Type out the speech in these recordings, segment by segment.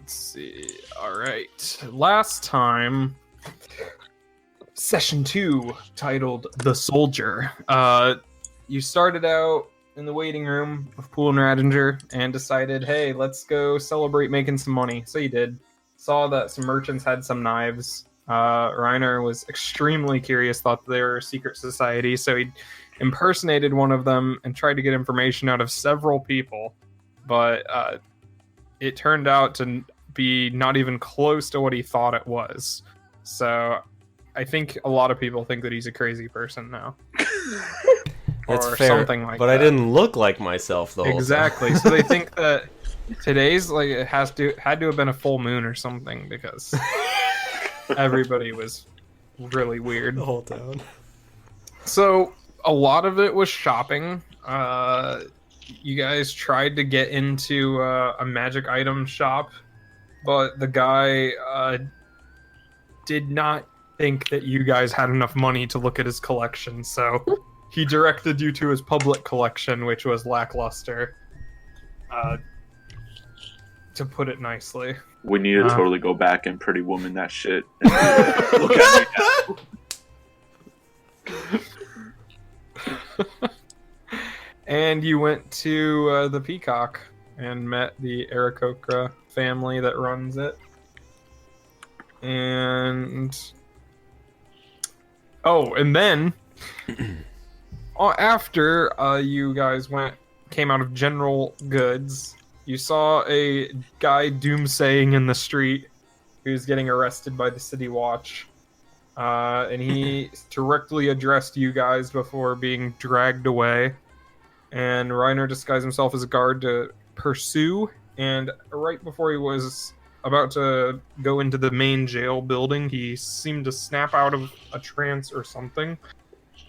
Let's see. All right. Last time, session 2, titled "The Soldier." You started out in the waiting room of Poole and Radinger and decided, hey, let's go celebrate making some money. So you did. Saw that some merchants had some knives. Reiner was extremely curious, thought they were a secret society, so he impersonated one of them and tried to get information out of several people. But it turned out to be not even close to what he thought it was. So I think a lot of people think that he's a crazy person now. That's or fair, something like but that. I didn't look like myself the whole time. Exactly. So they think that today's like it had to have been a full moon or something because everybody was really weird The whole town. So a lot of it was shopping. You guys tried to get into a magic item shop, but the guy did not think that you guys had enough money to look at his collection, so he directed you to his public collection, which was lackluster, to put it nicely. We need to totally go back and Pretty Woman that shit. And look at me now. And you went to the Peacock and met the Aarakocra family that runs it. And then after you guys came out of General Goods, you saw a guy doomsaying in the street who's getting arrested by the City Watch. And he directly addressed you guys before being dragged away. And Reiner disguised himself as a guard to pursue. And right before he was about to go into the main jail building, he seemed to snap out of a trance or something.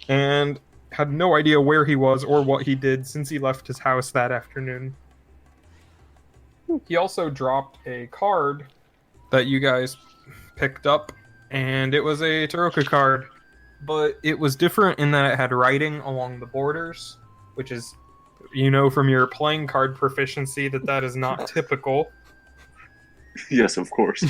And had no idea where he was or what he did since he left his house that afternoon. He also dropped a card that you guys picked up, and it was a Taroka card, but it was different in that it had writing along the borders, which is, you know from your playing card proficiency that is not typical. Yes, of course.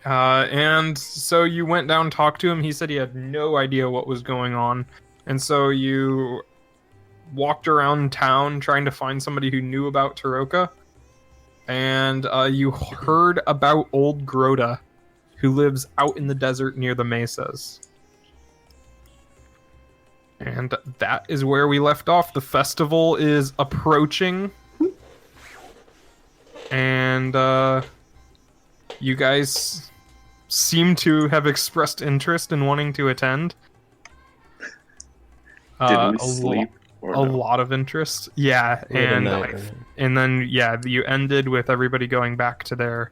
And so you went down and talked to him. He said he had no idea what was going on. And so you walked around town trying to find somebody who knew about Taroka. And you heard about old Grota, who lives out in the desert near the mesas. And that is where we left off. The festival is approaching. And you guys seem to have expressed interest in wanting to attend. Did we sleep? A lot of interest. Yeah, and then you ended with everybody going back to their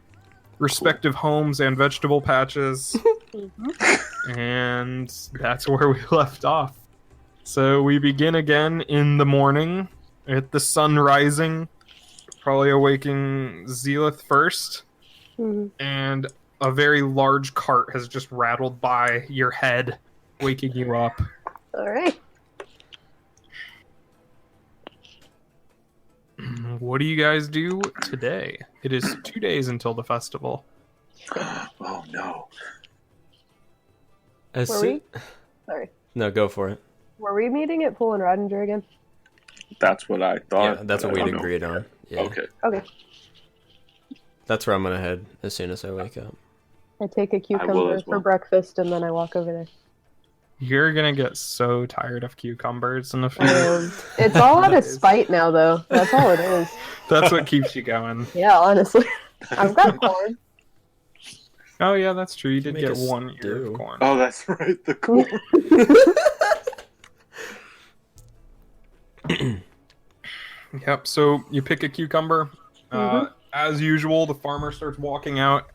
respective homes and vegetable patches. And that's where we left off. So we begin again in the morning at the sun rising, probably awaking Zealith first. And a very large cart has just rattled by your head, waking you up. All right. What do you guys do today? It is 2 days until the festival. Oh no. Sorry. No, go for it. Were we meeting at Poole and Radinger again? That's what I thought. Yeah, that's what we'd agreed on. Yeah. Okay. That's where I'm gonna head as soon as I wake up. I take a cucumber for breakfast and then I walk over there. You're gonna get so tired of cucumbers in a few It's all out of spite now, though. That's all it is. That's what keeps you going. Yeah, honestly. I've got corn. Oh yeah, that's true. You did Make get a 1 ear stew. of corn. Oh, that's right. The corn. Yep, so you pick a cucumber. As usual, the farmer starts walking out.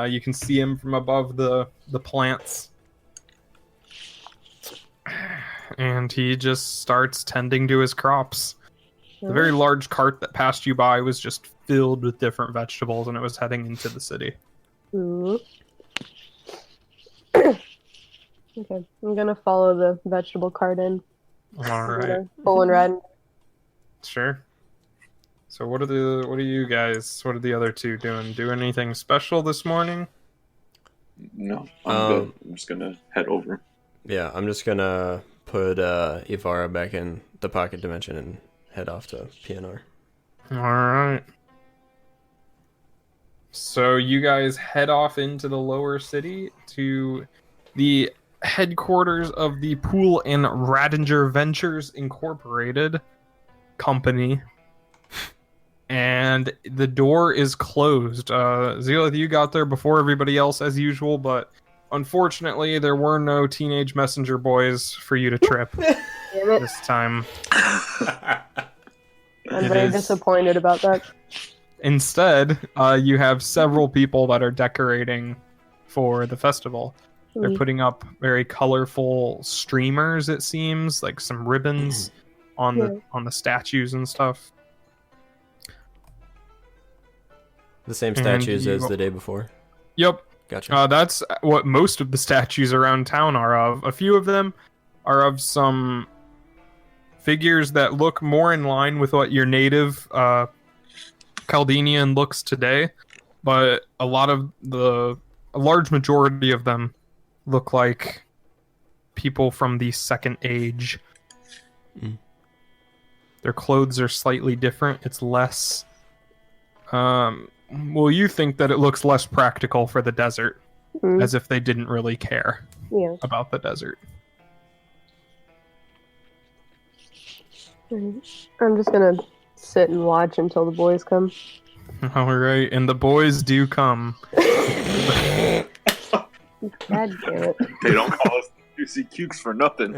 You can see him from above the plants. And he just starts tending to his crops. The very large cart that passed you by was just filled with different vegetables, and it was heading into the city. Okay, I'm gonna follow the vegetable cart in. All right. Full and red. Sure. So what are the other two doing? Do anything special this morning? No, I'm good. I'm just gonna head over. Yeah, I'm just gonna put Ivara back in the pocket dimension and head off to PNR. All right. So you guys head off into the lower city to the headquarters of the Pool and Radinger Ventures Incorporated company. And the door is closed. Zealith, you got there before everybody else as usual, but unfortunately there were no teenage messenger boys for you to trip this time. I'm very disappointed about that. Instead, you have several people that are decorating for the festival. They're putting up very colorful streamers, it seems, like some ribbons on the statues and stuff. The same statues as the day before? Yep. Gotcha. That's what most of the statues around town are of. A few of them are of some figures that look more in line with what your native Chaldean looks today, but a large majority of them look like people from the Second Age. Their clothes are slightly different. It's less... well, you think that it looks less practical for the desert, as if they didn't really care about the desert. I'm just gonna sit and watch until the boys come. All right, and the boys do come. God damn it. They don't call us juicy cukes for nothing.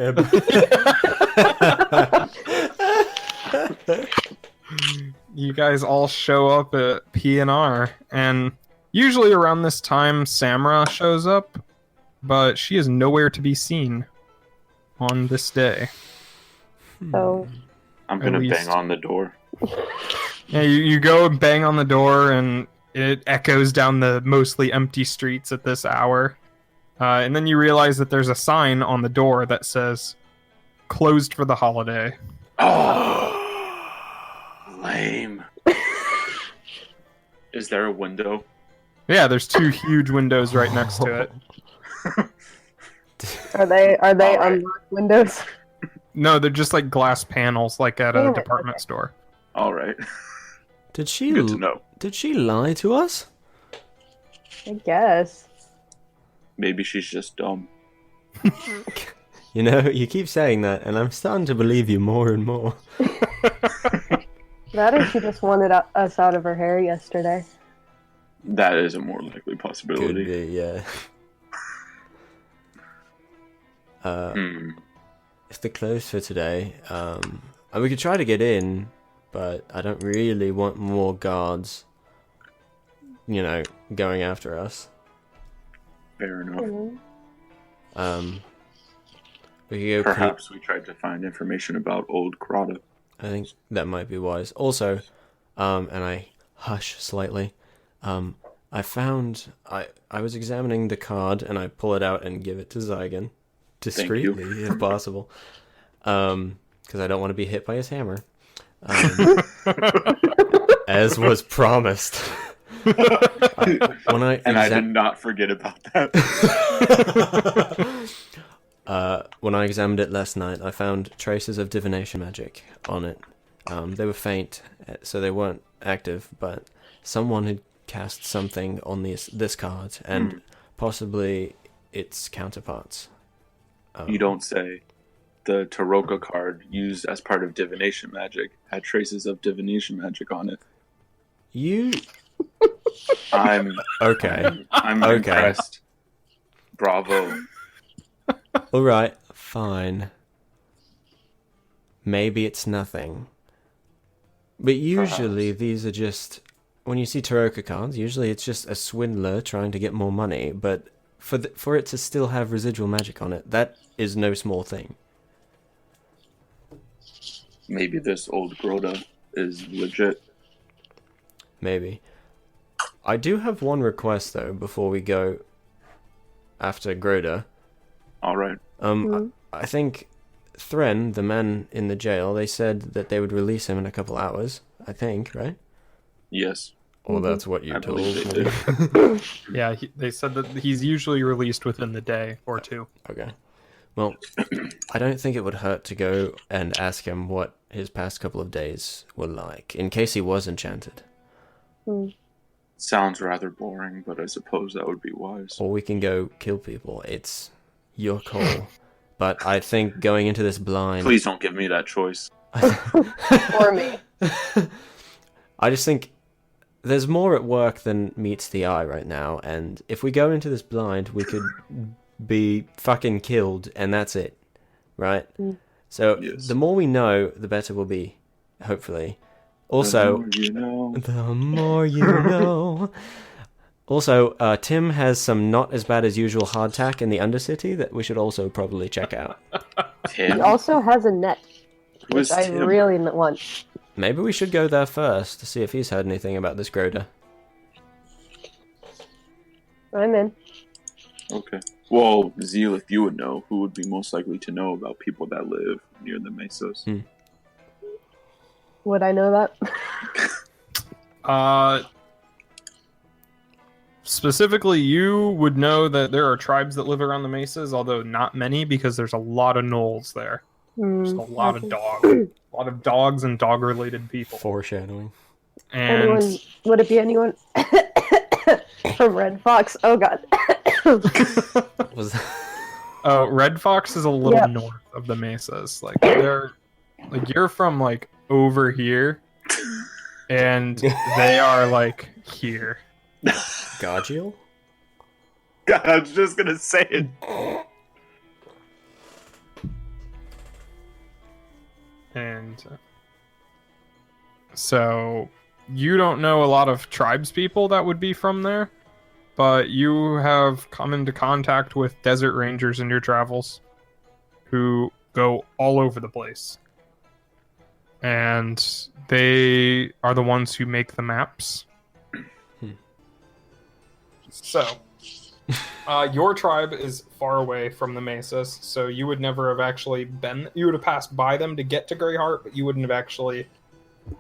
You guys all show up at PNR, and usually around this time, Samra shows up, but she is nowhere to be seen on this day. So I'm gonna bang on the door. Yeah, you go and bang on the door, and it echoes down the mostly empty streets at this hour. And then you realize that there's a sign on the door that says, "Closed for the holiday." Oh, lame. Is there a window? Yeah, there's two huge windows right next to it. Are they unlocked windows? No, they're just like glass panels, like at a department store. All right. Did she Good to know. Did she lie to us? I guess. Maybe she's just dumb. You know, you keep saying that, and I'm starting to believe you more and more. That or she just wanted us out of her hair yesterday. That is a more likely possibility. Could be, yeah. If they're closed for today, and we could try to get in, but I don't really want more guards, you know, going after us. Fair enough. We could go Perhaps we tried to find information about Old Grotto. I think that might be wise. Also, and I hush slightly, I found... I was examining the card, and I pull it out and give it to Zygon. Discreetly, if possible. Because I don't want to be hit by his hammer. As was promised. I did not forget about that. When I examined it last night, I found traces of divination magic on it. They were faint, so they weren't active, but someone had cast something on this card, and possibly its counterparts. You don't say. The Taroka card, used as part of divination magic, had traces of divination magic on it. I'm okay. I'm impressed. Bravo. Alright, fine. Maybe it's nothing. But usually these are just... When you see Taroka cards, usually it's just a swindler trying to get more money, but for it to still have residual magic on it, that is no small thing. Maybe this Old Grotto is legit. Maybe. I do have one request, though, before we go after Groda. All right. I think Thren, the man in the jail, they said that they would release him in a couple hours, I think, right? Yes. Or that's what you I told believe they me. did. Yeah, they said that he's usually released within the day or two. Okay. Well, I don't think it would hurt to go and ask him what his past couple of days were like, in case he was enchanted. Sounds rather boring, but I suppose that would be wise. Or we can go kill people. It's your call. But I think going into this blind... Please don't give me that choice. Or me. I just think there's more at work than meets the eye right now, and if we go into this blind, we could be fucking killed, and that's it, right? So Yes. the more we know, the better we'll be, hopefully. Also, The more you know. the more you know. Also, Tim has some not as bad as usual hardtack in the Undercity that we should also probably check out. He Tim? also has a net, Who is which I Tim? really want. Maybe we should go there first to see if he's heard anything about this Groda. I'm in. Okay. Well, Zeal, if you would know, who would be most likely to know about people that live near the mesas? Would I know that? Specifically, you would know that there are tribes that live around the mesas, although not many because there's a lot of gnolls there. Just a lot of dogs. A lot of dogs and dog-related people. Foreshadowing. And Anyone? Would it be anyone from Red Fox? Oh god. Was oh, Red Fox is a little north of the mesas. Like they're like you're from like over here, and they are like here. Gargiel? God, I was just gonna say it. And so you don't know a lot of tribes people that would be from there, but you have come into contact with desert rangers in your travels who go all over the place. And they are the ones who make the maps. So, your tribe is far away from the mesas, so you would never have actually been... You would have passed by them to get to Greyheart, but you wouldn't have actually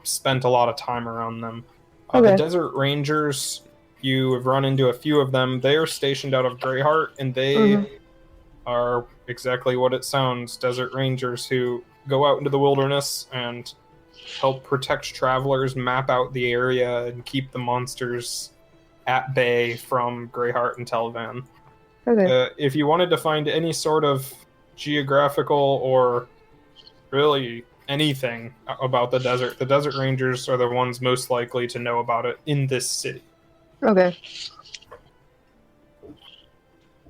spent a lot of time around them. Okay. The Desert Rangers, you have run into a few of them. They are stationed out of Greyheart, and they are exactly what it sounds, Desert Rangers who go out into the wilderness and help protect travelers, map out the area, and keep the monsters at bay from Greyheart and Telvan. Okay. If you wanted to find any sort of geographical or really anything about the Desert Rangers are the ones most likely to know about it in this city. Okay.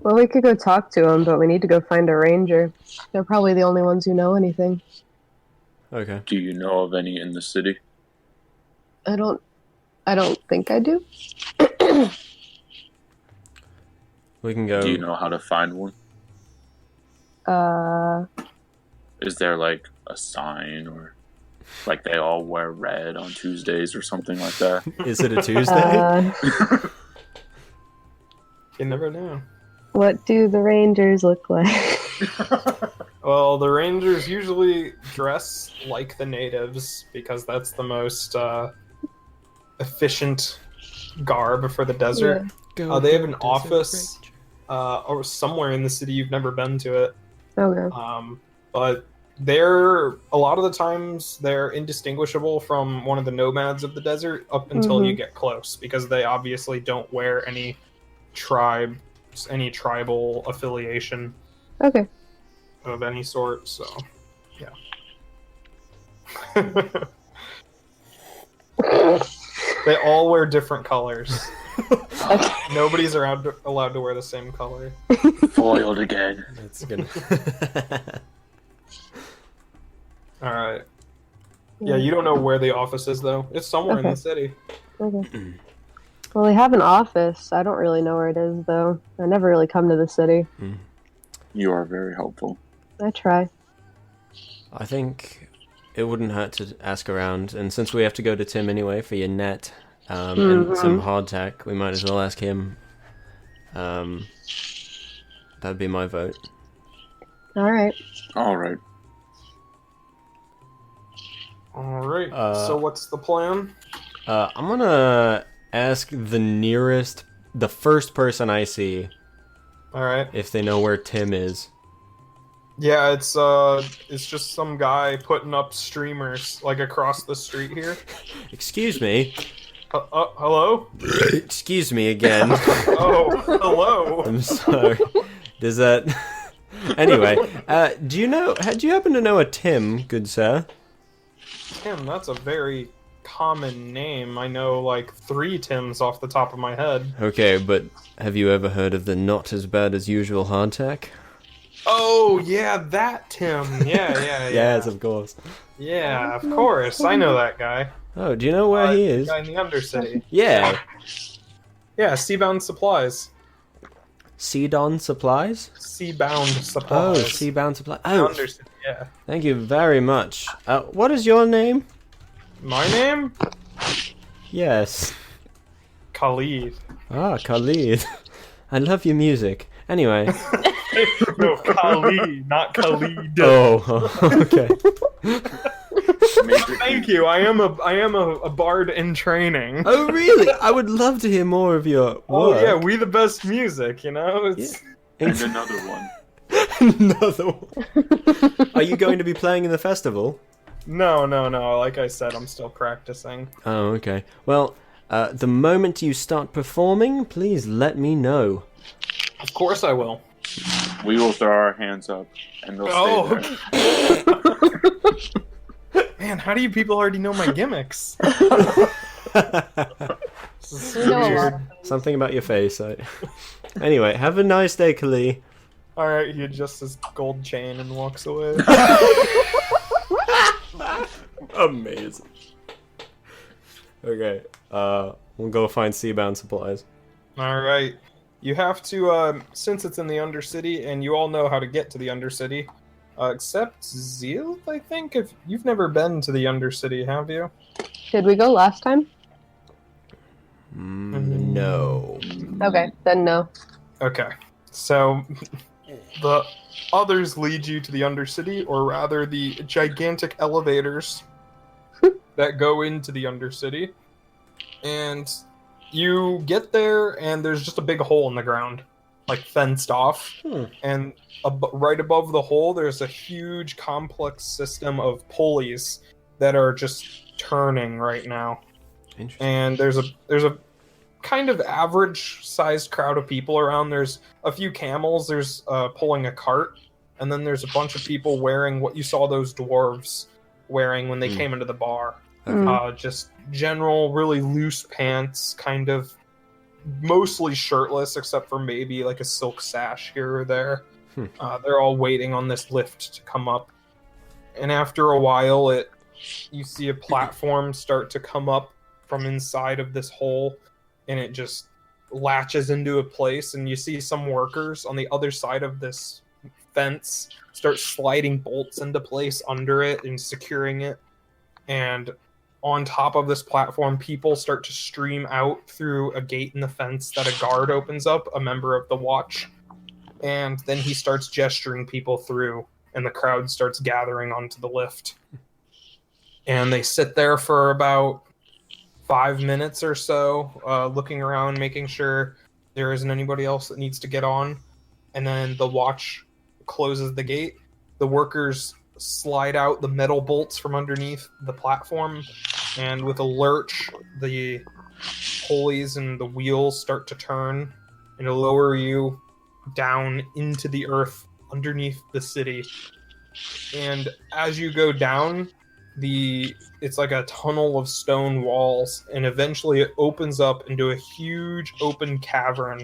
Well, we could go talk to them, but we need to go find a ranger. They're probably the only ones who know anything. Okay. Do you know of any in the city? I don't think I do. We can go... Do you know how to find one? Is there like a sign or like they all wear red on Tuesdays or something like that? Is it a Tuesday? You never know. What do the rangers look like? Well, the Rangers usually dress like the natives because that's the most efficient garb for the desert. Go They have an Desert office Ranger. or somewhere in the city. You've never been to it. Okay. But they're a lot of the times they're indistinguishable from one of the nomads of the desert up until you get close, because they obviously don't wear any tribal affiliation Okay. of any sort. So, yeah. They all wear different colors. Nobody's allowed to wear the same color. Foiled again. That's good. All right. Yeah, you don't know where the office is, though. It's somewhere in the city. Okay. Well, they have an office. I don't really know where it is, though. I never really come to the city. You are very helpful. I try. I think it wouldn't hurt to ask around, and since we have to go to Tim anyway for your net and some hardtack, we might as well ask him. That'd be my vote. All right. All right. All right. Uh, So what's the plan? I'm gonna ask the first person I see, All right. if they know where Tim is. Yeah, it's just some guy putting up streamers like across the street here. Excuse me. Hello? Excuse me again. Oh, hello. I'm sorry. Does that... Anyway, do you happen to know a Tim, good sir? Tim, that's a very common name. I know like 3 Tims off the top of my head. Okay, but have you ever heard of the not as bad as usual hardtack? Oh, yeah, that Tim. Yeah. Yes, of course. Yeah, of course. I know that guy. Oh, do you know where he is? The guy in the Undercity. Yeah. Yeah, Seabound Supplies. Seedon Supplies? Seabound Oh, Supplies. Seabound Supplies. The Oh, Undercity, yeah. thank you very much. What is your name? My name? Yes. Khalid. Ah, Khalid. I love your music. Anyway. No, Khalid, not Khalid. Oh, okay. Thank you. I am a bard in training. Oh, really? I would love to hear more of your work. Oh yeah, we the best music, you know? It's... And another one. Another one. Are you going to be playing in the festival? No. Like I said, I'm still practicing. Oh, okay. Well, the moment you start performing, please let me know. Of course I will. We will throw our hands up, and they'll stay there. Man, how do you people already know my gimmicks? This is We know a lot weird. of Something about your face. Anyway, have a nice day, Kali. Alright, he adjusts his gold chain and walks away. Amazing. Okay, we'll go find Seabound Supplies. Alright. You have to, since it's in the Undercity, and you all know how to get to the Undercity, except Zeal, I think? If you've never been to the Undercity, have you? Did we go last time? No. Okay, then no. Okay. So, the others lead you to the Undercity, or rather the gigantic elevators that go into the Undercity. And you get there, and there's just a big hole in the ground, like fenced off. And right above the hole, there's a huge complex system of pulleys that are just turning right now. Interesting. And there's a kind of average-sized crowd of people around. There's a few camels. There's pulling a cart, and then there's a bunch of people wearing what you saw those dwarves wearing when they came into the bar. Just general, really loose pants, kind of mostly shirtless, except for maybe like a silk sash here or there. They're all waiting on this lift to come up, and after a while, you see a platform start to come up from inside of this hole, and it just latches into a place, and you see some workers on the other side of this fence start sliding bolts into place under it and securing it. And on top of this platform, people start to stream out through a gate in the fence that a guard opens up, a member of the watch. And then he starts gesturing people through, and the crowd starts gathering onto the lift. And they sit there for about 5 minutes or so, looking around, making sure there isn't anybody else that needs to get on. And then the watch closes the gate. The workers slide out the metal bolts from underneath the platform, and with a lurch, the pulleys and the wheels start to turn and lower you down into the earth underneath the city. And as you go down, it's like a tunnel of stone walls, and eventually it opens up into a huge open cavern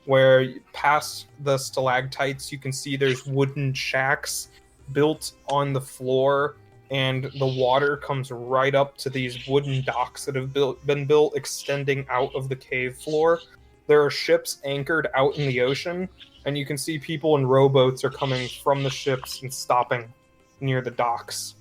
where past the stalactites you can see there's wooden shacks built on the floor, and the water comes right up to these wooden docks that have been built extending out of the cave floor. There are ships anchored out in the ocean, and you can see people in rowboats are coming from the ships and stopping near the docks.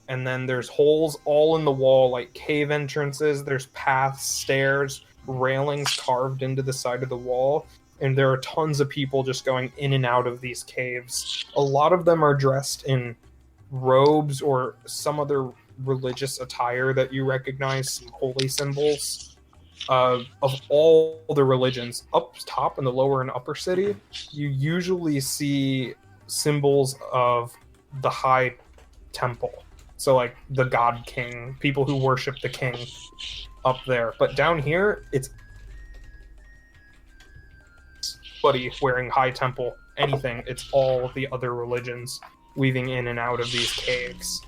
And then there's holes all in the wall, like cave entrances. There's paths, stairs, railings carved into the side of the wall. And there are tons of people just going in and out of these caves. A lot of them are dressed in robes or some other religious attire that you recognize, some holy symbols. Of all the religions, up top in the lower and upper city, you usually see symbols of the high temple. So like the god king, people who worship the king up there. But down here, it's buddy wearing high temple, anything. It's all the other religions weaving in and out of these caves.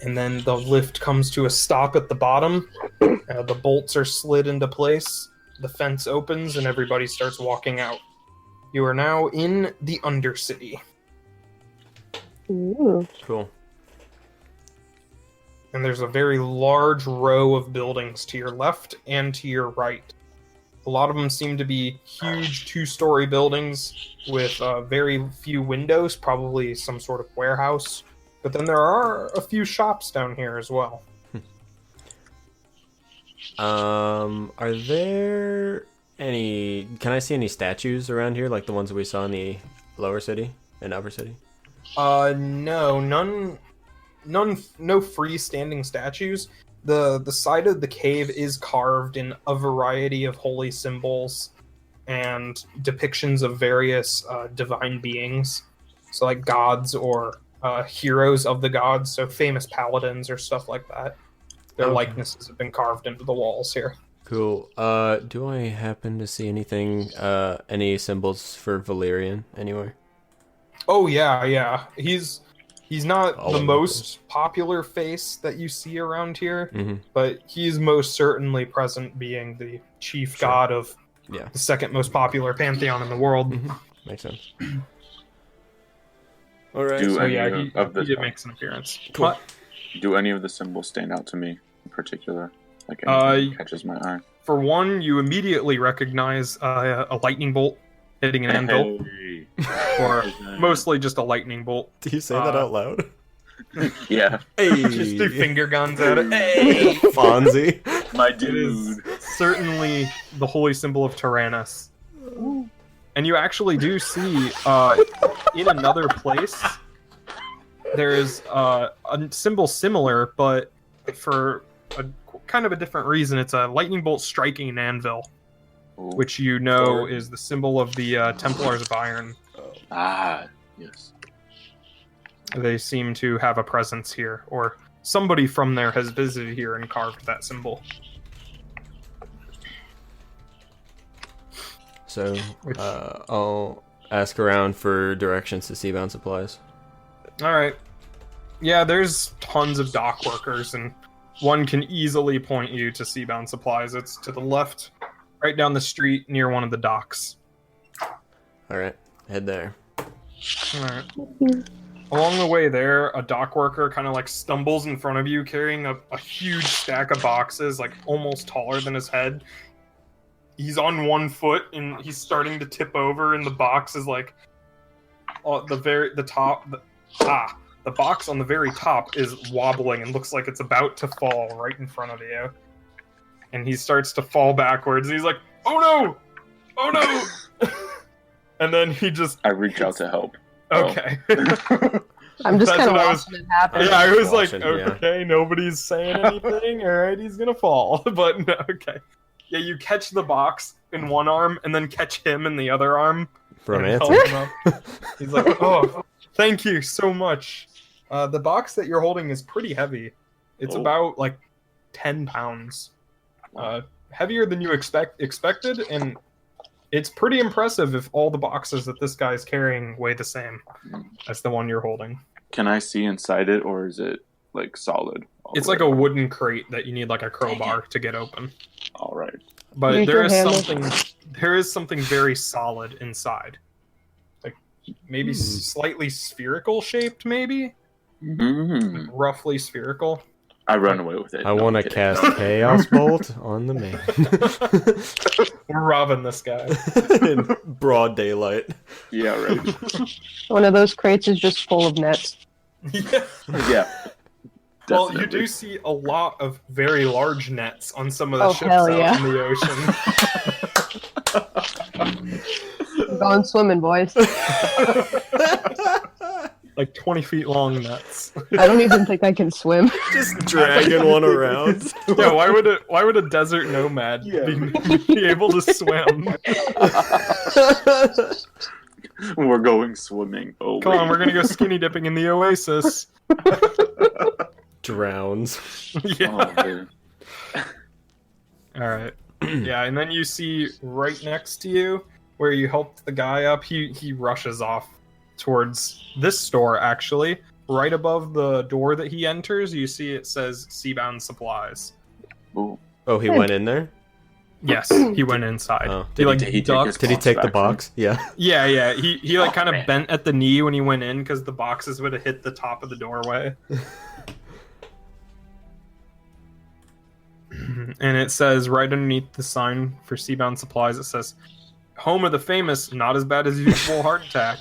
And then the lift comes to a stop at the bottom. The bolts are slid into place. The fence opens and everybody starts walking out. You are now in the Undercity. Ooh. Cool. And there's a very large row of buildings to your left and to your right. A lot of them seem to be huge 2-story buildings with very few windows, probably some sort of warehouse. But then there are a few shops down here as well. Are there any... Can I see any statues around here, like the ones that we saw in the lower city and upper city? No, none, no freestanding statues. The side of the cave is carved in a variety of holy symbols and depictions of various divine beings. So like gods or heroes of the gods, so famous paladins or stuff like that. Their likenesses have been carved into the walls here. Cool. Do I happen to see anything, any symbols for Valerian anywhere? Oh yeah. He's not All the over the most popular face that you see around here, Mm-hmm. but he's most certainly present, being the chief Sure. god of Yeah. the second most popular pantheon in the world. Mm-hmm. Makes sense. All right. Do So any yeah, of he the makes an appearance. Cool. But do any of the symbols stand out to me in particular? Like Uh, anything that catches my eye? for one, you immediately recognize a lightning bolt hitting an anvil, Hey. or mostly just a lightning bolt. Do you say that out loud? Yeah, Hey, Just do finger guns at it. Hey! Fonzie. my It is dude. certainly the holy symbol of Tyrannus. And you actually do see, in another place, there is a symbol similar, but for a kind of a different reason. It's a lightning bolt striking an anvil, Ooh. which you know is the symbol of the Templars of Iron. Ah, yes. They seem to have a presence here, or somebody from there has visited here and carved that symbol. So, I'll ask around for directions to Seabound Supplies. All right. Yeah, there's tons of dock workers, and one can easily point you to Seabound Supplies. It's to the left, right down the street near one of the docks. All right, head there. All right. Along the way there, a dock worker kind of like stumbles in front of you carrying a huge stack of boxes, like almost taller than his head. He's on one foot and he's starting to tip over, and the box is like the box on the very top is wobbling and looks like it's about to fall right in front of you. And he starts to fall backwards. And he's like, "Oh no! Oh no!" And then he just I reach out to help. okay. I'm just That's kind of what I was- watching it happen. Yeah, I was like, Watching, yeah. okay, nobody's saying anything. All right, he's gonna fall. But no, okay. Yeah, you catch the box in one arm and then catch him in the other arm. and help Romantic. him up. He's like, "Oh, thank you so much." The box that you're holding is pretty heavy. It's Oh. about like 10 pounds. Heavier than you expected, and it's pretty impressive if all the boxes that this guy's carrying weigh the same as the one you're holding. Can I see inside it, or is it like solid? all It's the like way a up? wooden crate that you need like a crowbar to get open. All right. But Use there your is hammer. something very solid inside. Like maybe slightly spherical shaped, maybe? Mm. Roughly spherical. I run away with it. I No, want I'm to kidding. cast Chaos Bolt on the man. We're robbing this guy. In broad daylight. Yeah, right. One of those crates is just full of nets. Yeah. Yeah. Well, you Definitely. do see a lot of very large nets on some of the Oh, ships hell out yeah. in the ocean. We're going swimming, boys. like 20 feet long nets. I don't even think I can swim. Just dragging one around. Yeah, why would a desert nomad be able to swim? We're going swimming. Oh, Come wait. on, we're gonna go skinny dipping in the oasis. Drowns. Yeah. Oh, man. All right. Yeah, and then you see right next to you where you helped the guy up. He rushes off towards this store. Actually, right above the door that he enters, you see it says Seabound Supplies. Ooh. Oh, he went in there? Yes, he went inside. Oh. He like Did he take ducked. his Did he box take the back from- box? Yeah. Yeah. He like kind of man. bent at the knee when he went in because the boxes would have hit the top of the doorway. And it says right underneath the sign for Seabound Supplies, it says, "Home of the famous, not as bad as usual hardtack."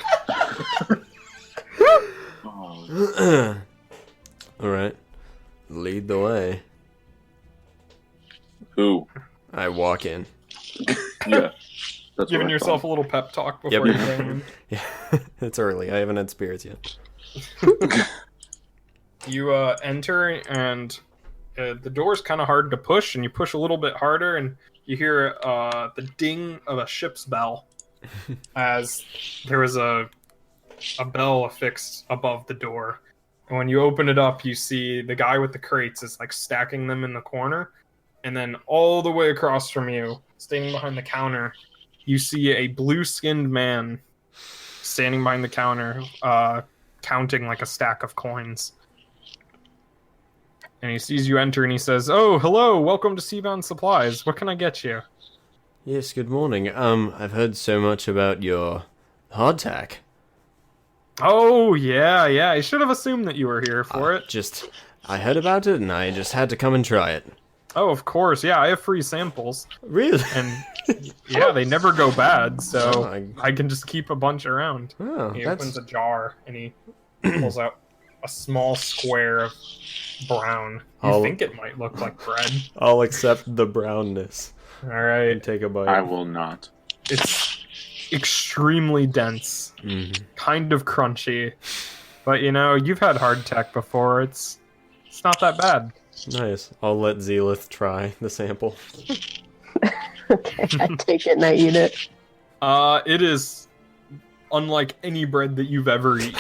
Oh, Alright. Lead the way. who? I walk in. Yeah. That's Giving what I yourself thought. a little pep talk before Yep. you go in. Yeah. It's early. I haven't had spirits yet. You enter, and the door's kind of hard to push, and you push a little bit harder, and you hear the ding of a ship's bell as there was a bell affixed above the door. And when you open it up, you see the guy with the crates is like stacking them in the corner. And then all the way across from you, standing behind the counter, you see a blue-skinned man standing behind the counter, counting like a stack of coins. And he sees you enter and he says, "Oh, hello, welcome to Seabound Supplies. What can I get you?" Yes, good morning. I've heard so much about your hardtack. Oh, yeah. I should have assumed that you were here for it. I heard about it and I just had to come and try it. Oh, of course. Yeah, I have free samples. Really? And yeah, they never go bad, so Oh, I can just keep a bunch around. Oh, He that's opens a jar and he pulls out a small square of brown. You I'll- think it might look like bread. I'll accept the brownness All and right. take a bite. I will not. It's extremely dense, Mhm. kind of crunchy. But you know, you've had hardtack before. It's not that bad. Nice. I'll let Zealith try the sample. Okay, I take it and I eat it. It is unlike any bread that you've ever eaten.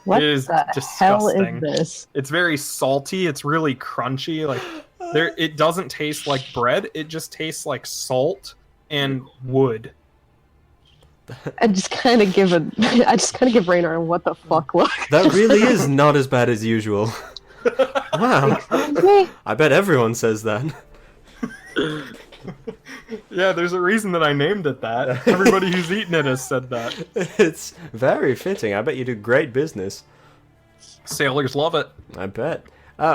What It is the hell disgusting. is this? It's very salty. It's really crunchy. Like it doesn't taste like bread. It just tastes like salt and wood. I just kind of give Raynor a what the fuck look. That really is not as bad as usual. Wow. Me? I bet everyone says that. Yeah, there's a reason that I named it that. Everybody who's eaten it has said that. It's very fitting. I bet you do great business. Sailors love it. I bet.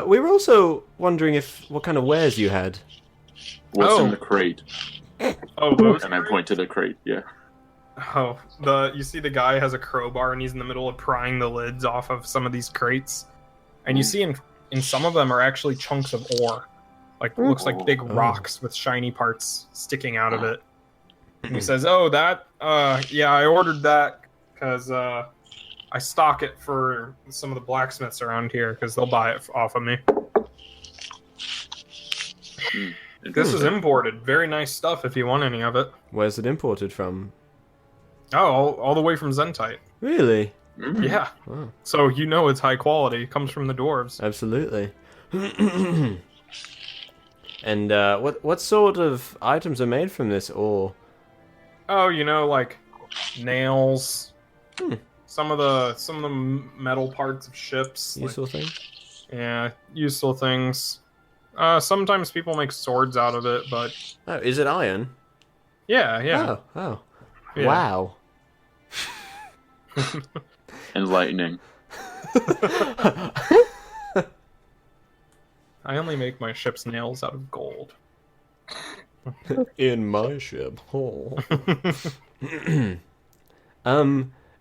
We were also wondering what kind of wares you had. What's Oh. in the crate? Oh, those. And I point to the crate. Yeah. Oh, you see the guy has a crowbar and he's in the middle of prying the lids off of some of these crates, and you see in some of them are actually chunks of ore, like looks like big rocks with shiny parts sticking out of it. And he says, "Oh, that, yeah, I ordered that because I stock it for some of the blacksmiths around here because they'll buy it off of me. This is imported. Very nice stuff if you want any of it. Where's it imported from? Oh, all the way from Zentite. Really? Mm. Yeah. Wow. So you know it's high quality. It comes from the dwarves. Absolutely. And what sort of items are made from this ore? Oh, you know, like nails. Hmm. Some of the metal parts of ships. like- Useful thing? yeah, useful things. Sometimes people make swords out of it, but Oh, is it iron? yeah. Oh. Yeah. Wow. Enlightening. I only make my ship's nails out of gold. In my ship. Oh.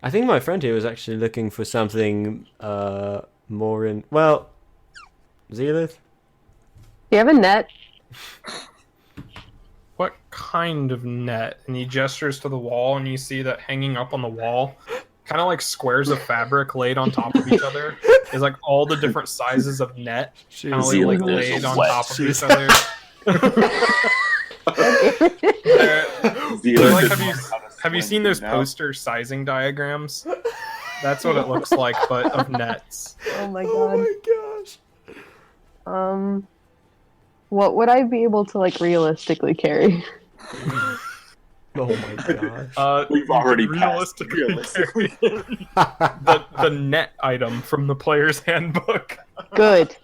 I think my friend here was actually looking for something more in... Well, Zealith? Do you have a net? What kind of net? And he gestures to the wall, and you see that hanging up on the wall, kind of like squares of fabric laid on top of each other. Is like all the different sizes of net kind of Zealous like is laid on wet. top of each other. Zealous Like, is have you learning how to have you swim seen those now. poster sizing diagrams? That's what it looks like, but of nets. Oh my Oh god. my gosh. What would I be able to like realistically carry? Oh my gosh. We've you already could passed realistically realistically. carry the net item from the player's handbook. Good.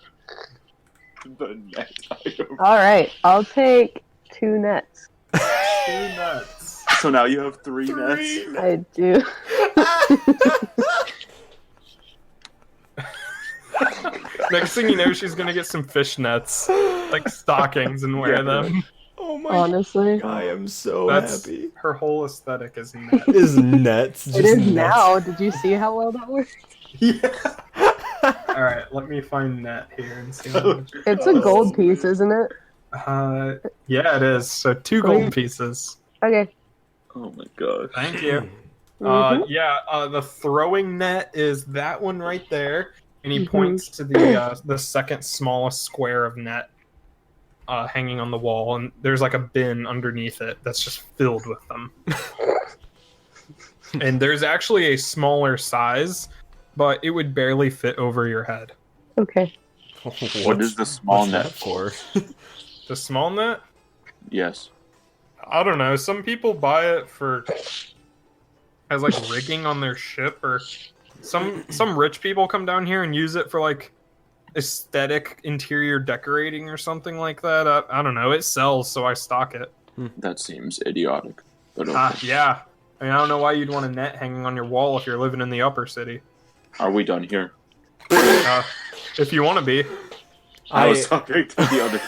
The net item. All right, I'll take 2 nets. 2 nets. So now you have 3 nets. I do. Next thing you know, she's gonna get some fish nets, like stockings, and wear Yeah. them. Oh my Honestly, I am so That's happy. her whole aesthetic is nets. Is nets. Just it is nets. now. Did you see how well that works? All right, let me find net here and see. How much... It's a gold piece, isn't it? Yeah, it is. So 2 gold pieces. Okay. Oh my god. Thank you. Mhm. The throwing net is that one right there, and he Mhm. points to the second smallest square of net hanging on the wall, and there's like a bin underneath it that's just filled with them. And there's actually a smaller size, but it would barely fit over your head. Okay. What is the small What's net that for? The small net? Yes. I don't know. Some people buy it for as like rigging on their ship, or some rich people come down here and use it for like aesthetic interior decorating or something like that. I don't know. It sells, so I stock it. That seems idiotic. But okay. Yeah. I mean, I don't know why you'd want a net hanging on your wall if you're living in the upper city. Are we done here? If you want to be. I was talking to the other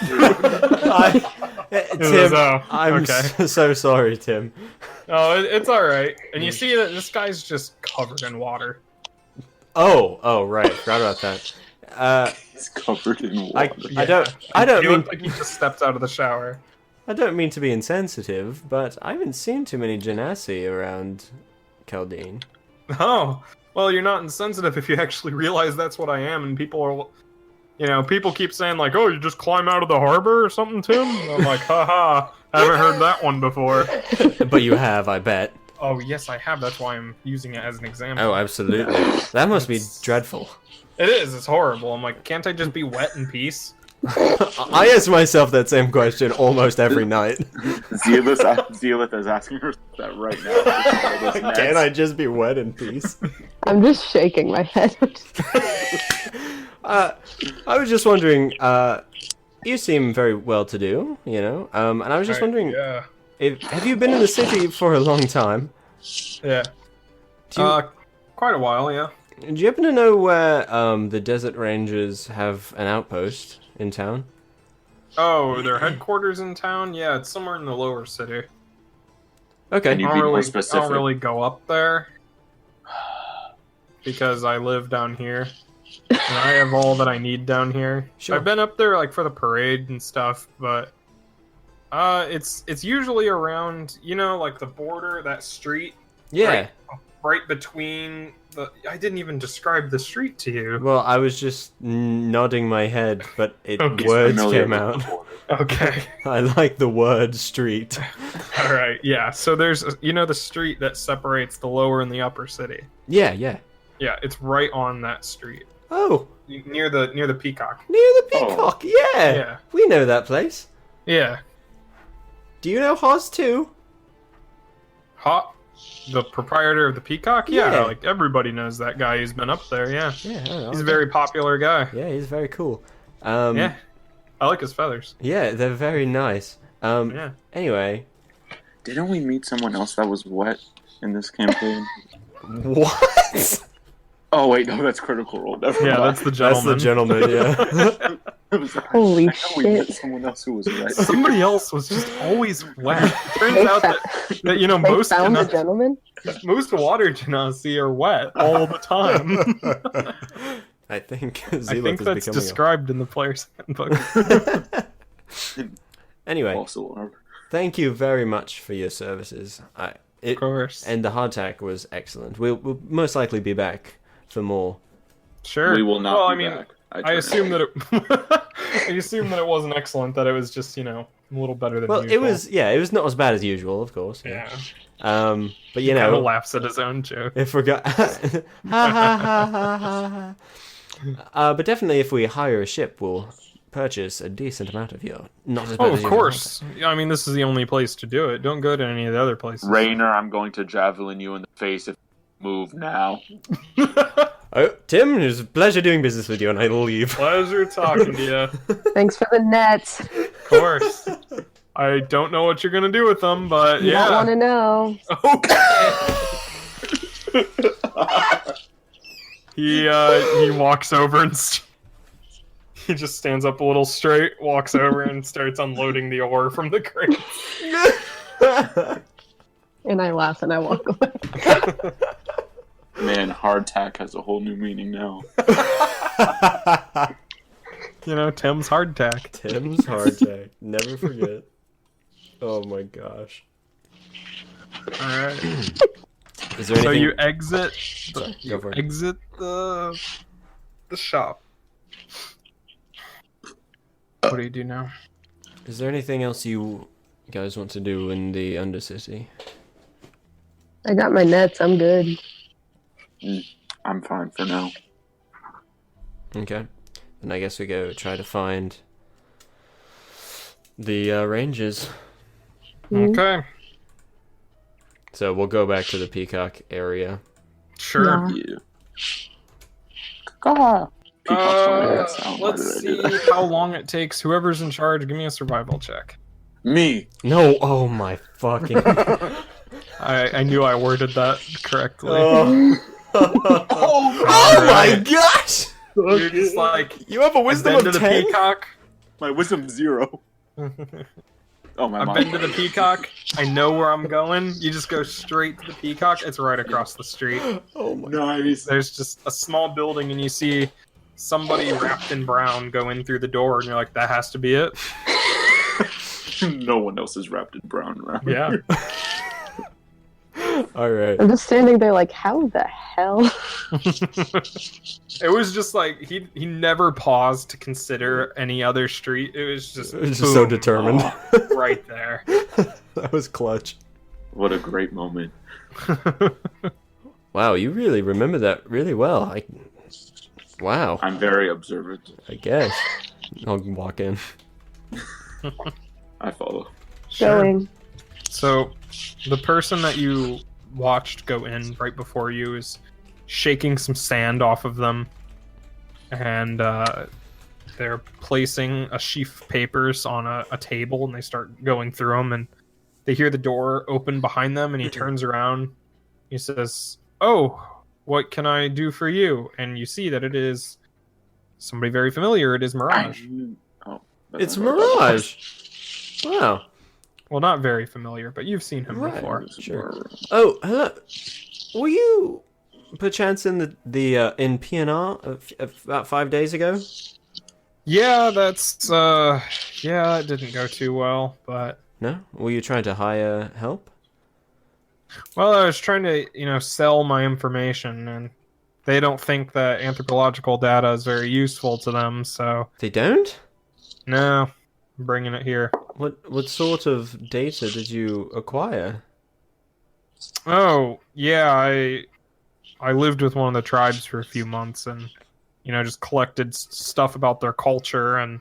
2. Tim, oh, I'm okay. so sorry, Tim. Oh, it's all right. And you see that this guy's just covered in water. Oh, right. Forgot about that. It's covered in water. I don't He mean looked like he just stepped out of the shower. I don't mean to be insensitive, but I haven't seen too many genasi around Caldine. Oh, well, you're not insensitive if you actually realize that's what I am, and people are, people keep saying like, "Oh, you just climb out of the harbor or something, Tim?" And I'm like, haha, haven't heard that one before. But you have, I bet. Oh, yes, I have. That's why I'm using it as an example. Oh, absolutely. That must be dreadful. It is. It's horrible. I'm like, can't I just be wet in peace? I ask myself that same question almost every night. Zealous is asking her that right now. Can I just be wet in peace? I'm just shaking my head. I was just wondering, you seem very well-to-do, and I was just wondering, Yeah. have you been in the city for a long time? Yeah. Quite a while, yeah. Do you happen to know where the Desert Rangers have an outpost in town? Oh, their headquarters in town? Yeah, it's somewhere in the lower city. Okay. Can you be more specific? I don't really go up there because I live down here. And I have all that I need down here. Sure. I've been up there like for the parade and stuff, but it's usually around, like the border, that street. Yeah. Right between the. I didn't even describe the street to you. Well, I was just nodding my head, but Okay. words Familiar came with out. the border. Okay. I like the word street. All right. Yeah. So there's the street that separates the lower and the upper city. Yeah. Yeah, it's right on that street Oh, near the Peacock. near the Peacock. Yeah. Yeah. We know that place. Yeah. Do you know Haas too? Hot. The proprietor of the Peacock? Yeah, Yeah. like everybody knows that guy who's been up there, yeah. Yeah. He's a very popular guy. Yeah, he's very cool. Yeah. I like his feathers. Yeah, they're very nice. Yeah. Anyway. Didn't we meet someone else that was wet in this campaign? What? Oh wait, no, that's Critical Role. Never Yeah, mind. that's the That's the gentleman. gentleman, yeah. I was like, Holy I know we met shit. someone else who was wet. Somebody else was just always wet. Turns They out found- that They most found the gentleman? most water genasi are wet all the time. I think I Zealot think is that's becoming described in the player's handbook. Anyway, Also, thank you very much for your services. Of course. And the hardtack was excellent. We'll most likely be back for more. Sure. We will not well, be I mean, back. I assume that it. I assume that it wasn't excellent. That it was just a little better than Well, usual. it was not as bad as usual, of course. Yeah. But He kind of laughs at his own joke. if we're ha ha ha ha ha. But definitely, if we hire a ship, we'll purchase a decent amount of your. Not as bad Oh, as of your course. I mean, this is the only place to do it. Don't go to any of the other places. Rainer, I'm going to javelin you in the face if you move now. Oh, Tim, it was a pleasure doing business with you, and I leave. Pleasure talking to you. Thanks for the nets. Of course. I don't know what you're gonna do with them, but You yeah. don't want to know. Okay. He walks over and he just stands up a little straight, walks over and starts unloading the ore from the crate. And I laugh and I walk away. Man, hardtack has a whole new meaning now. Tim's hardtack. Tim's hardtack. Never forget. Oh my gosh. All right. Is there anything? So you exit. Sorry, go for it. Exit the shop. What do you do now? Is there anything else you guys want to do in the Undercity? I got my nets. I'm good. I'm fine for now. Okay. Then I guess we go try to find the Rangers. Okay. So we'll go back to the Peacock area. Sure. Yeah. Peacocks don't make that sound. Why Let's did I do see that? how long it takes. Whoever's in charge, give me a survival check. Me. No, oh my fucking. I knew I worded that correctly. Oh my gosh! You're just like, You have a wisdom I've been of to the 10? peacock. My wisdom's 0. Oh my I've mom. been to the peacock. I know where I'm going. You just go straight to the peacock. It's right across the street. Oh my. Nice. There's just a small building, and you see somebody wrapped in brown go in through the door, and you're like, that has to be it. No one else is wrapped in brown around. Yeah. Alright. I'm just standing there like, how the hell? It was just like he never paused to consider any other street. It was just It was just so boom, determined. right there. That was clutch. What a great moment. Wow, you really remember that really well. Wow, I'm very observant. I guess. I'll walk in. I follow. Sure. Going. So, the person that you watched go in right before you is shaking some sand off of them, and they're placing a sheaf of papers on a table, and they start going through them, and they hear the door open behind them, and he turns around. He says, "Oh, what can I do for you?" And you see that it is somebody very familiar. It is Mirage. Oh, that's It's not what I thought. Mirage! Wow. Well, not very familiar, but you've seen him Right. before. Sure. Oh, hello. Were you perchance in the in PNR about 5 days ago? Yeah, that's yeah, it didn't go too well, but No? Were you trying to hire help? well, I was trying to, sell my information, and they don't think that anthropological data is very useful to them, so They don't? no, I'm bringing it here. What sort of data did you acquire? Oh, yeah, I lived with one of the tribes for a few months, and just collected stuff about their culture and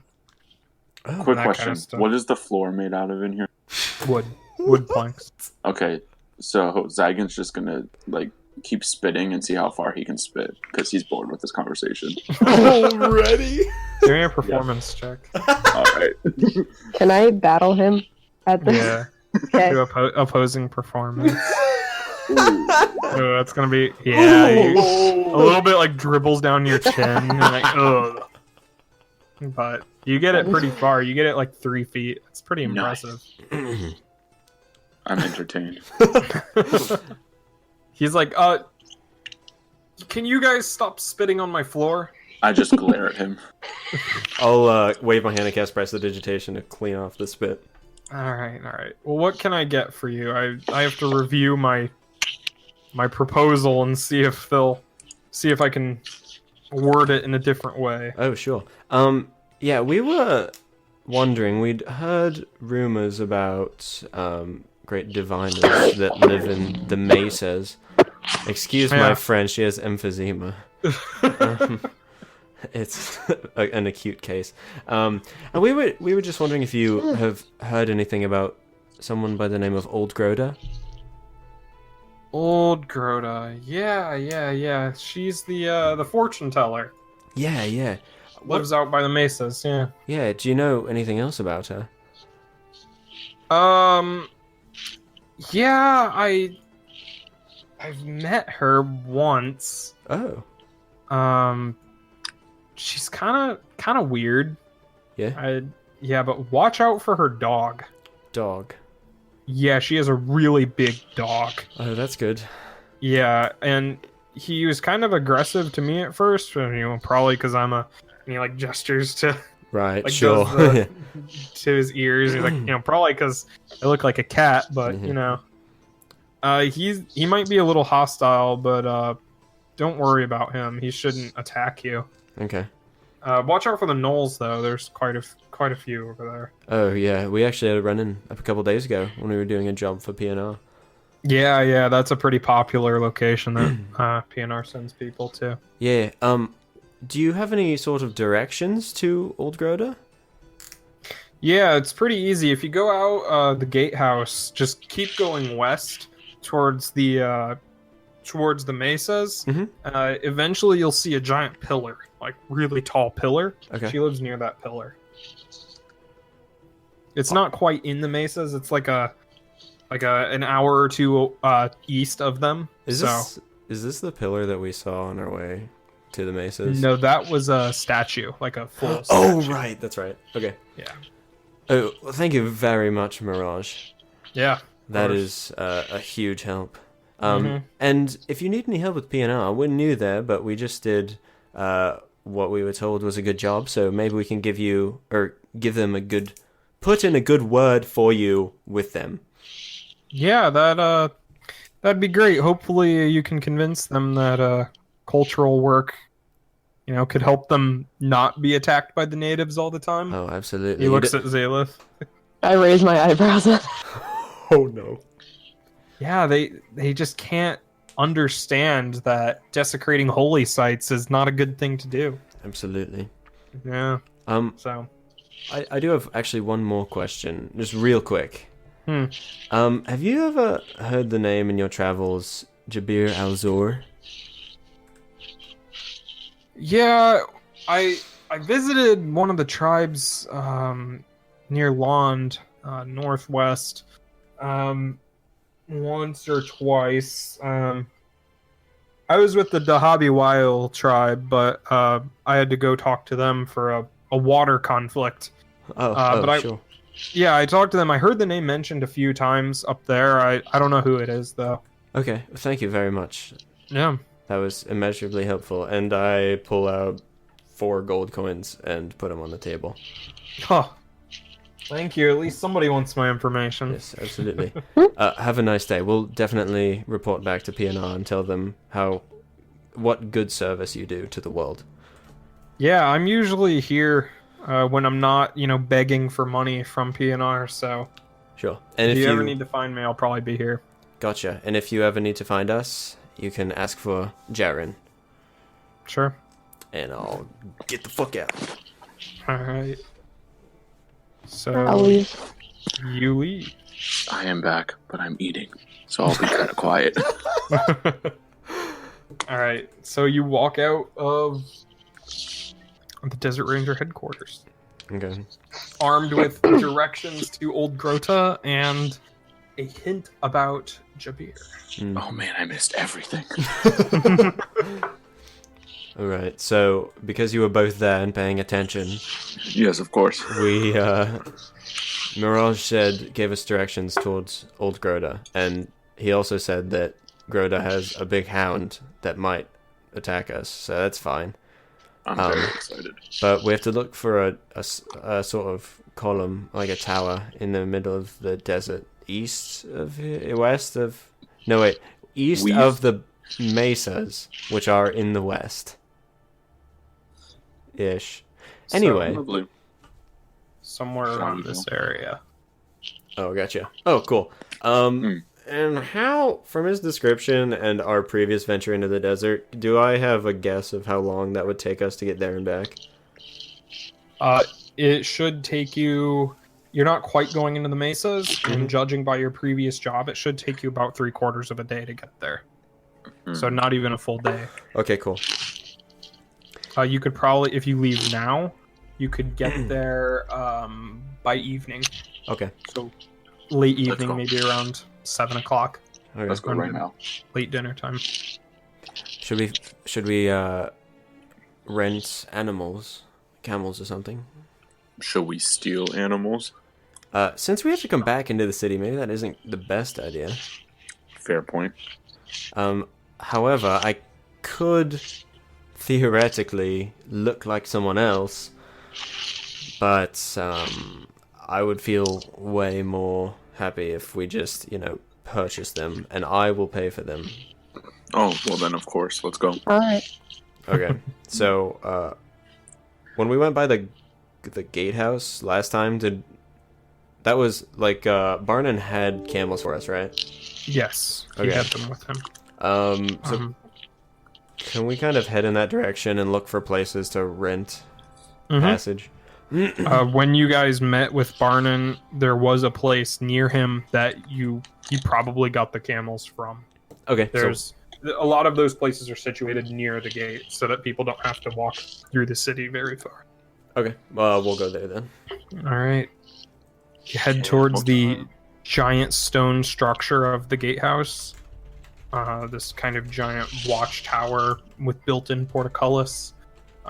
Oh, Quick that question. kind of stuff. What is the floor made out of in here? wood planks. Okay, so Zygon's just gonna, keep spitting and see how far he can spit, because he's bored with this conversation. already? Give me a performance check. Alright. Can I battle him at the? Yeah, Okay. do opposing performance. Oh, that's gonna be a little bit like dribbles down your chin, and ugh. But you get it pretty far. You get it like 3 feet. It's pretty Nice. impressive. I'm entertained. He's like, can you guys stop spitting on my floor? I just glare at him. I'll wave my hand and cast Press the Digitation to clean off the spit. All right, all right. Well, what can I get for you? I have to review my proposal and see if I can word it in a different way. Oh, sure. Yeah, we were wondering. We'd heard rumors about great diviners that live in the mesas. Excuse my Yeah. French. She has emphysema. It's an acute case. And we were just wondering if you have heard anything about someone by the name of Old Groda. Old Groda. Yeah. She's the fortune teller. Yeah. Lives out by the mesas. Yeah. Yeah. Do you know anything else about her? Yeah, I've met her once. Oh. She's kind of weird. Yeah. Yeah, but watch out for her dog. Dog. Yeah, she has a really big dog. Oh, that's good. Yeah, and he was kind of aggressive to me at first, probably because and he like gestures to Right. like Sure. does to his ears. He's like, probably because I look like a cat, but he might be a little hostile, but don't worry about him. He shouldn't attack you. Okay. Watch out for the gnolls, though. There's quite a few over there. Oh yeah, we actually had a run-in a couple days ago when we were doing a job for PNR. Yeah, that's a pretty popular location that PNR sends people to. Yeah. Do you have any sort of directions to Old Groda? Yeah, it's pretty easy. If you go out the gatehouse, just keep going west towards the mesas. Mhm. Eventually, you'll see a giant pillar, like really tall pillar. Okay. She lives near that pillar. It's not quite in the mesas. It's like an hour or two east of them. Is this the pillar that we saw on our way to the mesas? No, that was a statue, like a full. Oh statue. right, that's right. Okay. Yeah. Oh, well, thank you very much, Mirage. Yeah. That is a huge help. Mhm. And if you need any help with PNR, we're new there, but we just did what we were told was a good job. So maybe we can give them put in a good word for you with them. Yeah, that'd be great. Hopefully, you can convince them that cultural work, could help them not be attacked by the natives all the time. Oh, absolutely. He looks at Zalith. I raise my eyebrows. Oh no. Yeah, they just can't understand that desecrating holy sites is not a good thing to do. Absolutely. Yeah. So. I do have actually one more question, just real quick. Hmm. Have you ever heard the name in your travels, Jabir Al-Zur? Yeah, I visited one of the tribes near Lond, northwest, once or twice. I was with the Dahabi tribe, but I had to go talk to them for a water conflict. But sure. Yeah, I talked to them. I heard the name mentioned a few times up there. I don't know who it is, though. Okay, thank you very much. Yeah. That was immeasurably helpful. And I pull out 4 gold coins and put them on the table. Huh. Thank you. At least somebody wants my information. Yes, absolutely. Have a nice day. We'll definitely report back to PNR and tell them what good service you do to the world. Yeah, I'm usually here when I'm not, begging for money from PNR, so... Sure. And if you ever need to find me, I'll probably be here. Gotcha. And if you ever need to find us, you can ask for Jaren. Sure. And I'll get the fuck out. Alright. So... I'll leave. You leave. I am back, but I'm eating, so I'll be kind of quiet. Alright, so you walk out of the Desert Ranger headquarters. Okay. Armed with directions to Old Grota and a hint about Jabir. Oh man, I missed everything. Alright, so because you were both there and paying attention, Yes, of course. we, Mirage gave us directions towards Old Groda, and he also said that Groda has a big hound that might attack us, so that's fine. I'm very excited. But we have to look for a sort of column, like a tower, in the middle of the desert, east of east of the mesas, which are in the west. Ish. Anyway. Lovely. Somewhere around this area. Oh, gotcha. Oh, cool. And how, from his description and our previous venture into the desert, do I have a guess of how long that would take us to get there and back? It should take you... You're not quite going into the mesas, and judging by your previous job, it should take you about 3/4 of a day to get there. So not even a full day. Okay, cool. You could probably, if you leave now, you could get there by evening. Okay. So late evening, maybe around 7 o'clock. Okay. Let's go right now. Late dinner time. Should we rent animals, camels or something? Should we steal animals? Since we have to come back into the city, maybe that isn't the best idea. Fair point. However, I could theoretically look like someone else, but I would feel way more happy if we just, purchase them, and I will pay for them. Oh, well then, of course. Let's go. All right. Okay, so when we went by the gatehouse last time, that was like Barnon had camels for us, right? Yes, he Okay. had them with him. So can we kind of head in that direction and look for places to rent passage? When you guys met with Barnon, there was a place near him that he probably got the camels from. Okay, There's a lot of those places are situated near the gate, so that people don't have to walk through the city very far. okay, we'll go there then. All right. You head towards the giant stone structure of the gatehouse. This kind of giant watchtower with built-in portcullis.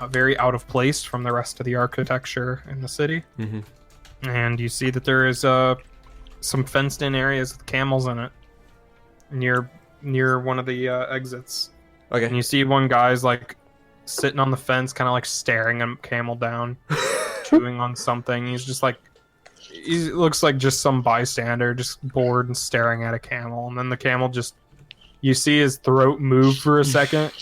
Very out of place from the rest of the architecture in the city. Mm-hmm. And you see that there is some fenced-in areas with camels in it near one of the exits. Okay. And you see one guy's like sitting on the fence, kind of like staring a camel down, chewing on something. He's just like, he looks like just some bystander, just bored and staring at a camel. And then the camel just, you see his throat move for a second,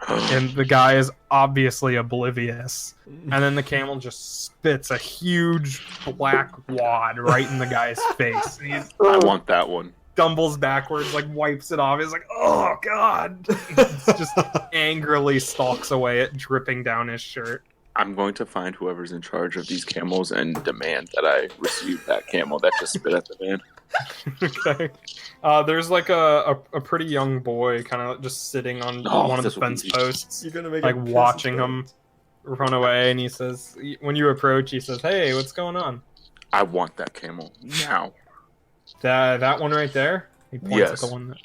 and the guy is obviously oblivious. And then the camel just spits a huge black wad right in the guy's face. And he I want that one. stumbles backwards, like wipes it off. He's like, "Oh God!" It's just angrily stalks away at dripping down his shirt. I'm going to find whoever's in charge of these camels and demand that I receive that camel that just spit at the man. Okay. There's like a pretty young boy kind of just sitting on one of the fence posts, You're gonna make like watching him run away. And he says, when you approach, he says, "Hey, what's going on?" I want that camel now. That one right there? He points Yes. at the one that...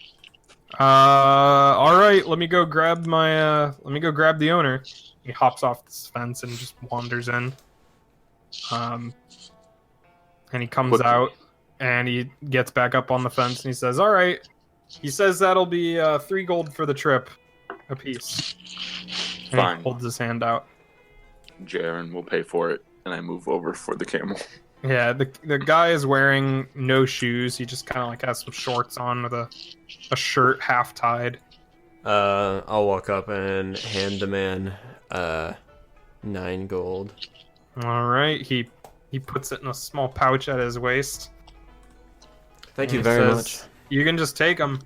all right, let me go grab the owner. He hops off this fence and just wanders in. And he comes out and he gets back up on the fence and he says, "All right." He says that'll be 3 gold for the trip apiece. And Fine. he holds his hand out. Jaren will pay for it, and I move over for the camel. Yeah, the guy is wearing no shoes. He just kind of like has some shorts on with a shirt half tied. I'll walk up and hand the man 9 gold. All right, he puts it in a small pouch at his waist. Thank and you he very says, much. "You can just take them."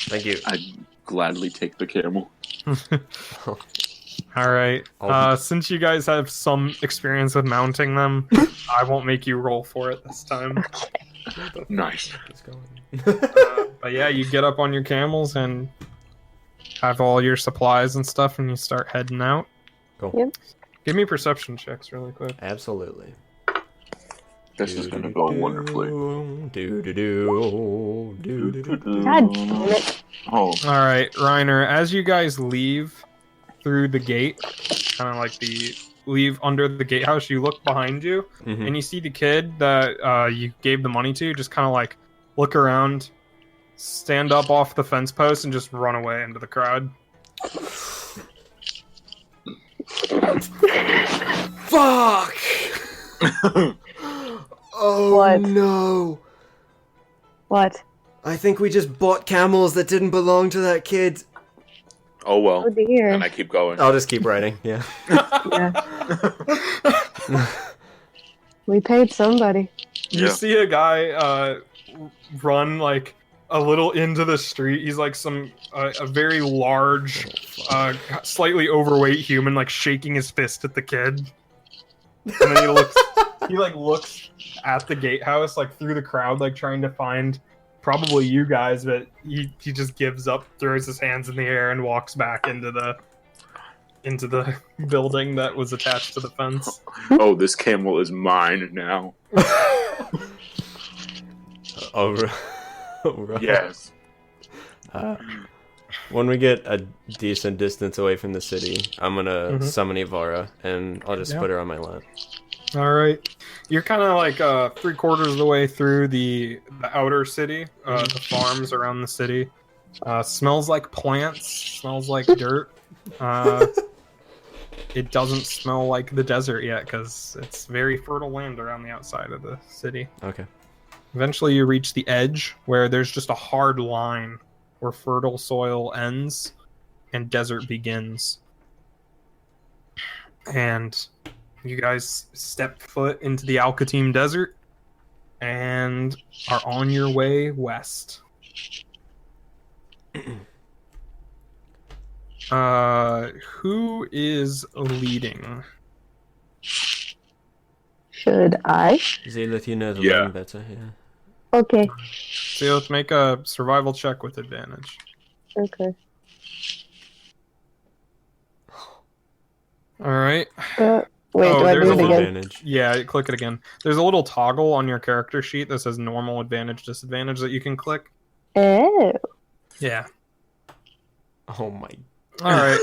Thank you. I'd gladly take the camel. All right. Since you guys have some experience with mounting them, I won't make you roll for it this time. Nice. But yeah, you get up on your camels and have all your supplies and stuff, and you start heading out. Cool. Yep. Give me perception checks really quick. Absolutely. This is going to go wonderfully. God damn it. Oh, All right, Reiner, as you guys leave through the gate, kind of like leave under the gatehouse, you look behind you, Mhm. and you see the kid that you gave the money to just kind of like look around, stand up off the fence post, and just run away into the crowd. Fuck! Oh What? no! What? I think we just bought camels that didn't belong to that kid. Oh well. Oh dear. And I keep going. I'll just keep writing, yeah. Yeah. We paid somebody. You Yeah. see a guy run like a little into the street. He's like a very large, slightly overweight human, like shaking his fist at the kid. And then he looks at the gatehouse, like through the crowd, like trying to find probably you guys, but he just gives up, throws his hands in the air, and walks back into the building that was attached to the fence. Oh, this camel is mine now. Oh, right. Yes. When we get a decent distance away from the city, I'm gonna Mhm. summon Ivara, and I'll just Yeah. put her on my lap. All right, you're kind of like 3/4 of the way through the outer city, the farms around the city. Smells like plants. Smells like dirt. It doesn't smell like the desert yet because it's very fertile land around the outside of the city. Okay. Eventually, you reach the edge where there's just a hard line where fertile soil ends and desert begins. And you guys step foot into the Alcatim Desert and are on your way west. Who is leading? Should I? Zealith, you know the Yeah. land better, yeah. Okay. So let's make a survival check with advantage. Okay. All right. Wait, Oh, do I there's do a it little again? Advantage. Yeah, click it again. There's a little toggle on your character sheet that says normal, advantage, disadvantage that you can click. Oh. Yeah. Oh my. All right.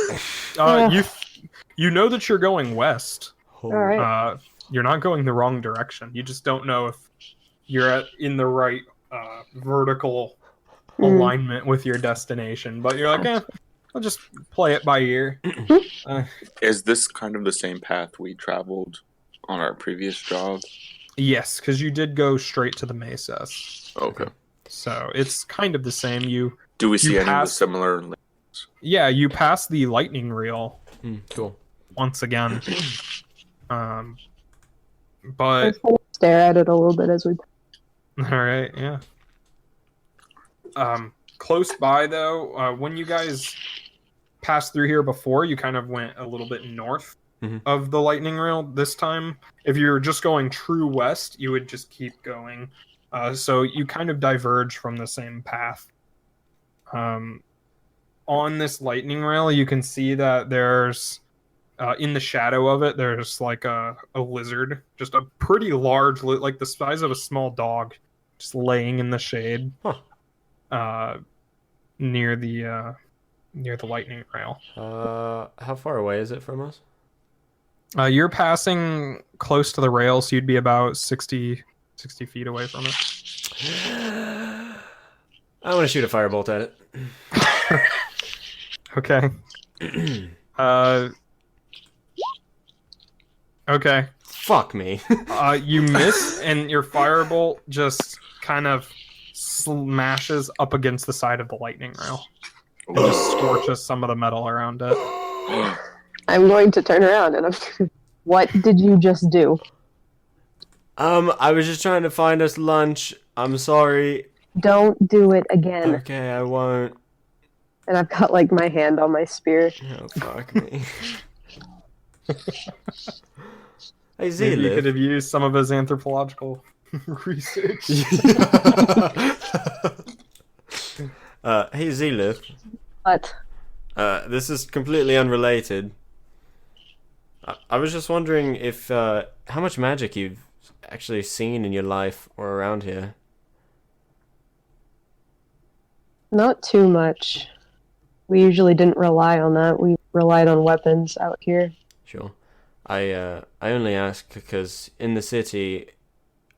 You know that you're going west. Oh. Alright. You're not going the wrong direction. You just don't know if you're in the right vertical alignment with your destination. But you're like, I'll just play it by ear. Is this kind of the same path we traveled on our previous job? Yes, because you did go straight to the mesas. Okay. So it's kind of the same. Do we see any of the passed- similar? You pass the lightning reel Cool. once again. But I'm just gonna stare at it a little bit as we. all right, yeah. Close by though, when you guys passed through here before, you kind of went a little bit north of the lightning rail. This time, if you're just going true west, you would just keep going. So you kind of diverge from the same path. On this lightning rail, you can see that there's in the shadow of it, there's like a lizard, just a pretty large, like the size of a small dog, just laying in the shade. Near the lightning rail. How far away is it from us? You're passing close to the rail, so you'd be about 60 feet away from it. I want to shoot a firebolt at it. Okay. Okay. Fuck me. You miss, and your firebolt just kind of smashes up against the side of the lightning rail. It just scorches some of the metal around it. I'm going to turn around and I'm. What did you just do? I was just trying to find us lunch. I'm sorry. Don't do it again. Okay, I won't. And I've got like my hand on my spear. Oh, fuck me. Hey, Maybe Zealith. you could have used some of his anthropological research. Hey, Zealith. What? This is completely unrelated. I was just wondering if how much magic you've actually seen in your life or around here. Not too much. We usually didn't rely on that. We relied on weapons out here. Sure. I only ask because in the city,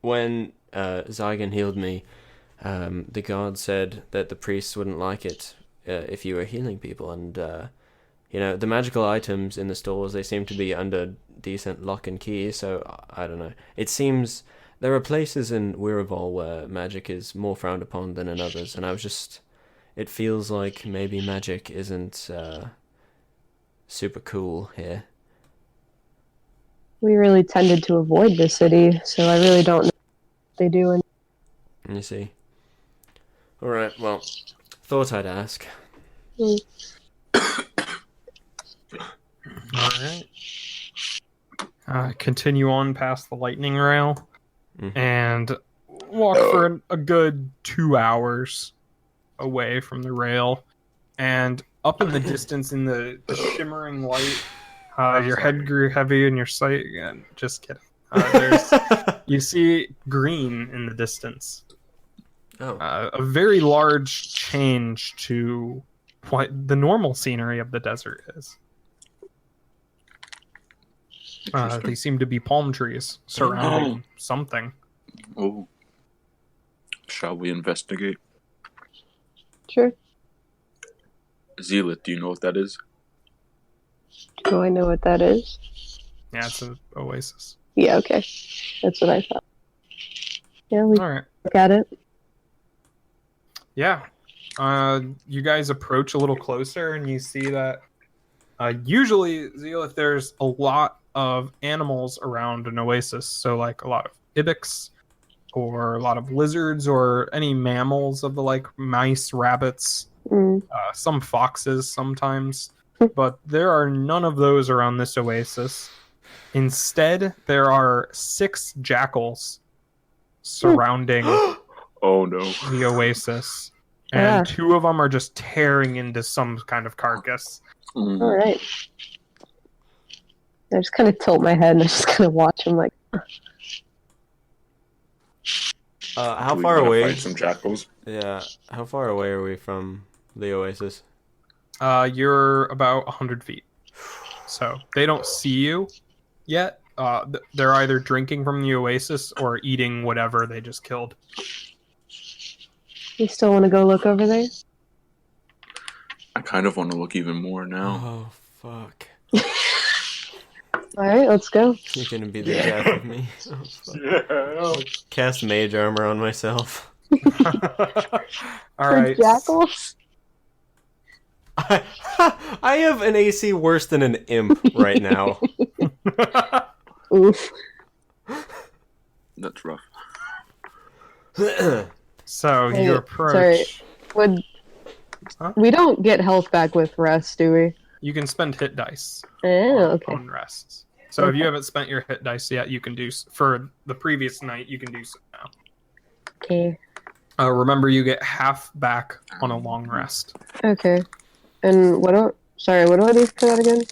when Zygon healed me, the guard said that the priests wouldn't like it if you were healing people, and the magical items in the stores, they seem to be under decent lock and key, so I don't know. It seems there are places in Wirravol where magic is more frowned upon than in others, and it feels like maybe magic isn't super cool here. We really tended to avoid the city, so I really don't know what they do. You see. Alright, well, thought I'd ask. Alright. Continue on past the lightning rail and walk for a good 2 hours away from the rail. And up in the distance in the shimmering light, your head grew heavy and your sight again. Just kidding. You see green in the distance. Oh. A very large change to what the normal scenery of the desert is. They seem to be palm trees surrounding something. Oh. Shall we investigate? Sure. Zealot, do you know what that is? Do I know what that is? Yeah, it's an oasis. Yeah, okay. That's what I thought. Yeah, we All right. look at it. Yeah. You guys approach a little closer and you see that usually, Zealot, there's a lot of animals around an oasis. So, like, a lot of ibex or a lot of lizards or any mammals of the, like, mice, rabbits, some foxes sometimes. But there are none of those around this oasis. Instead, there are 6 jackals surrounding Oh no. the oasis. And 2 of them are just tearing into some kind of carcass. Mm. All right. I just kind of tilt my head and I just kind of watch them like. How We far gonna away? Fight some jackals. Yeah, how far away are we from the oasis? You're about 100 feet. So they don't see you yet. They're either drinking from the oasis or eating whatever they just killed. You still want to go look over there? I kind of want to look even more now. Oh, fuck. All right, let's go. You're gonna be the death of me. Oh, fuck. Cast mage armor on myself. All right. Jackals? I have an AC worse than an imp right now. Oof. That's rough. So Hey, you approach. sorry. Huh? We don't get health back with rest, do we? You can spend hit dice Oh, okay. on rests. So if you haven't spent your hit dice yet, you can do for the previous night. You can do so now. Okay. Remember, you get half back on a long rest. Okay. And what do I do for that again?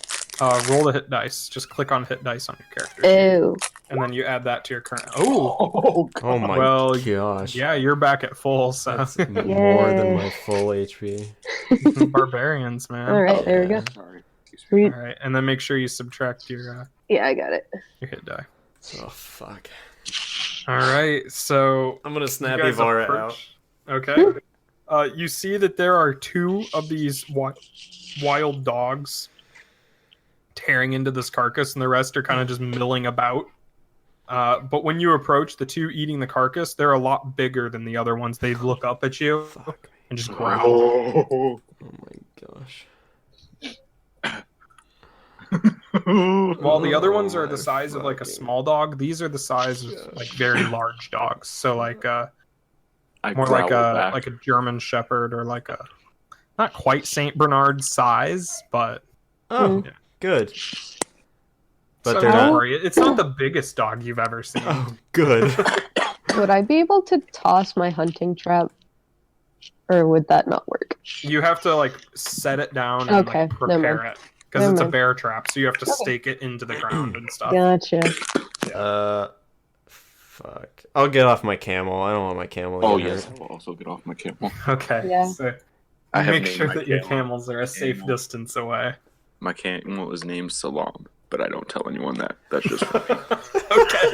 Roll the hit dice. Just click on hit dice on your character. Oh. And then you add that to your current. Oh, Oh my well, gosh. yeah, you're back at full. So That's more than my full HP. barbarians, man. All right, there we go. Sorry. Sweet. All right, and then make sure you subtract your Yeah, I got it. hit die. Oh, fuck. All right, so I'm gonna you snap guys Ivara approach- Okay. You see that there are 2 of these wild dogs tearing into this carcass, and the rest are kind of just milling about. But when you approach, the 2 eating the carcass, they're a lot bigger than the other ones. They look up at you Fuck. and just growl. Oh. Oh my gosh. While the other ones are my the size of like a fucking small dog, these are the size of like very large dogs. So like I more like growl a back. like a German Shepherd or like a not quite Saint Bernard size, but Oh, Yeah. good. But so they're don't not. worry, it's not the biggest dog you've ever seen. Oh, good. Would I be able to toss my hunting trap? Or would that not work? You have to like set it down and Okay, like never prepare mind. it because Never it's a mind. bear trap, so you have to Okay. stake it into the ground and stuff. Gotcha. Fuck. I'll get off my camel. I don't want my camel. to Oh get yes, hurt. I will also get off my camel. Okay, Yeah. so I have make named sure my that your camel. camels are a safe Camel. distance away. My camel was named Salam, but I don't tell anyone that. That's just for me. Okay.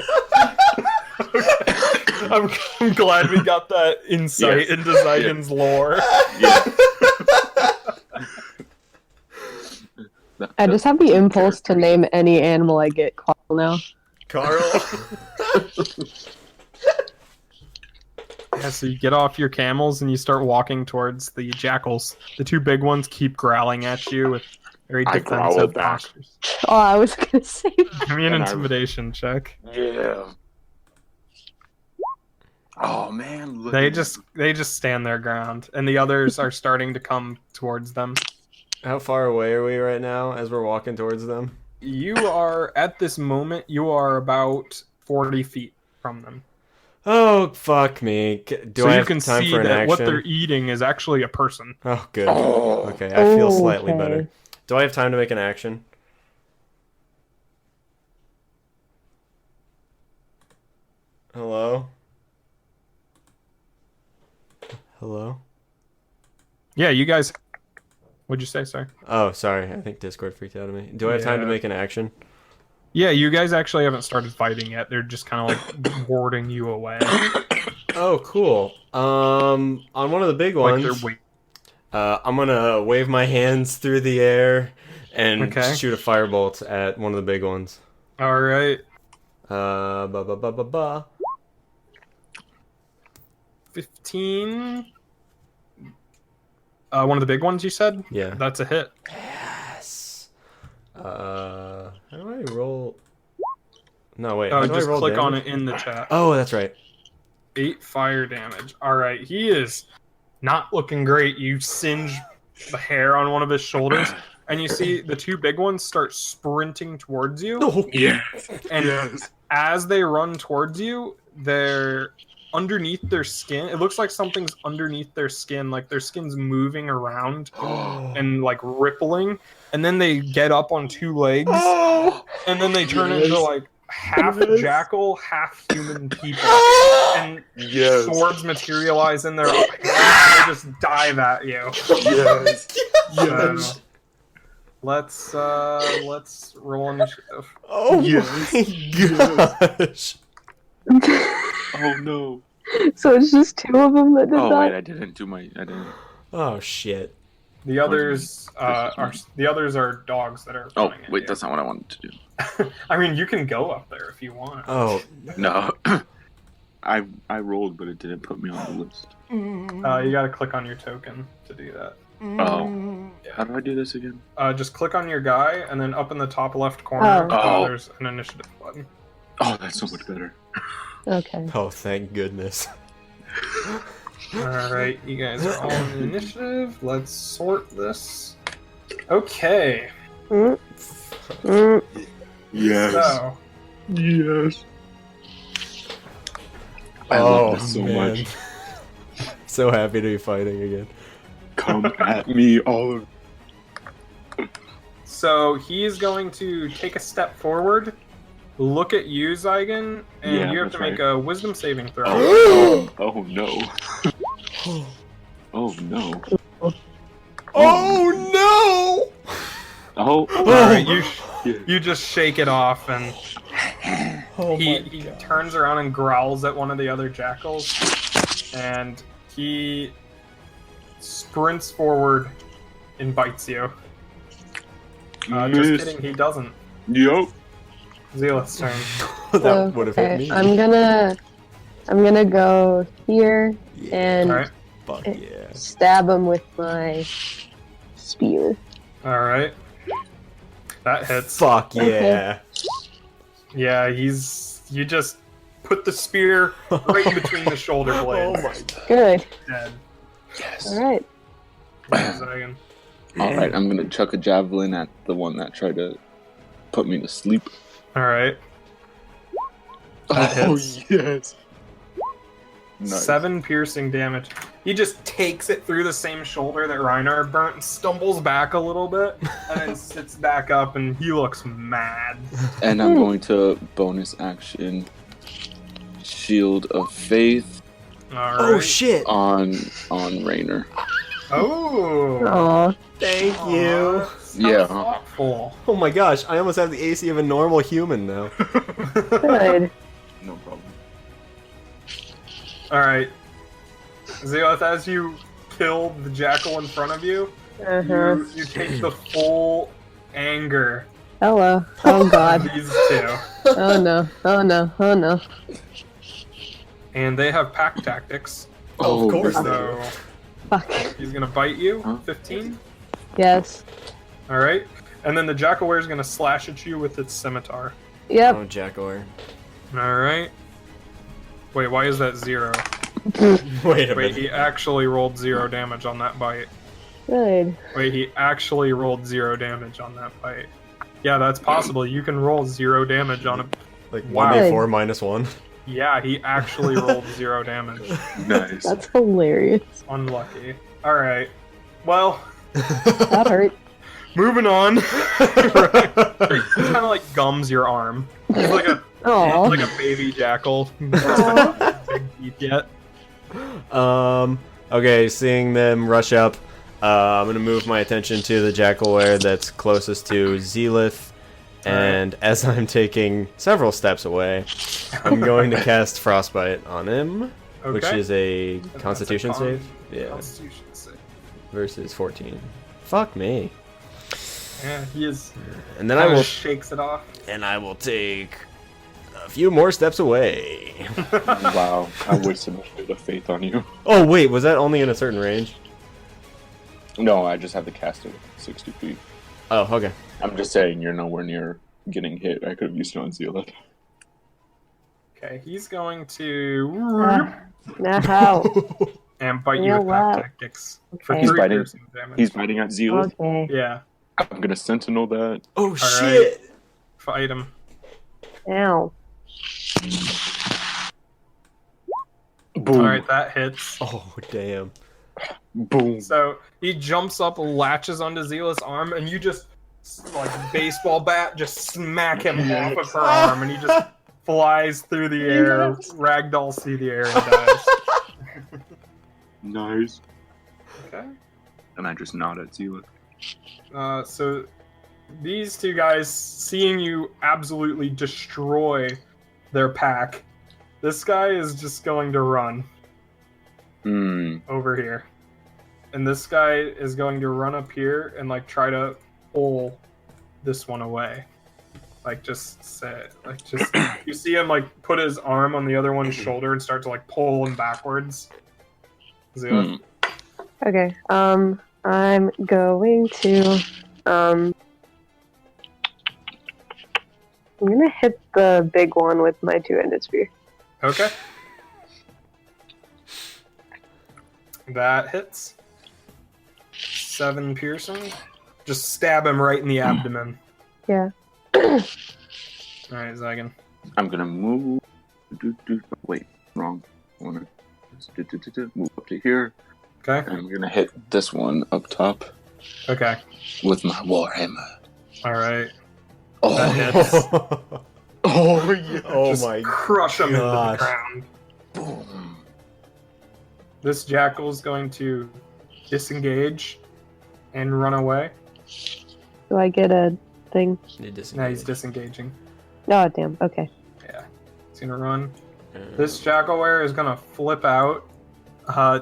I'm glad we got that insight Yes. into Zygon's lore. Yeah. I just have the impulse to name any animal I get Carl now. Carl. Yeah, so you get off your camels and you start walking towards the jackals. The two big ones keep growling at you with very I growl defensive back. postures. Oh, I was gonna say that. Give me an And I- intimidation check. Yeah. Oh man, look They at just stand their ground, and the others are starting to come towards them. How far away are we right now as we're walking towards them? You are at this moment. You are about 40 feet from them. Oh, fuck me. Do So I you have can time see for an that action? what they're eating is actually a person. Oh, good. Oh. Okay, I feel slightly Okay. better. Do I have time to make an action? Hello? Hello? Yeah, you guys. What'd you say, sorry? Oh, sorry. I think Discord freaked out on me. Do I have time to Yeah. make an action? Yeah, you guys actually haven't started fighting yet. They're just kind of like warding you away. Oh, cool. On one of the big Like ones, they're waiting. I'm gonna wave my hands through the air and Okay. shoot a firebolt at one of the big ones. All right. Ba ba ba ba ba. 15. One of the big ones you said? Yeah. That's a hit. Yes. How do I roll? No, wait. Oh, How do I just roll click on damage? it in the chat. Oh, that's right. 8 fire damage. All right, he is not looking great. You singe the hair on one of his shoulders, and you see the two big ones start sprinting towards you. Oh, Yes. And Yes. as they run towards you, they're underneath their skin. It looks like something's underneath their skin, like their skin's moving around and like rippling. And then they get up on two legs, and then they turn into like half jackal, half human people. And Yes. swords materialize in their hands, and they just dive at you. Yes. So, let's roll initiative. Oh Yes. my gosh. Oh no. So it's just two of them that did Oh that? wait, I didn't. Oh shit. The others are dogs that are. Oh coming at wait, you. that's not what I wanted to do. I mean, you can go up there if you want. Oh. No. I rolled, but it didn't put me on the list. You gotta click on your token to do that. Oh. How do I do this again? Just click on your guy, and then up in the top left corner, Oh. there's an initiative button. Oh, that's so much better. Okay. Oh, thank goodness. Alright, you guys are all in initiative. Let's sort this. Okay, Mm. Mm. Yes. so Yes. I love this so man. much. So happy to be fighting again. Come at me, all of. So he's going to take a step forward, look at you, Zygon, and Yeah, you have to that's make a wisdom saving throw. Oh no. Oh no. Oh no! Oh. Alright, Yeah. you just shake it off, and Oh he turns around and growls at one of the other jackals, and he sprints forward and bites you. Just Miss. kidding, he doesn't. Yup. Zealot's turn. That would have hit Okay, me. I'm gonna go here and Alright, Fuck yeah. stab him with my spear. alright. That hits. Fuck yeah. Yeah, you just put the spear right in between the shoulder blades. Oh my god. Good. Dead. Yes. All right. Zygon. All right, I'm gonna chuck a javelin at the one that tried to put me to sleep. Alright. That hits. yes. Nice. 7 piercing damage. He just takes it through the same shoulder that Reinar burnt and stumbles back a little bit and then sits back up and he looks mad. And I'm going to bonus action Shield of Faith Alright. Oh shit. on Raynor. Oh. Aw. Thank Aw, you. that's so Yeah. thoughtful. Oh my gosh, I almost have the AC of a normal human now. Good. No problem. Alright. Zealoth, as you kill the jackal in front of you, Uh-huh. you take the full anger. Hello. Oh god. These two. Oh no. Oh no. Oh no. And they have pack tactics. Oh, of course God. they So Fuck. he's gonna bite you. Huh? 15. Yes. All right. And then the Jackaware is gonna slash at you with its scimitar. Yep. Oh, Jackor. All right. Wait, why is that 0? Wait a Wait, minute. he actually rolled 0 damage on that bite. Good. Wait, he actually rolled 0 damage on that bite. Yeah, that's possible. You can roll 0 damage on a. Like Wow. 1d4 minus 1. Yeah, he actually rolled 0 damage. Nice. That's hilarious. Unlucky. All right. Well, That hurt. moving on. Right. He kind of like gums your arm. He's like a Oh. baby jackal. Aw. Big teeth yet. Okay, seeing them rush up, I'm gonna move my attention to the Jackalware that's closest to Zealith, and as I'm taking several steps away, I'm going to cast Frostbite on him, which Okay. is a That's a Constitution con- save. Yeah, Constitution save. versus 14. Fuck me. Yeah, he is. And then I will, shakes it off. take a few more steps away. Wow, I wasted a bit of faith on you. Oh wait, was that only in a certain range? No, I just had to cast it 60 feet. Oh, okay. I'm just saying you're nowhere near getting hit. I could have used it on Zealot. Okay, he's going to Now. and bite you Yeah, with wow. pack tactics for Okay. 3 biting. piercing damage. He's biting at Zealot. Okay. Yeah, I'm gonna Sentinel that. Oh right. shit! fight him. Ow. Boom. All right, that hits. Oh damn. Boom. So he jumps up, latches onto Zila's arm, and you just like baseball bat, just smack him off of her arm, and he just flies through the air, ragdolls through the air, and dies. Nice. Okay. And I just nod at Zealot. So these two guys, seeing you absolutely destroy their pack, this guy is just going to run over here. And this guy is going to run up here and like try to pull this one away. Like just say, like just you see him like put his arm on the other one's shoulder and start to like pull him backwards. Zila. Okay. I'm going to I'm gonna hit the big one with my two-handed spear. Okay. That hits. 7 piercing. Just stab him right in the abdomen. Yeah. Alright, Zagan. I'm gonna move. Wait, wrong. I wanna move up to here. Okay. And I'm gonna hit this one up top Okay. with my warhammer. Alright. Oh, That hits. oh yeah. Oh Just my crush him into the gosh. ground. Boom. This jackal's going to disengage and run away. Do I get a thing? Now he's disengaging. Oh, damn. Okay. Yeah. He's gonna run. This jackalware is gonna flip out,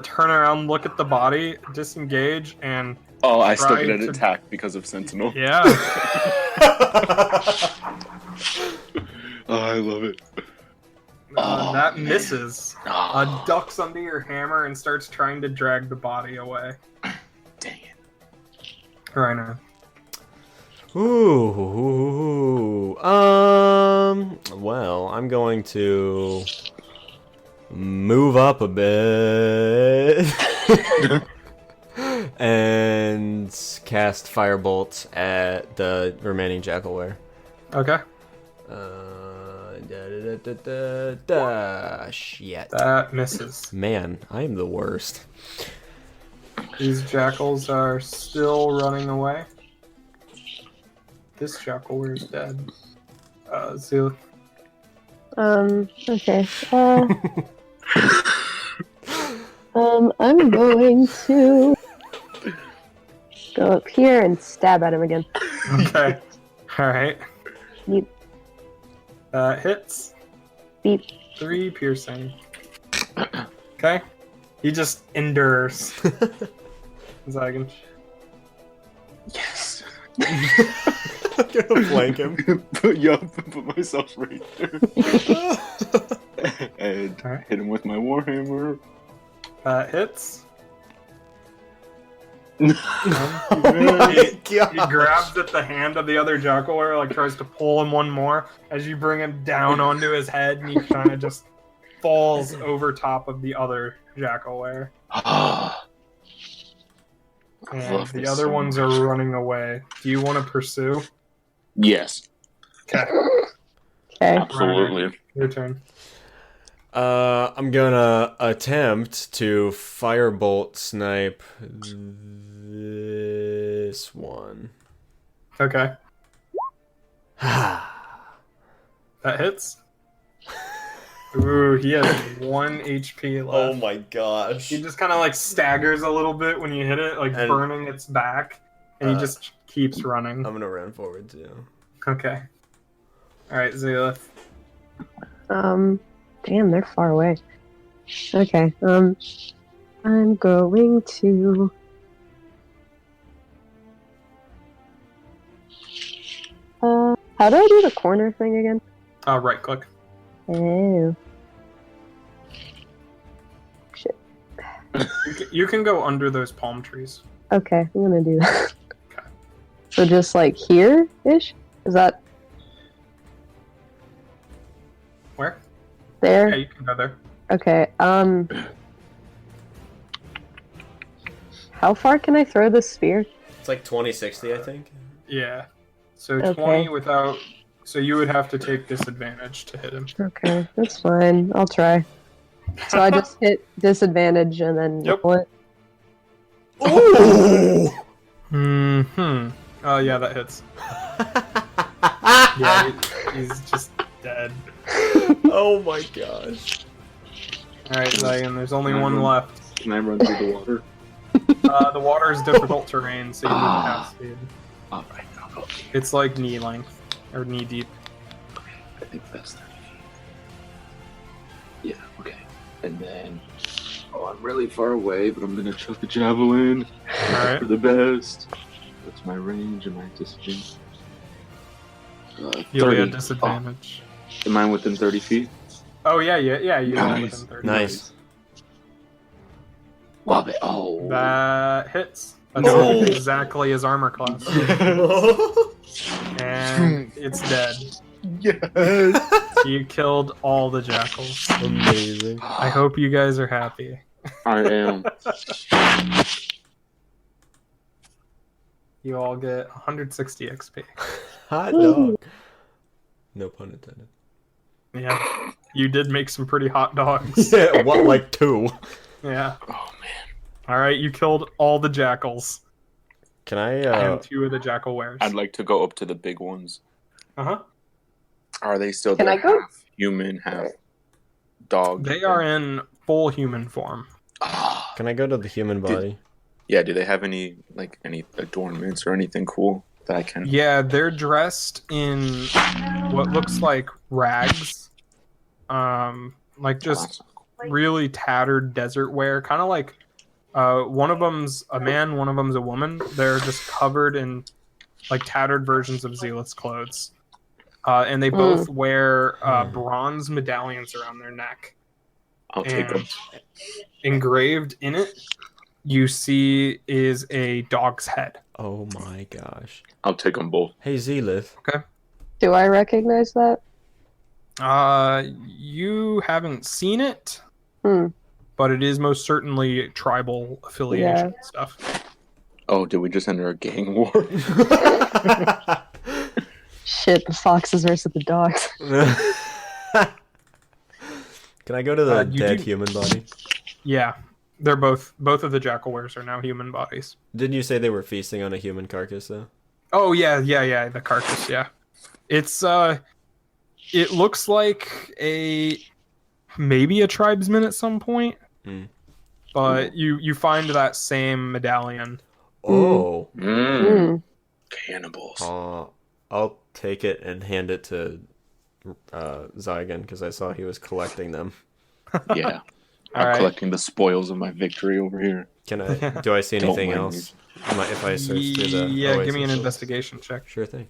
turn around, look at the body, disengage, and Oh, I still Try get an to- attack because of Sentinel. yeah. Oh, I love it. Oh, That man. misses. Oh, Ducks under your hammer and starts trying to drag the body away. dang it. Right now. Ooh. Well, I'm going to move up a bit and cast Firebolt at the remaining Jackalware. Okay. Shit. That misses. Man, I am the worst. These jackals are still running away. This jackalware is dead. Zila. Okay. I'm going to go up here and stab at him again. Okay. Alright. Beep, Hits. beep. 3 piercing. Okay. He just endures. Zagan. Yes. I'm gonna flank him. Put myself right there. And Alright. hit him with my warhammer. That hits. Oh my He god. grabs at the hand of the other jackal, like tries to pull him one more. As you bring him down onto his head, and he kind of just falls over top of the other jackal. And love the this other so ones much. are running away. Do you want to pursue? Yes, Okay, Okay. absolutely. your turn. I'm gonna attempt to firebolt snipe this one. Okay, Ah. that hits. Ooh, he has 1 HP left. Oh my gosh. He just kind of like staggers a little bit when you hit it, like And- burning its back, and he just keeps running. I'm gonna run forward too. Okay. Alright, Zealith. Damn, they're far away. Okay, I'm going to... how do I do the corner thing again? Right click. Oh. Shit. You can go under those palm trees. Okay, I'm gonna do that. Okay. So just like here-ish? Is that Where? there? Yeah, you can go there. Okay, how far can I throw this spear? It's like 2060, I think. Yeah. So Okay. 20 without... So you would have to take disadvantage to hit him. Okay, that's fine. I'll try. So I just hit disadvantage and then Yep. roll it. Ooh! Mm-hmm. Oh, yeah, that hits. Yeah, he's just dead. Oh my gosh. Alright, Zion, there's only one left. Can I run through the water? The water is difficult terrain, so you need to have speed. Alright, I'll go. It's like knee length, or knee deep. I think that's 30 feet. Yeah, okay. And then, I'm really far away, but I'm gonna chuck a javelin Alright. for the best. What's my range? Am I disadvantage? You'll be 30. at disadvantage. Oh, am I within 30 feet? Oh, yeah, you're Nice. within 30. Nice. Love it. Oh. That hits. That's No. exactly his armor class. And it's dead. Yes. You killed all the jackals. Amazing. I hope you guys are happy. I am. You all get 160 XP. Hot dog. No pun intended. Yeah. You did make some pretty hot dogs. Yeah, what, like 2? Yeah. Oh man. Alright, you killed all the jackals. Can I, And 2 of the jackal wares. I'd like to go up to the big ones. Uh-huh. Are they still Can the I go? half human, half dog? They are in full human form. Ah. can I go to the human body? Yeah, do they have any adornments or anything cool that I can? Yeah, they're dressed in what looks like rags. Like just really tattered desert wear, kind of like one of them's a man, one of them's a woman. They're just covered in like tattered versions of Zealot's clothes, and they both wear bronze medallions around their neck. I'll take them. And engraved in it, you see is a dog's head. Oh my gosh. I'll take them both. Hey, Zelith. Do I recognize that? You haven't seen it, Hmm. but it is most certainly tribal affiliation stuff. Oh, did we just enter a gang war? Shit, the foxes versus the dogs. Can I go to the You dead do- human body? Yeah, they're both of the jackal wares are now human bodies. Didn't you say they were feasting on a human carcass, though? Oh yeah, the carcass. Yeah, it's it looks like maybe a tribesman at some point, but you find that same medallion. Oh. Mm. Cannibals. I'll take it and hand it to Zygon, because I saw he was collecting them. Yeah. All I'm right. collecting the spoils of my victory over here. Can I? Do I see Don't anything mind else? If I search through the Yeah, give me an oasis? investigation check. Sure thing.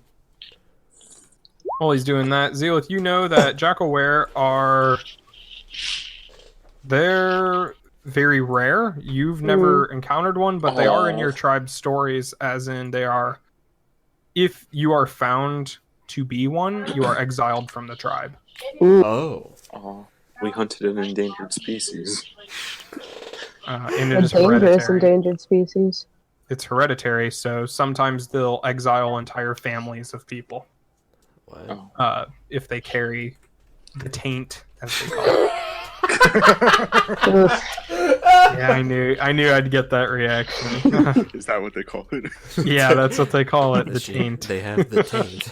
While he's doing that, Zealot, you know that Jackalware are... They're very rare. You've never encountered one, but they are in your tribe's stories, as in they are... If you are found to be one, you are exiled from the tribe. Oh. Oh, we hunted an endangered species. And it A is dangerous hereditary. endangered species. It's hereditary, so sometimes they'll exile entire families of people What? Oh. if they carry the taint, as they call it. Ugh. Yeah, I knew I'd get that reaction. Is that what they call it? Yeah, that's what they call it, the She- taint. They have the taint.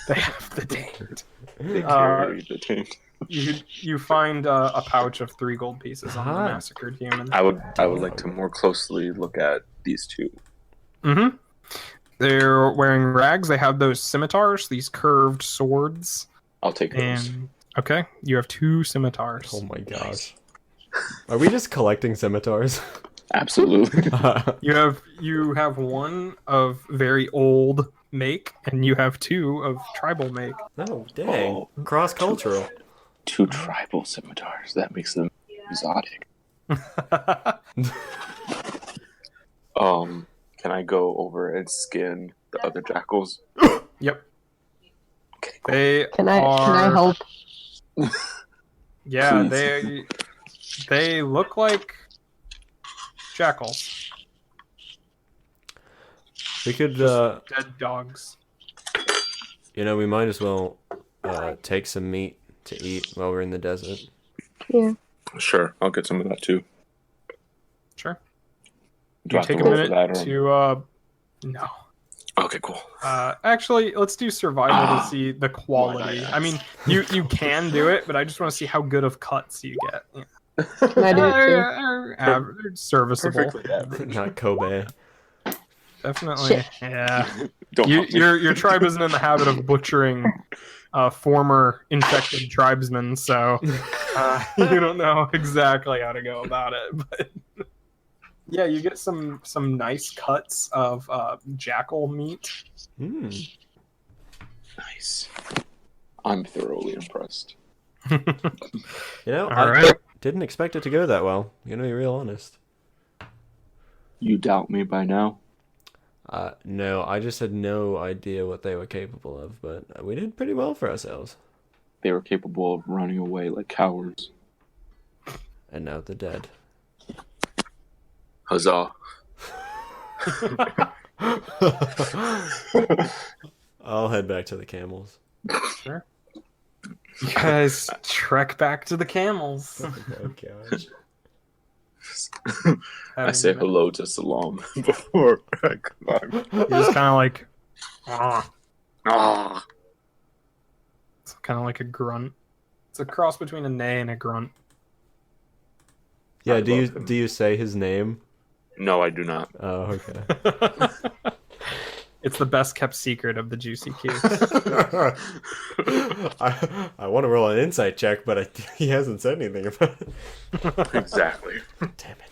They have the taint. They carry the taint. You find a pouch of 3 gold pieces on the Ah. massacred human. I would like to more closely look at these two. Mm-hmm. They're wearing rags. They have those scimitars, these curved swords. I'll take those. And okay, you have 2 scimitars. Oh my gosh. Are we just collecting scimitars? Absolutely. You have 1 of very old make, and you have 2 of tribal make. Oh, dang. Oh. Cross-cultural. 2 tribal scimitars. That makes them exotic. Can I go over and skin the other jackals? Yep. Okay, cool. They Can I help? Yeah, Please. they look like jackals, We could, dead dogs. we might as well take some meat to eat while we're in the desert. Yeah. Sure, I'll get some of that too. Sure. Do I You have to take a roll for minute that, or- to no. Okay, cool. Actually, let's do survival to see the quality. Why not? I mean, you can do it, but I just want to see how good of cuts you get. Can I do it too? Average, serviceable. Perfectly average. Not Kobe. Definitely. Shit. Yeah. Don't help me. Your tribe isn't in the habit of butchering former infected tribesmen, so you don't know exactly how to go about it. But yeah, you get some nice cuts of jackal meat. Mm. Nice. I'm thoroughly impressed. All I right. didn't expect it to go that well. I'm gonna be real honest. You doubt me by now? No, I just had no idea what they were capable of, but we did pretty well for ourselves. They were capable of running away like cowards. And now they're dead. Huzzah. I'll head back to the camels. Sure. You guys trek back to the camels. Oh gosh. I say hello to Salam before I climb. You're just kind of like, Ah. it's kind of like a grunt. It's a cross between a neigh and a grunt. Yeah, I do you love him. do you say his name? No, I do not. Oh, okay. It's the best kept secret of the Juicy Cubes. I want to roll an insight check, but he hasn't said anything about it. Exactly. Damn it.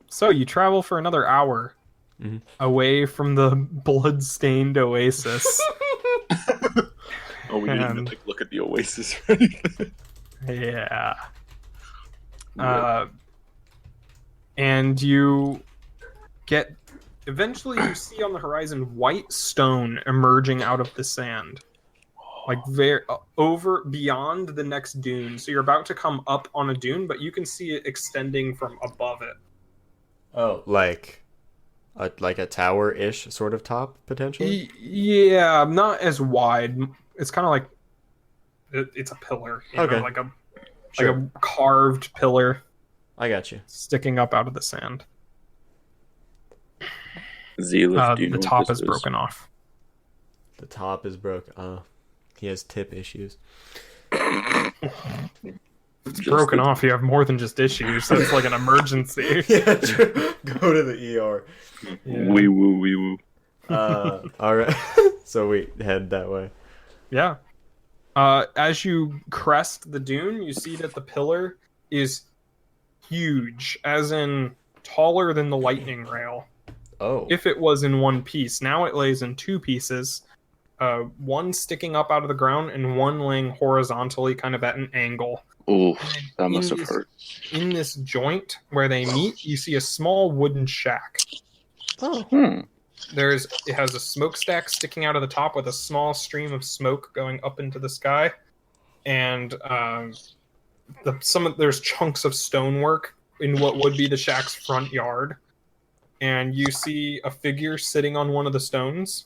So you travel for another hour Mhm. away from the blood-stained oasis. Oh, we didn't even And- look at the oasis or anything. Yeah. And you get... Eventually you see on the horizon white stone emerging out of the sand. Like very over beyond the next dune. So you're about to come up on a dune, but you can see it extending from above it. Oh, like a tower-ish sort of top potentially. Yeah, not as wide. It's kind of like it's a pillar. You Okay. know, like a Sure. carved pillar I got you. sticking up out of the sand. Zealous, do you know The what top this is broken off. The top is broken. He has tip issues. It's broken off. You have more than just issues. That's like an emergency. Yeah, true. Go to the ER. Yeah. Wee woo, wee woo. All right. So we head that way. Yeah. As you crest the dune, you see that the pillar is huge, as in taller than the lightning rail. Oh. If it was in one piece, now it lays in two pieces. One sticking up out of the ground and one laying horizontally, kind of at an angle. Ooh, that must have hurt. In this joint where they meet, you see a small wooden shack. Oh. It has a smokestack sticking out of the top with a small stream of smoke going up into the sky, and there's chunks of stonework in what would be the shack's front yard, and you see a figure sitting on one of the stones.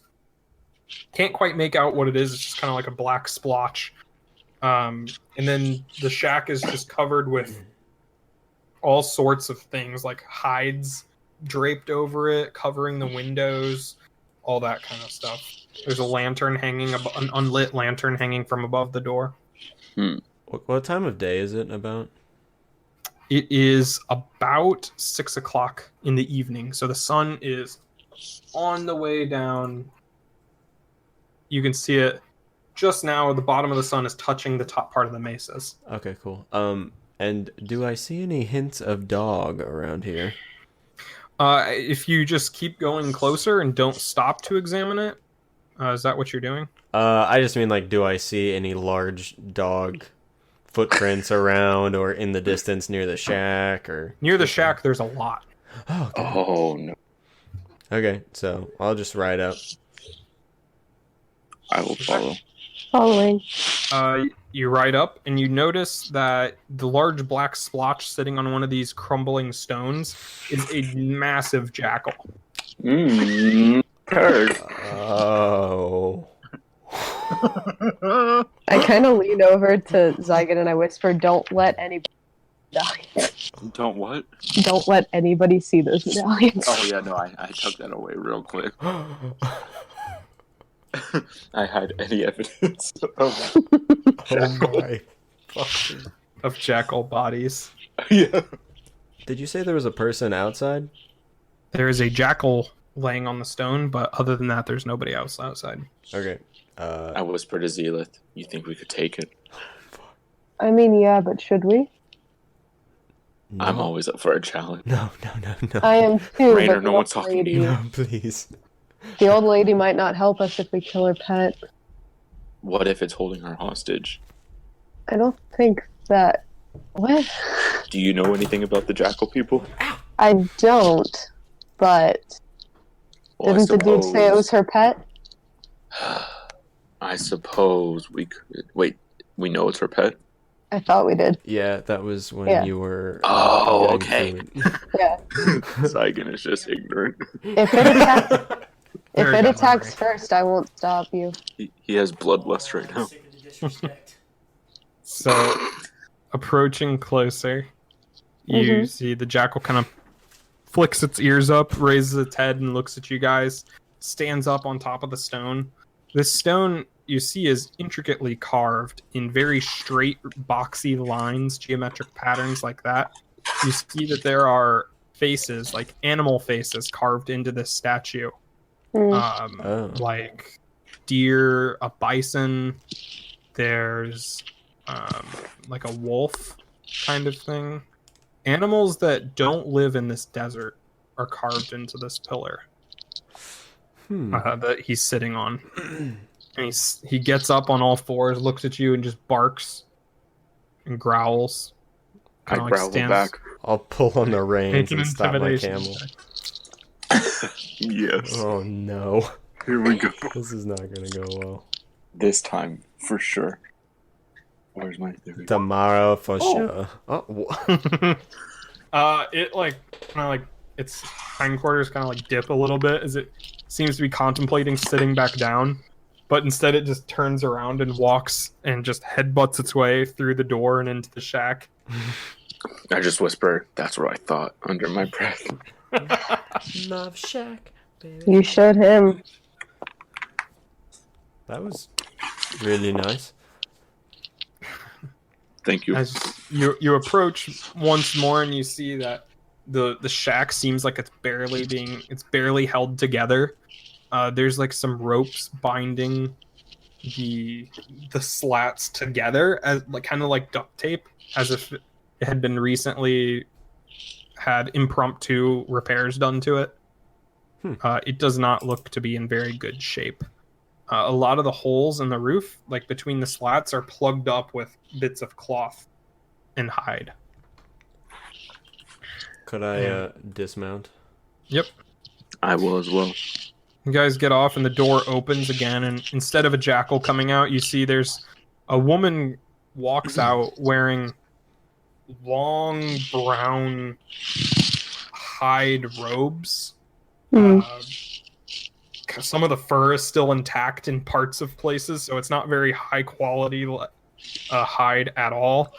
Can't quite make out what it is. It's just kind of like a black splotch. And then the shack is just covered with all sorts of things, like hides draped over it, covering the windows, all that kind of stuff. There's a lantern hanging, an unlit lantern hanging from above the door. What time of day is it about? It is about 6 o'clock in the evening, so the sun is on the way down. You can see it just now. The bottom of the sun is touching the top part of the mesas. Okay, cool. And do I see any hints of dog around here? If you just keep going closer and don't stop to examine it, is that what you're doing? I just mean, like, do I see any large dog footprints around or in the distance near the shack? Or Near the shack, there's a lot. Oh, okay. Oh, no. Okay, so I'll just ride up. I will follow. Following. You ride up and you notice that the large black splotch sitting on one of these crumbling stones is a massive jackal. Heard. Oh. I kind of lean over to Zygon and I whisper, "Don't let anybody die. Don't what? Don't let anybody see those medallions." Oh, yeah, no, I took that away real quick. I hide any evidence of my. Of jackal bodies. Yeah. Did you say there was a person outside? There is a jackal laying on the stone, but other than that, there's nobody else outside. Okay. I whispered to Zealith, you think we could take it? I mean, yeah, but should we? No. I'm always up for a challenge. No. I am too. Rainer, but no the one's old talking to lady- you. No, please. The old lady might not help us if we kill her pet. What if it's holding her hostage? I don't think that. What? Do you know anything about the jackal people? I don't. But Well, didn't the dude say it was her pet? I suppose we could. Wait, we know it's her pet? I thought we did. Yeah, that was when Yeah. you were. Oh, getting okay. food. Yeah. Zygon is just ignorant. If it attacks, Very good memory. first, I won't stop you. He has bloodlust right now. So, approaching closer, you see the jackal kind of flicks its ears up, raises its head, and looks at you guys. Stands up on top of the stone. This stone you see is intricately carved in very straight, boxy lines, geometric patterns like that. You see that there are faces, like animal faces, carved into this statue. Like deer, a bison. There's like a wolf kind of thing. Animals that don't live in this desert are carved into this pillar that he's sitting on. And he gets up on all fours, looks at you, and just barks and growls. I Kinda growl back. I'll pull on the reins Make an and stop my intimidation camel. check. Yes. Oh no. Here we go. This is not gonna go well. This time, for sure. Where's my theory? Tomorrow for sure. Oh, It like kind of like its hindquarters kind of like dip a little bit as it seems to be contemplating sitting back down, but instead it just turns around and walks and just headbutts its way through the door and into the shack. I just whisper, that's what I thought, under my breath. Love Shack, baby. You showed him. That was really nice. Thank you. As you approach once more and you see that the shack seems like it's barely held together. There's like some ropes binding the slats together as like kind of like duct tape, as if it had been recently had impromptu repairs done to it. It does not look to be in very good shape. A lot of the holes in the roof, like between the slats, are plugged up with bits of cloth and hide. Could I dismount? Yep. I will as well. You guys get off, and the door opens again, and instead of a jackal coming out, you see there's a woman walks out wearing long brown hide robes. Some of the fur is still intact in parts of places, so it's not very high quality hide at all.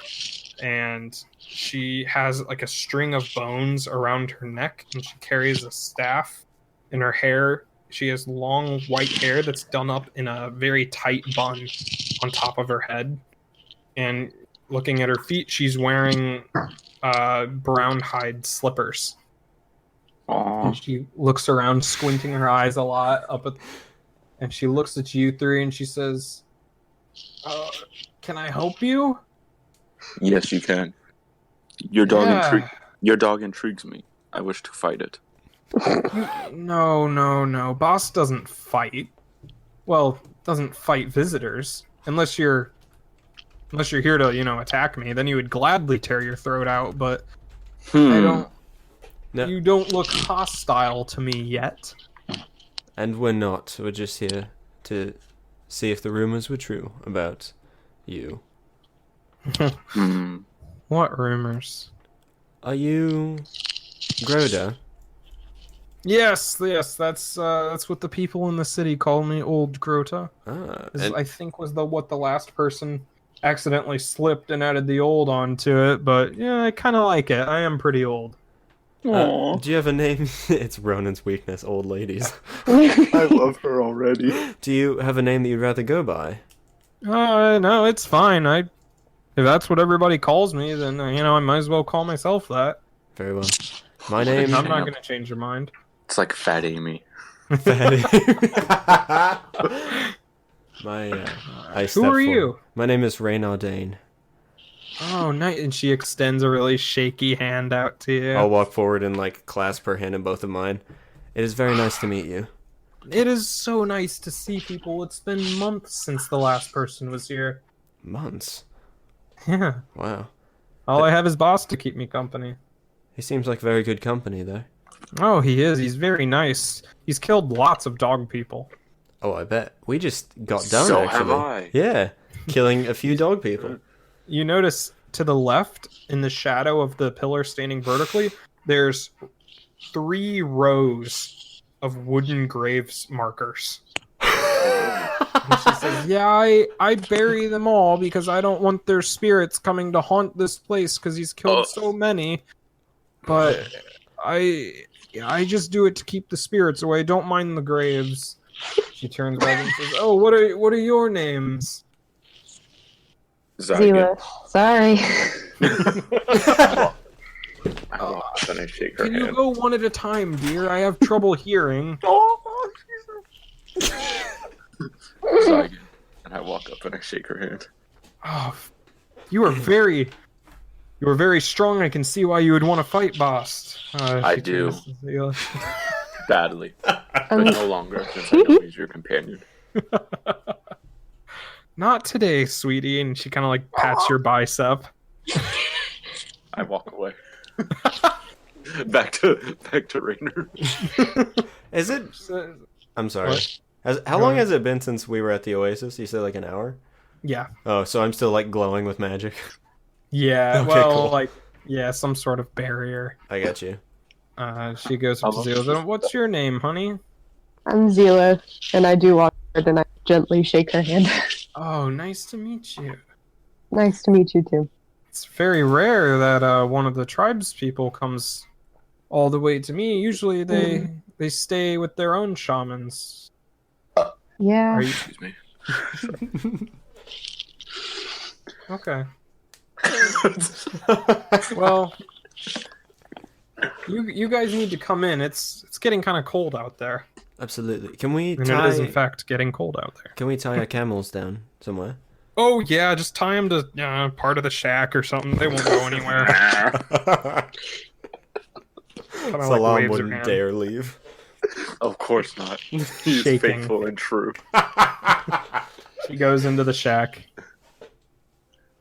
And she has like a string of bones around her neck, and she carries a staff. In her hair, she has long white hair that's done up in a very tight bun on top of her head. And looking at her feet, she's wearing brown hide slippers. Aww. And she looks around, squinting her eyes a lot and she looks at you three, and she says, "Can I help you?" Yes, you can. Your dog Yeah. Your dog intrigues me. I wish to fight it. No. Boss doesn't fight. Well, doesn't fight visitors unless you're here to, attack me. Then you would gladly tear your throat out. But I don't. No. You don't look hostile to me yet. And we're not. We're just here to see if the rumors were true about you. What rumors? Are you Groda? Yes. That's what the people in the city call me, Old Grota. This, I think, was what the last person accidentally slipped and added the old onto it. But yeah, I kind of like it. I am pretty old. Do you have a name? It's Ronan's weakness, old ladies. I love her already. Do you have a name that you'd rather go by? No, it's fine. If that's what everybody calls me, then I might as well call myself that. Very well. My name. I'm not going to change your mind. It's like Fat Amy. Who are you? My name is Raynar Dane. Oh, nice. And she extends a really shaky hand out to you. I'll walk forward and clasp her hand in both of mine. It is very nice to meet you. It is so nice to see people. It's been months since the last person was here. Months? Yeah. Wow. All I have is Boss to keep me company. He seems like very good company, though. Oh, he is. He's very nice. He's killed lots of dog people. Oh, I bet. We just got done, So actually. have I. Yeah. Killing a few dog people. You notice to the left, in the shadow of the pillar standing vertically, there's 3 rows of wooden graves markers. And she says, "Yeah, I bury them all because I don't want their spirits coming to haunt this place because he's killed so many. But I just do it to keep the spirits away. Don't mind the graves." She turns back and says, "Oh, what are your names?" Zila. Sorry. I walk up and I shake her Can you hand. go one at a time, dear? I have trouble hearing. Zygon. And I walk up and I shake her hand. Oh, you are very strong. I can see why you would want to fight, Boss. I she do. turns to Zila. Badly. But no longer, since I know he's your companion. Not today, sweetie. And she kind of pats your bicep. I walk away. back to Rainer. Is it? I'm sorry. What? How long has it been since we were at the Oasis? You said an hour? Yeah. Oh, so I'm still glowing with magic. Yeah. Okay, well, cool. some sort of barrier. I got you. She goes up to Zila. "What's your name, honey?" I'm Zila, and I do walk forward and I gently shake her hand. Oh, nice to meet you. Nice to meet you too. It's very rare that one of the tribe's people comes all the way to me. Usually they stay with their own shamans. Yeah. Are you Excuse me. okay? Well, you guys need to come in. It's getting kind of cold out there. Absolutely. Can we And it is, in tie? fact, getting cold out there. Can we tie our camels down somewhere? Oh, yeah, just tie them to part of the shack or something. They won't go anywhere. Kind of like Salam waves her wouldn't hand. dare leave. Of course not. He's Shaking. faithful and true. She goes into the shack.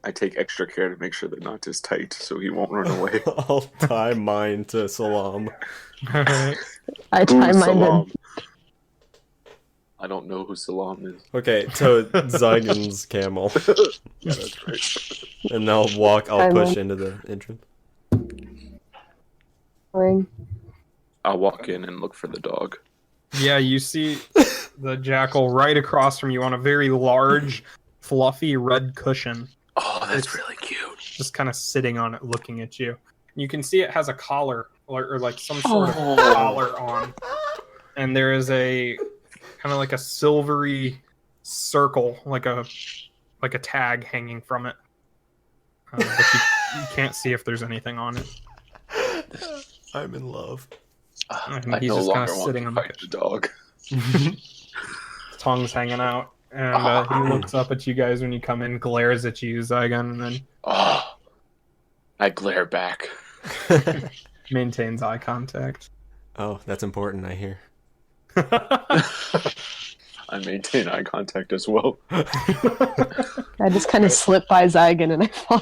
I take extra care to make sure the knot is tight so he won't run away. I'll tie mine to Salam. Alright. I tie Who's mine Salam? I don't know who Salam is. Okay, to Zygon's camel. Yeah, that's right. And I'll Tie push mine. into the entrance. to. I'll walk in and look for the dog. Yeah, you see the jackal right across from you on a very large, fluffy red cushion, Oh, that's It's- really cute. just kind of sitting on it, looking at you. You can see it has a collar, or like some sort of Oh. collar on, and there is a kind of like a silvery circle, like a tag hanging from it. But you can't see if there's anything on it. I'm in love. And I he's no just kinda longer want sitting to on the fight the dog. His tongue's hanging out, and he looks up at you guys when you come in, glares at you, Zygon, and then Oh, I glare back. maintains eye contact. Oh, that's important, I hear. I maintain eye contact as well. I just kind of slip by Zygon and I fall.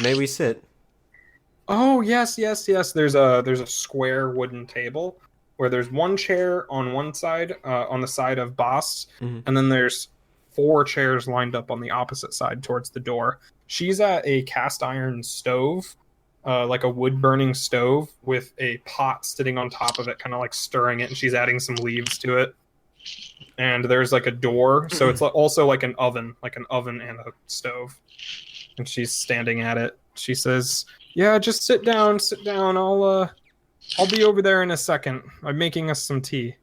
May we sit? Oh yes. There's a square wooden table where there's one chair on one side, on the side of Boss, Mhm. and then there's 4 chairs lined up on the opposite side towards the door. She's at a cast iron stove, like a wood burning stove with a pot sitting on top of it, kind of like stirring it, and she's adding some leaves to it. And there's like a door, so it's also like an oven and a stove. And she's standing at it. She says, "Yeah, just sit down. I'll be over there in a second. I'm making us some tea."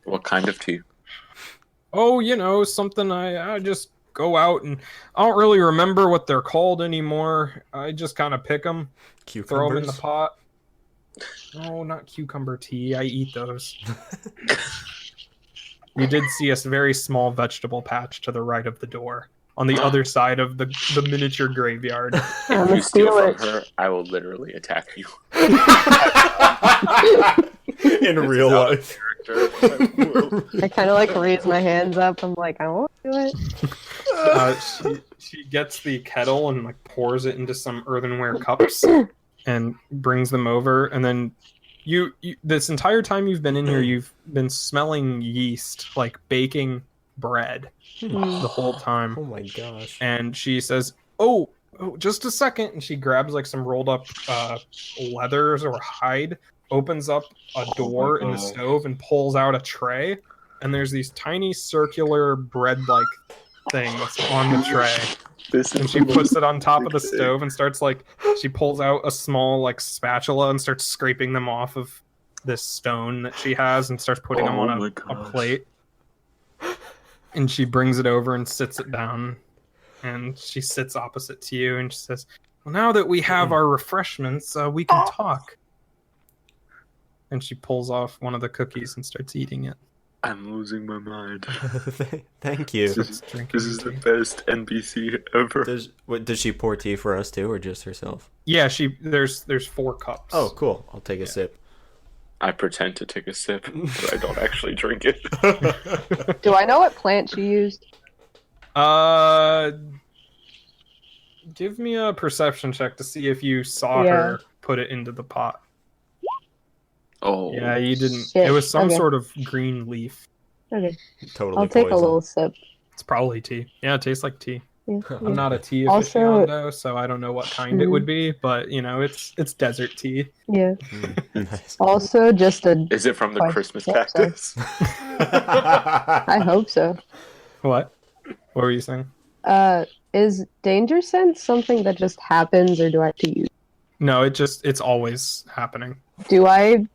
What kind of tea? Oh, something I just go out and I don't really remember what they're called anymore. I just kind of pick them, throw them in the Cucumbers? pot. No, not cucumber tea. I eat those. You did see a very small vegetable patch to the right of the door, on the other side of the miniature graveyard. I'm If a you steal steal from it. her, I will literally attack you. In real Out of life. character, but I will. I kind of like raise my hands up. I'm like, I won't do it. She gets the kettle and like pours it into some earthenware cups and brings them over. And then you this entire time you've been in here, you've been smelling yeast, like baking bread, the whole time. Oh my gosh. And she says, "Oh, just a second." And she grabs like some rolled up leathers or hide, opens up a door in the God. stove, and pulls out a tray. And there's these tiny circular bread-like things on the tray. This And is she the puts most it on top of the thing. stove and starts like, she pulls out a small like spatula and starts scraping them off of this stone that she has and starts putting them Oh on my a gosh. plate. And she brings it over and sits it down. And she sits opposite to you and she says, "Well, now that we have our refreshments, we can talk." And she pulls off one of the cookies and starts eating it. I'm losing my mind. Thank you. Starts drinking This is the tea. best NPC ever. Does she pour tea for us too, or just herself? Yeah, there's 4 cups. Oh, cool. I'll take a sip. I pretend to take a sip, but I don't actually drink it. Do I know what plant she used? Give me a perception check to see if you saw Yeah. her put it into the pot. Oh, Yeah, you didn't. Shit, It was some okay. sort of green leaf. Okay, Totally I'll take poison. a little sip. It's probably tea. Yeah, it tastes like tea. Yeah, I'm yeah. not a tea Also- aficionado, so I don't know what kind it would be, but it's desert tea. Yeah. Nice. Also, just a. is it from the Fine. Christmas Yeah, sorry. cactus? I hope so. What? What were you saying? Is danger sense something that just happens, or do I have to use? No, it's always happening. Do I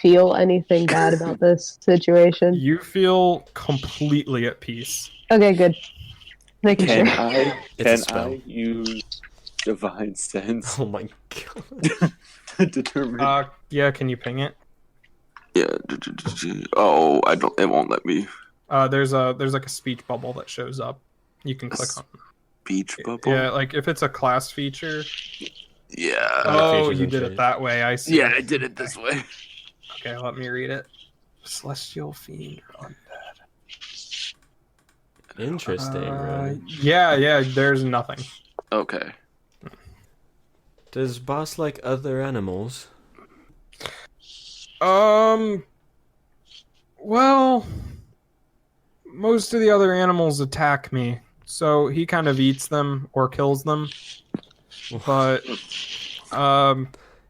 feel anything bad about this situation? You feel completely at peace. Okay, good. Making Can sure. It's a spell. I use divine sense Oh my god. to determine? Yeah, can you ping it? Yeah. Oh, I don't. It won't let me. There's like a speech bubble that shows up. You can click on. Beach bubble. Yeah, like if it's a class feature. Yeah. Oh, features you and did shit. it that way. I see. Yeah, I did it this way. Okay, let me read it. Celestial fiend or Interesting, really. yeah. There's nothing. Okay. Does boss like other animals? Well, most of the other animals attack me, so he kind of eats them or kills them. But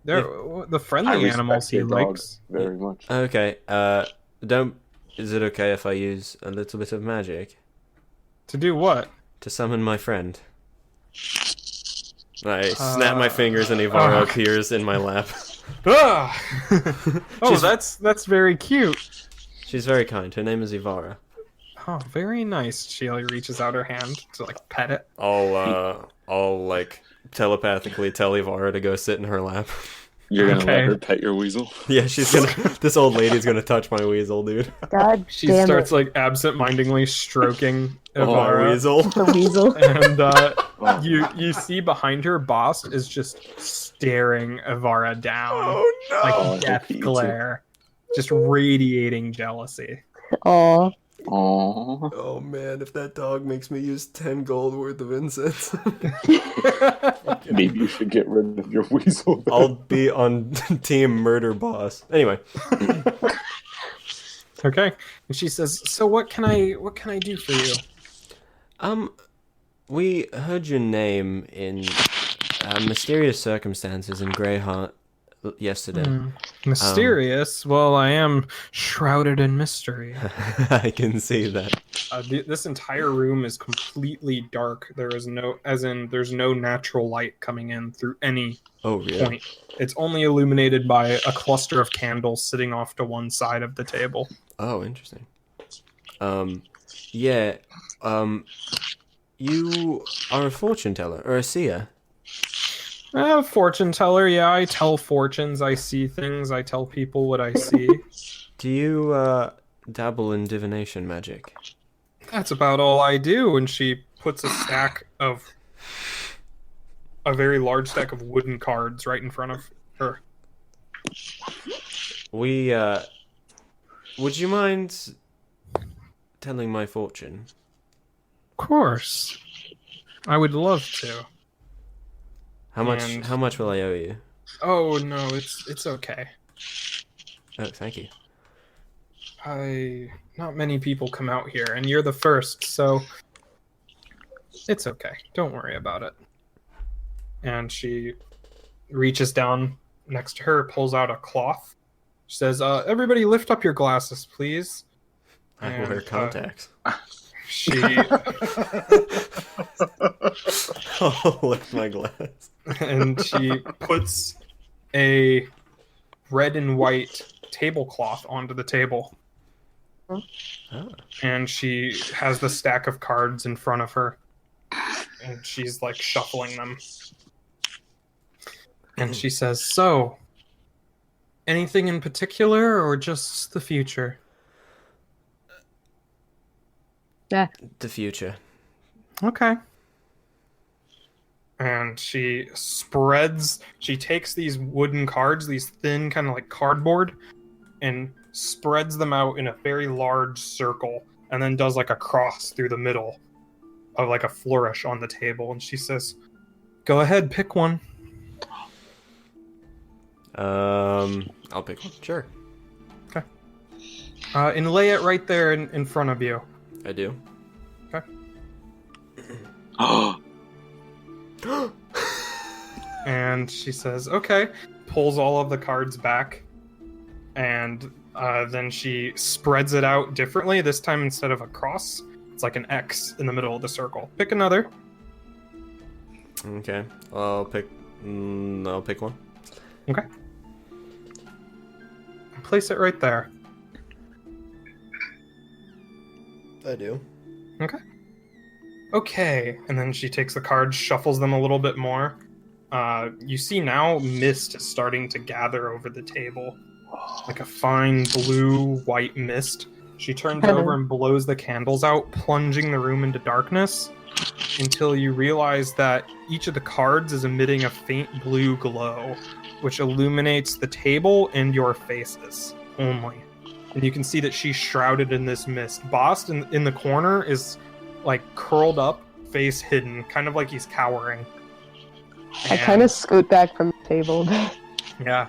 they're the I friendly respect animals he your dog likes. very much. Okay, don't... Is it okay if I use a little bit of magic To do what? to summon my friend? I snap my fingers and Ivara appears in my lap. Ah! Oh, She's- that's very cute. She's very kind. Her name is Ivara. Oh, very nice. She like reaches out her hand to like pet it. I'll like telepathically tell Ivara to go sit in her lap. You're gonna Okay. let her pet your weasel? Yeah, she's gonna. This old lady's gonna touch my weasel, dude. God She damn starts it. like absent-mindedly stroking My Ivara, weasel. The weasel. and Oh. you see behind her, Bost is just staring Ivara down, Oh no! like Oh, death he eats glare, just radiating jealousy. Aw. Aww. Oh man, if that dog makes me use 10 gold worth of incense, Maybe you should get rid of your weasel. I'll be on team murder boss. Anyway, Okay, and she says, "So what can I do for you?" we heard your name in mysterious circumstances in Greyheart yesterday. Mysterious. Well, I am shrouded in mystery. I can see that. This entire room is completely dark. There's no natural light coming in through any Oh really? point. It's only illuminated by a cluster of candles sitting off to one side of the table. Oh, interesting. Yeah. You are a fortune teller or a seer. Fortune teller, yeah, I tell fortunes, I see things, I tell people what I see. Do you dabble in divination magic? That's about all I do. And she puts a very large stack of wooden cards right in front of her. Would you mind telling my fortune? Of course. I would love to. How much? And- How much will I owe you? Oh no, it's okay. Oh, thank you. Not many people come out here, and you're the first, so it's okay. Don't worry about it. And she reaches down next to her, pulls out a cloth. She says, "Everybody, lift up your glasses, please." I And, wear contacts. She I'll lift my glass. and she puts a red and white tablecloth onto the table. Oh. And she has the stack of cards in front of her, and she's like shuffling them. And she says, "So, anything in particular or just the future?" The future. Okay. And she takes these wooden cards, these thin kind of like cardboard, and spreads them out in a very large circle, and then does like a cross through the middle of like a flourish on the table. And she says, "Go ahead, pick one." I'll pick one. Sure. And lay it right there in front of you. I do. And she says, "Okay," pulls all of the cards back, and then she spreads it out differently. This time, instead of a cross, it's like an X in the middle of the circle. Pick another. Okay. I'll pick one. Okay. Place it right there. I do. Okay. And then she takes the cards, shuffles them a little bit more. You see now mist is starting to gather over the table. like a fine blue-white mist. She turns Hello. over and blows the candles out, plunging the room into darkness, until you realize that each of the cards is emitting a faint blue glow, which illuminates the table and your faces only. And you can see that she's shrouded in this mist. Bost in the corner is like curled up, face hidden, kind of like he's cowering. I kind of scoot back from the table. Yeah,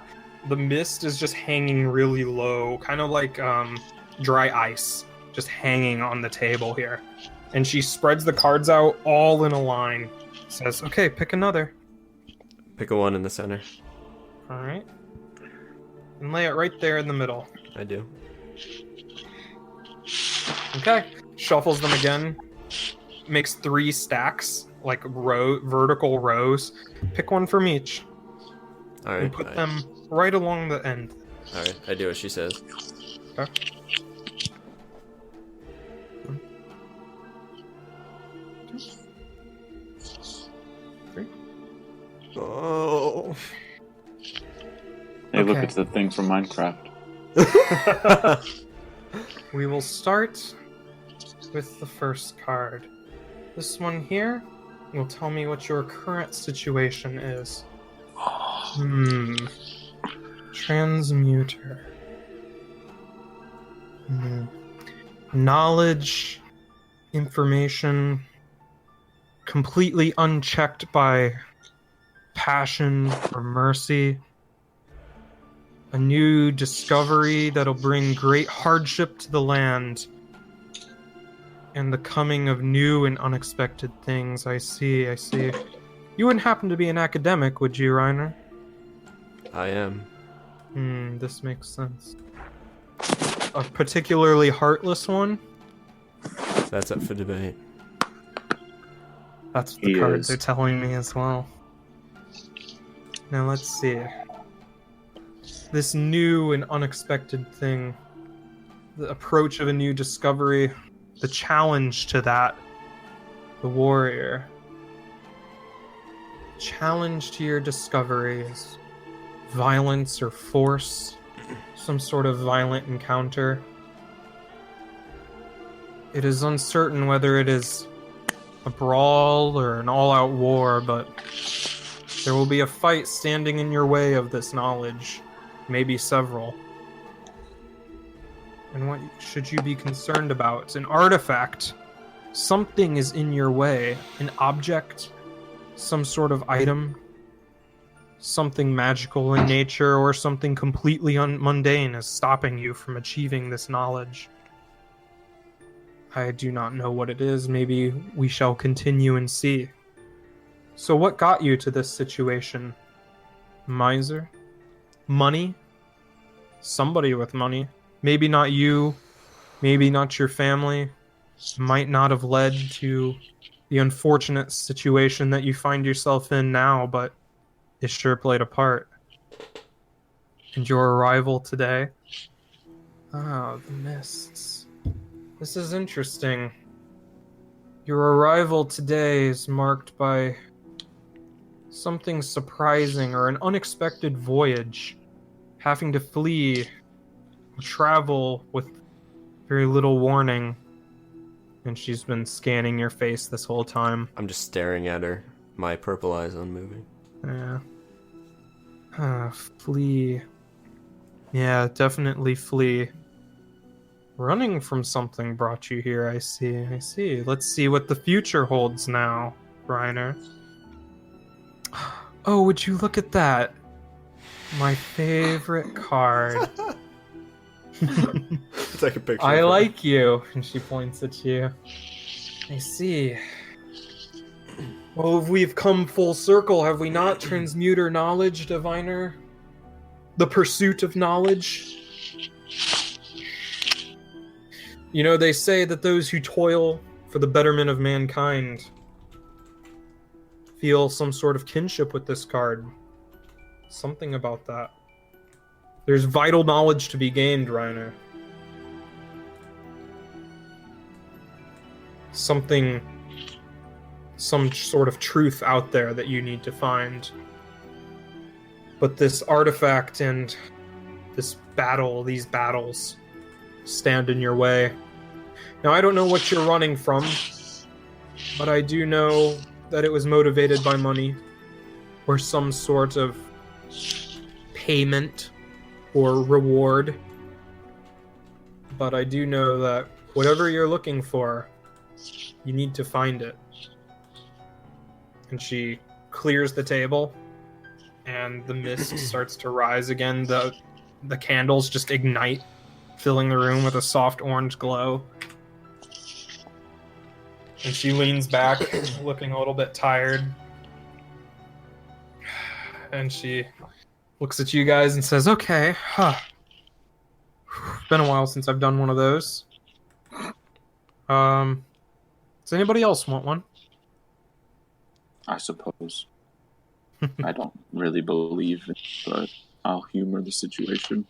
the mist is just hanging really low, kind of like dry ice, just hanging on the table here. And she spreads the cards out all in a line. Says, okay, pick another. Pick a one in the center. All right. And lay it right there in the middle. I do. Okay. Shuffles them again. Makes 3 stacks, like vertical rows. Pick one from each. All right. And put them right along the end. All right. I do what she says. Okay. Oh. Hey, look, Okay. it's the thing from Minecraft. We will start with the first card. This one here will tell me what your current situation is. Transmuter. Knowledge, information, completely unchecked by passion or mercy. A new discovery that'll bring great hardship to the land. And the coming of new and unexpected things. I see. You wouldn't happen to be an academic, would you, Reiner? I am. This makes sense. A particularly heartless one? That's up for debate. That's what the He cards is. are telling me as well. Now let's see. This new and unexpected thing. The approach of a new discovery. The challenge to that. The warrior. Challenge to your discovery is violence or force. Some sort of violent encounter. It is uncertain whether it is a brawl or an all-out war, but there will be a fight standing in your way of this knowledge. Maybe several. And what should you be concerned about? An artifact. Something is in your way. An object. Some sort of item. Something magical in nature or something completely mundane is stopping you from achieving this knowledge. I do not know what it is. Maybe we shall continue and see. So what got you to this situation? Miser? Money? Somebody with money. Maybe not you. Maybe not your family. Might not have led to the unfortunate situation that you find yourself in now, but it sure played a part. And your arrival today? Ah, the mists. This is interesting. Your arrival today is marked by something surprising or an unexpected voyage. Having to flee, travel with very little warning. And she's been scanning your face this whole time. I'm just staring at her, my purple eyes unmoving. Yeah. Flee. Yeah, definitely flee. Running from something brought you here, I see. Let's see what the future holds now, Reiner. Oh, would you look at that? My favorite card. Take a picture. I like you. And she points at you. I see. Well, we've come full circle, have we not? Transmuter knowledge, diviner? The pursuit of knowledge? You know, they say that those who toil for the betterment of mankind feel some sort of kinship with this card. Something about that. There's vital knowledge to be gained, Reiner. Some sort of truth out there that you need to find. But this artifact and this these battles stand in your way. Now, I don't know what you're running from, but I do know that it was motivated by money or some sort of payment or reward. But I do know that whatever you're looking for, you need to find it. And she clears the table, and the mist starts to rise again. The candles just ignite, filling the room with a soft orange glow. And she leans back, looking a little bit tired. And she looks at you guys and says, okay, been a while since I've done one of those. Does anybody else want one? I suppose. I don't really believe it, but I'll humor the situation.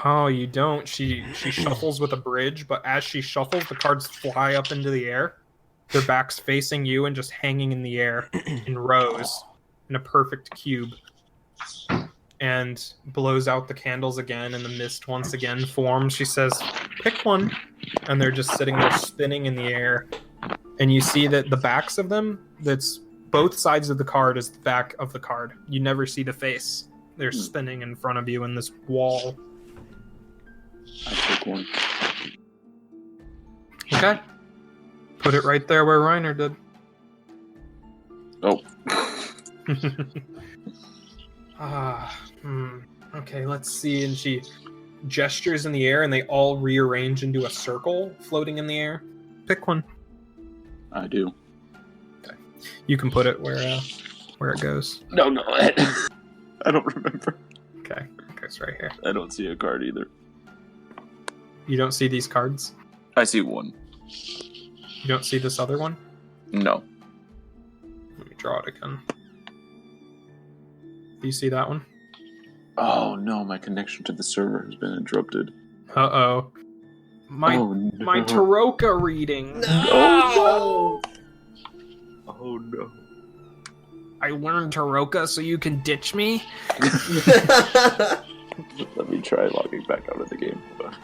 Oh, you don't? She shuffles with a bridge, but as she shuffles, the cards fly up into the air. Their backs facing you and just hanging in the air in rows in a perfect cube. And blows out the candles again, and the mist once again forms. She says, pick one. And they're just sitting there spinning in the air. And you see that the backs of them, that's both sides of the card is the back of the card. You never see the face. They're spinning in front of you in this wall. I take one. Okay. Put it right there where Reiner did. Oh. Okay, let's see. And she gestures in the air, and they all rearrange into a circle floating in the air. Pick one. I do. Okay. You can put it where it goes. No. I don't remember. Okay. It's right here. I don't see a card either. You don't see these cards? I see one. You don't see this other one? No. Let me draw it again. Do you see that one? Oh no, my connection to the server has been interrupted. Uh-oh. My Taroka reading. No! Oh no. I learned Taroka so you can ditch me? Let me try logging back out of the game. Hold on.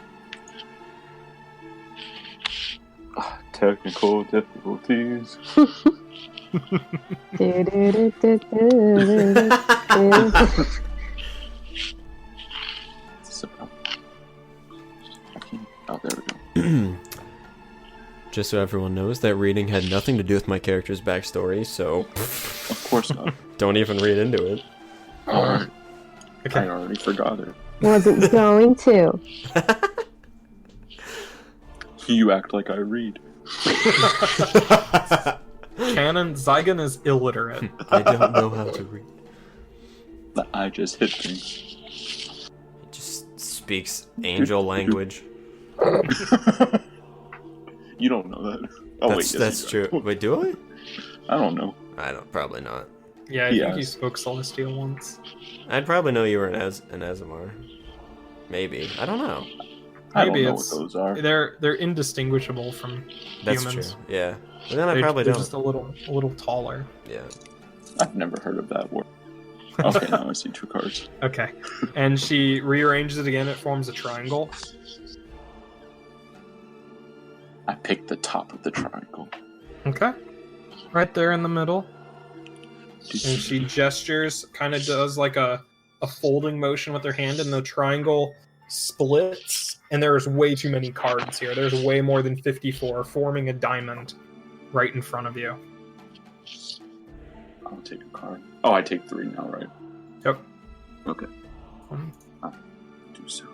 Technical difficulties. Oh, there we go. Just so everyone knows, that reading had nothing to do with my character's backstory, so Of course not. don't even read into it. Alright. Okay. I already forgot it. Wasn't going to. You act like I read. Canon Zygon is illiterate. I don't know how to read. I just hit things. He just speaks angel language. You don't know that. Oh, That's wait, yes, you true. do. Wait, do I don't know. I? Probably not. Yeah, I He think he has. spoke Celestial once. I'd probably know you were an Azamar. Maybe. I don't know. I don't Maybe know it's what those are. they're indistinguishable from That's humans. true. Yeah. But then I They're, probably they're don't. just a little taller. Yeah. I've never heard of that word. Okay, now I see two cards. Okay. And she rearranges it again, it forms a triangle. I picked the top of the triangle. Okay. Right there in the middle. And she gestures, kind of does like a folding motion with her hand, and the triangle splits. And there's way too many cards here. There's way more than 54, forming a diamond right in front of you. I'll take a card. Oh, I take 3 now, right? Yep. Okay. Um, I'll do so.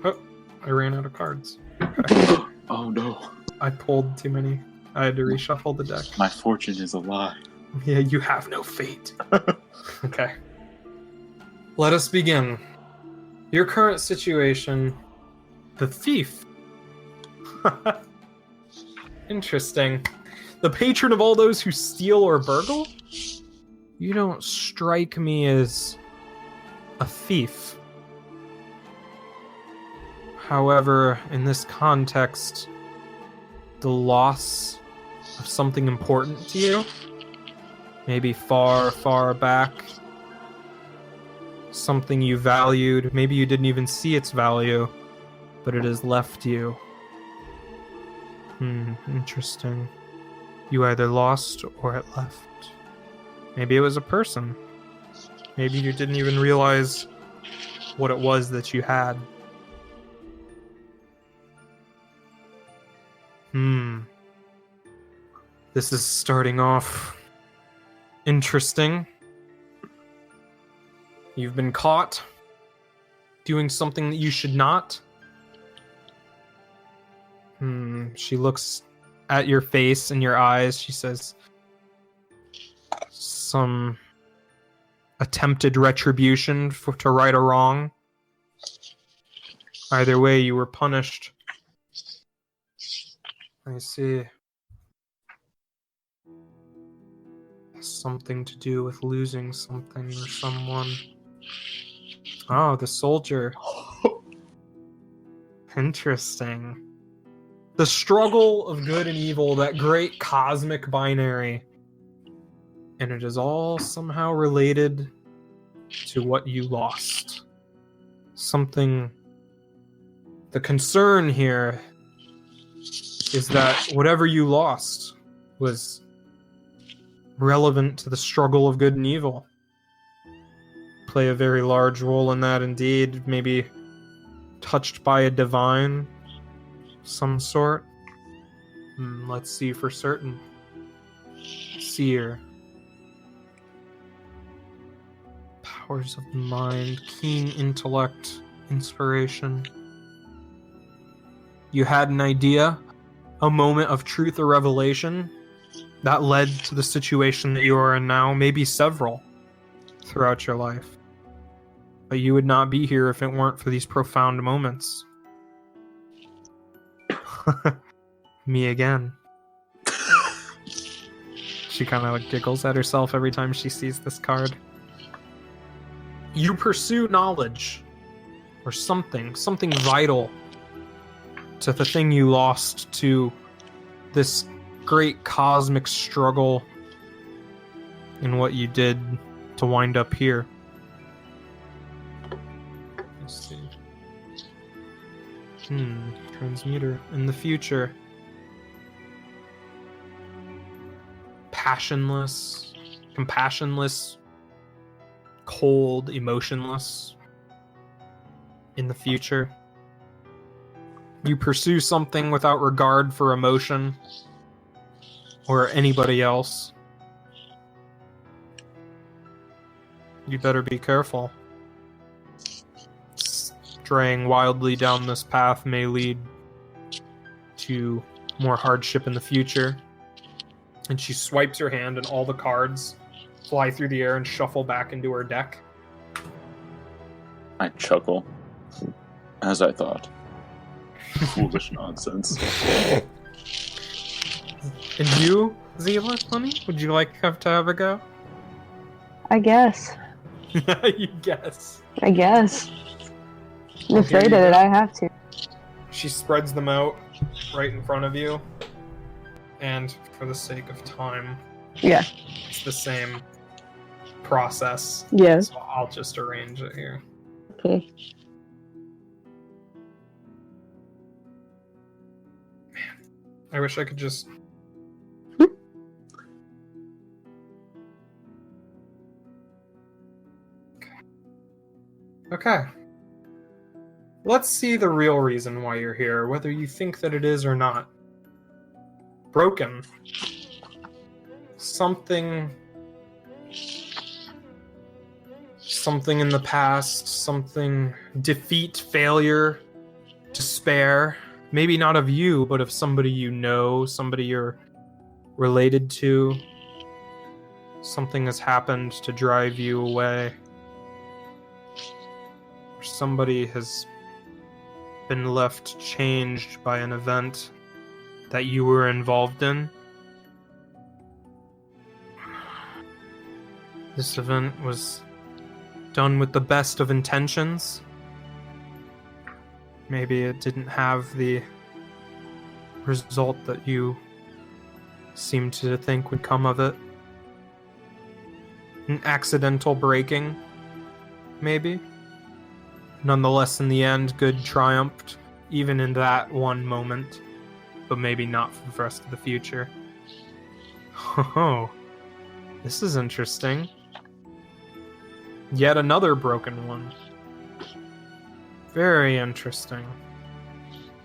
Oh, I ran out of cards. Okay. Oh no. I pulled too many. I had to reshuffle the deck. My fortune is a lie. Yeah, you have no fate. Okay. Let us begin. Your current situation. The thief. Interesting. The patron of all those who steal or burgle? You don't strike me as a thief. However, in this context, the loss of something important to you, maybe far, far back, something you valued. Maybe you didn't even see its value, but it has left you. Interesting. You either lost or it left. Maybe it was a person. Maybe you didn't even realize what it was that you had. This is starting off interesting. You've been caught doing something that you should not. She looks at your face and your eyes. She says, some attempted retribution to right a wrong. Either way, you were punished. I see. Something to do with losing something or someone. Oh, the soldier. Interesting. The struggle of good and evil, that great cosmic binary. And it is all somehow related to what you lost. Something... The concern here is that whatever you lost was relevant to the struggle of good and evil. Play a very large role in that indeed. Maybe touched by a divine some sort. Let's see for certain. Seer. Powers of the mind, keen intellect, inspiration. You had an idea, a moment of truth or revelation that led to the situation that you are in now, maybe several throughout your life. But you would not be here if it weren't for these profound moments. Me again. She kind of like giggles at herself every time she sees this card. You pursue knowledge or something vital to the thing you lost, to this great cosmic struggle in what you did to wind up here. Let's see. Transmuter in the future. Passionless, compassionless, cold, emotionless. In the future. You pursue something without regard for emotion or anybody else. You better be careful. Straying wildly down this path may lead to more hardship in the future. And she swipes her hand and all the cards fly through the air and shuffle back into her deck. I chuckle, as I thought. Foolish nonsense. And you, Zila, honey? Would you like to have a go? I guess. You guess. I guess. If Here they you did it, go. I have to. She spreads them out right in front of you. And for the sake of time, Yeah. it's the same process. Yeah. So I'll just arrange it here. Okay. I wish I could just... Okay. Let's see the real reason why you're here, whether you think that it is or not. Broken. Something in the past, something defeat, failure, despair. Maybe not of you, but of somebody you know, somebody you're related to. Something has happened to drive you away. Or somebody has been left changed by an event that you were involved in. This event was done with the best of intentions. Maybe it didn't have the result that you seemed to think would come of it. An accidental breaking maybe. Nonetheless, in the end, good triumphed, even in that one moment, but maybe not for the rest of the future. Oh, this is interesting. Yet another broken one. Very interesting.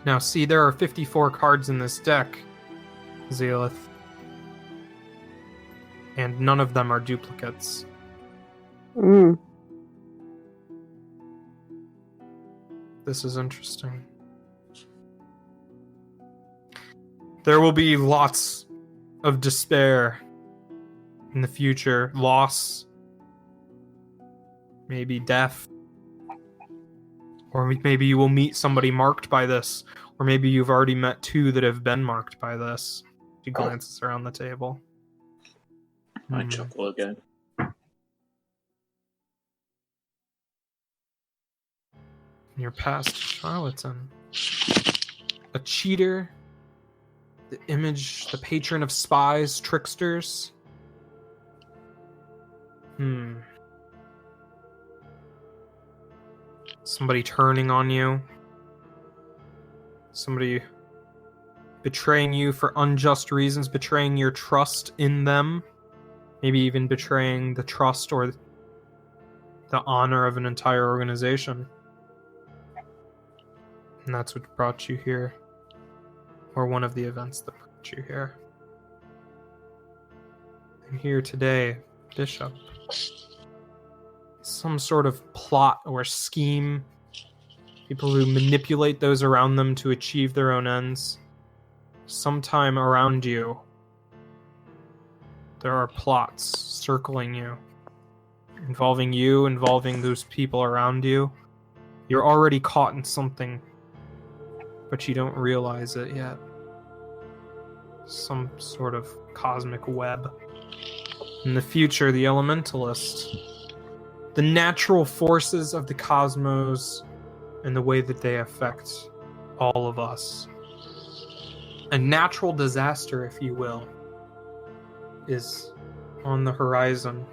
Now, see, there are 54 cards in this deck, Zealith. And none of them are duplicates. Mm. This is interesting. There will be lots of despair in the future. Loss. Maybe death. Or maybe you will meet somebody marked by this. Or maybe you've already met two that have been marked by this. She glances around the table. I chuckle again. Your past charlatan. A cheater. The image, the patron of spies, tricksters. Somebody turning on you. Somebody betraying you for unjust reasons, betraying your trust in them. Maybe even betraying the trust or the honor of an entire organization. And that's what brought you here. Or one of the events that brought you here. And here today, Bishop. Some sort of plot or scheme. People who manipulate those around them to achieve their own ends. Sometime around you, there are plots circling you. Involving those people around you. You're already caught in something, but you don't realize it yet. Some sort of cosmic web. In the future, the elementalist. The natural forces of the cosmos and the way that they affect all of us. A natural disaster, if you will, is on the horizon.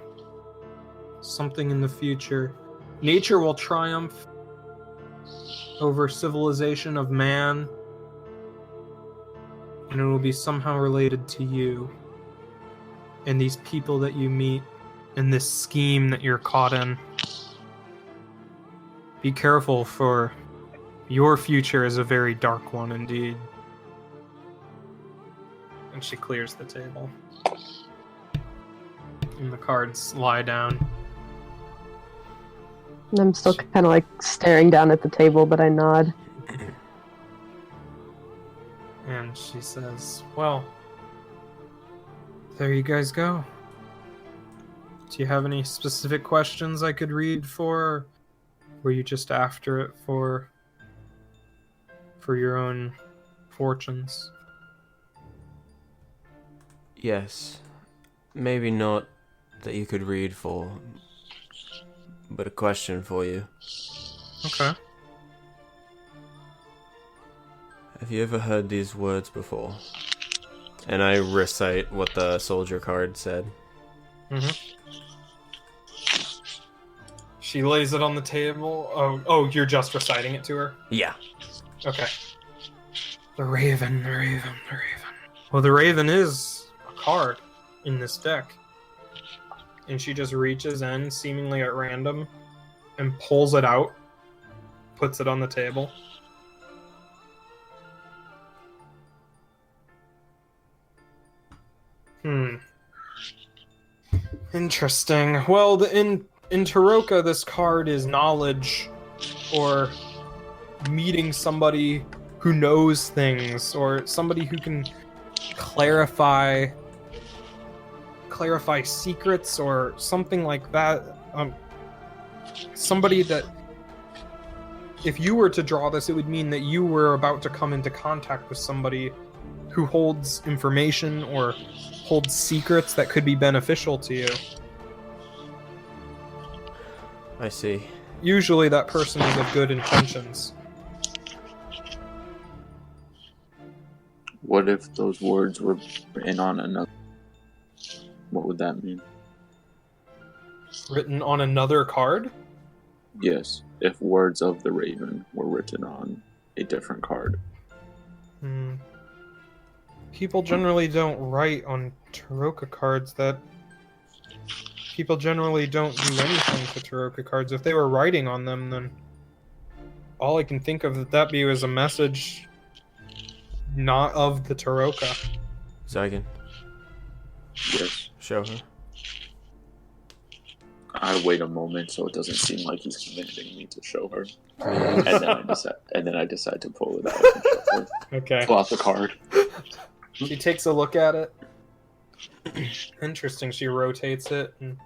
Something in the future. Nature will triumph over civilization of man, and it will be somehow related to you and these people that you meet in this scheme that you're caught in. Be careful, for your future is a very dark one indeed. And she clears the table. And the cards lie down. And I'm still kind of like staring down at the table, but I nod. And she says, well, there you guys go. Do you have any specific questions I could read for? Or were you just after it for your own fortunes? Yes. Maybe not that you could read for, but a question for you. Okay. Have you ever heard these words before? And I recite what the soldier card said. Mm-hmm. She lays it on the table. Oh, you're just reciting it to her? Yeah. Okay. The Raven. Well, the Raven is a card in this deck. And she just reaches in, seemingly at random, and pulls it out, puts it on the table. Interesting. Well, in Taroka, this card is knowledge, or meeting somebody who knows things, or somebody who can clarify secrets, or something like that. Somebody that, if you were to draw this, it would mean that you were about to come into contact with somebody who holds information or holds secrets that could be beneficial to you. I see. Usually that person is of good intentions. What if those words were written on another? What would that mean? Written on another card? Yes, if words of the Raven were written on a different card. Hmm. People generally don't write on Taroka cards. People generally don't do anything to Taroka cards. If they were writing on them, then all I can think of that be was a message not of the Taroka. Zygon, Yes. show her. I wait a moment so it doesn't seem like he's commanding me to show her. Please. And then I decide to pull it out and show her. Okay. Pull out the card. She takes a look at it. Interesting. She rotates it and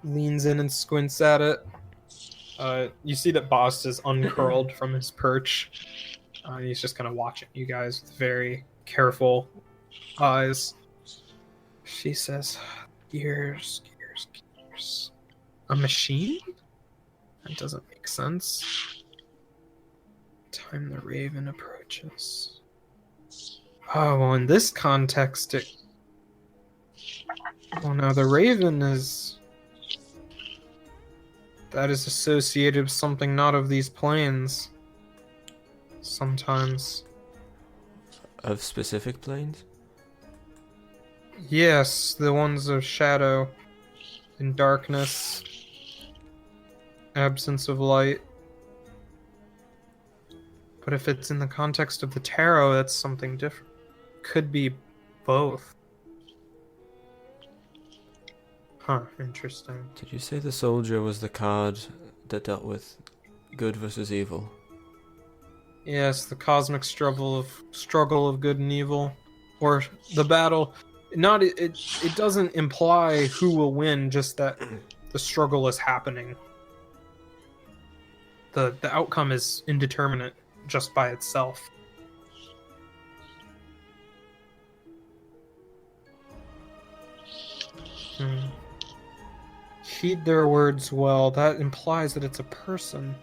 leans in and squints at it. You see that Boss is uncurled from his perch. He's just kind of watching you guys with very careful eyes. She says, gears. A machine? That doesn't make sense. Time the Raven approaches. Oh, well, in this context, well, now the Raven that is associated with something not of these planes. Sometimes. Of specific planes? Yes, the ones of shadow and darkness, absence of light. But if it's in the context of the tarot, that's something different. Could be both. Huh, interesting. Did you say the soldier was the card that dealt with good versus evil? Yes, the cosmic struggle of good and evil, or the battle. Not it doesn't imply who will win, just that the struggle is happening. The outcome is indeterminate just by itself. Heed their words well. That implies that it's a person.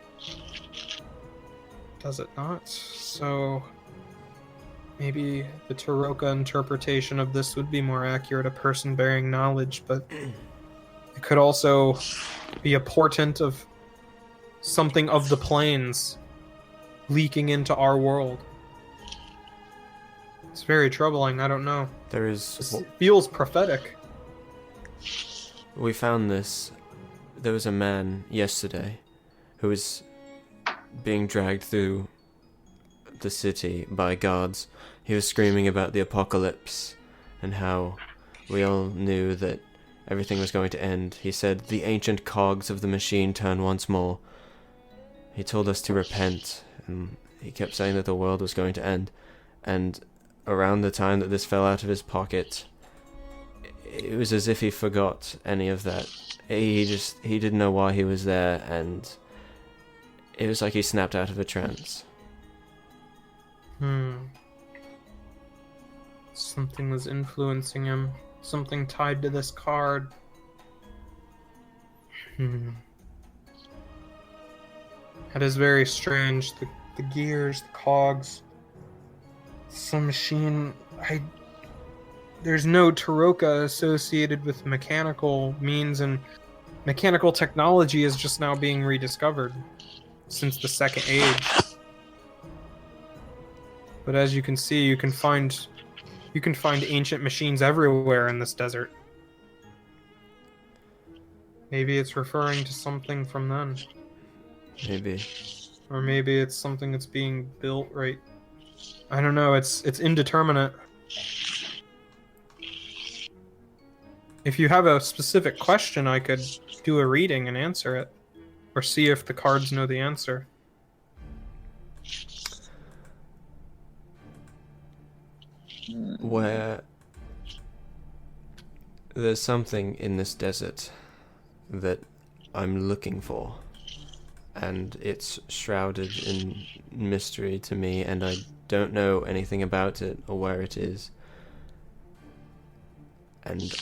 Does it not? So maybe the Taroka interpretation of this would be more accurate, a person bearing knowledge, but it could also be a portent of something of the planes leaking into our world. It's very troubling. I don't know. It feels prophetic. We found this. There was a man yesterday who was being dragged through the city by guards. He was screaming about the apocalypse and how we all knew that everything was going to end. He said the ancient cogs of the machine turn once more. He told us to repent, and he kept saying that the world was going to end. And around the time that this fell out of his pocket, it was as if he forgot any of that. He didn't know why he was there, and it was like he snapped out of a trance. Something was influencing him. Something tied to this card. That is very strange. The gears, the cogs. Some machine. There's no Taroka associated with mechanical means, and mechanical technology is just now being rediscovered since the Second Age. But as you can see, you can find ancient machines everywhere in this desert. Maybe it's referring to something from then. Maybe. Or maybe it's something that's being built right. I don't know, it's indeterminate. If you have a specific question, I could do a reading and answer it. Or see if the cards know the answer. Where there's something in this desert that I'm looking for, and it's shrouded in mystery to me, and I don't know anything about it or where it is, and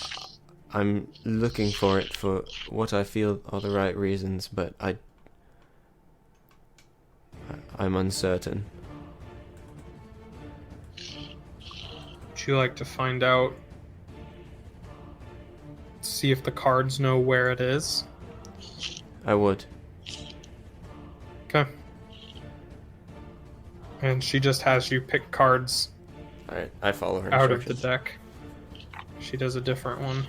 I'm looking for it for what I feel are the right reasons, but I'm uncertain. Would you like to find out? See if the cards know where it is? I would. Okay. And she just has you pick cards Alright, I follow her out of the instructions. deck. She does a different one.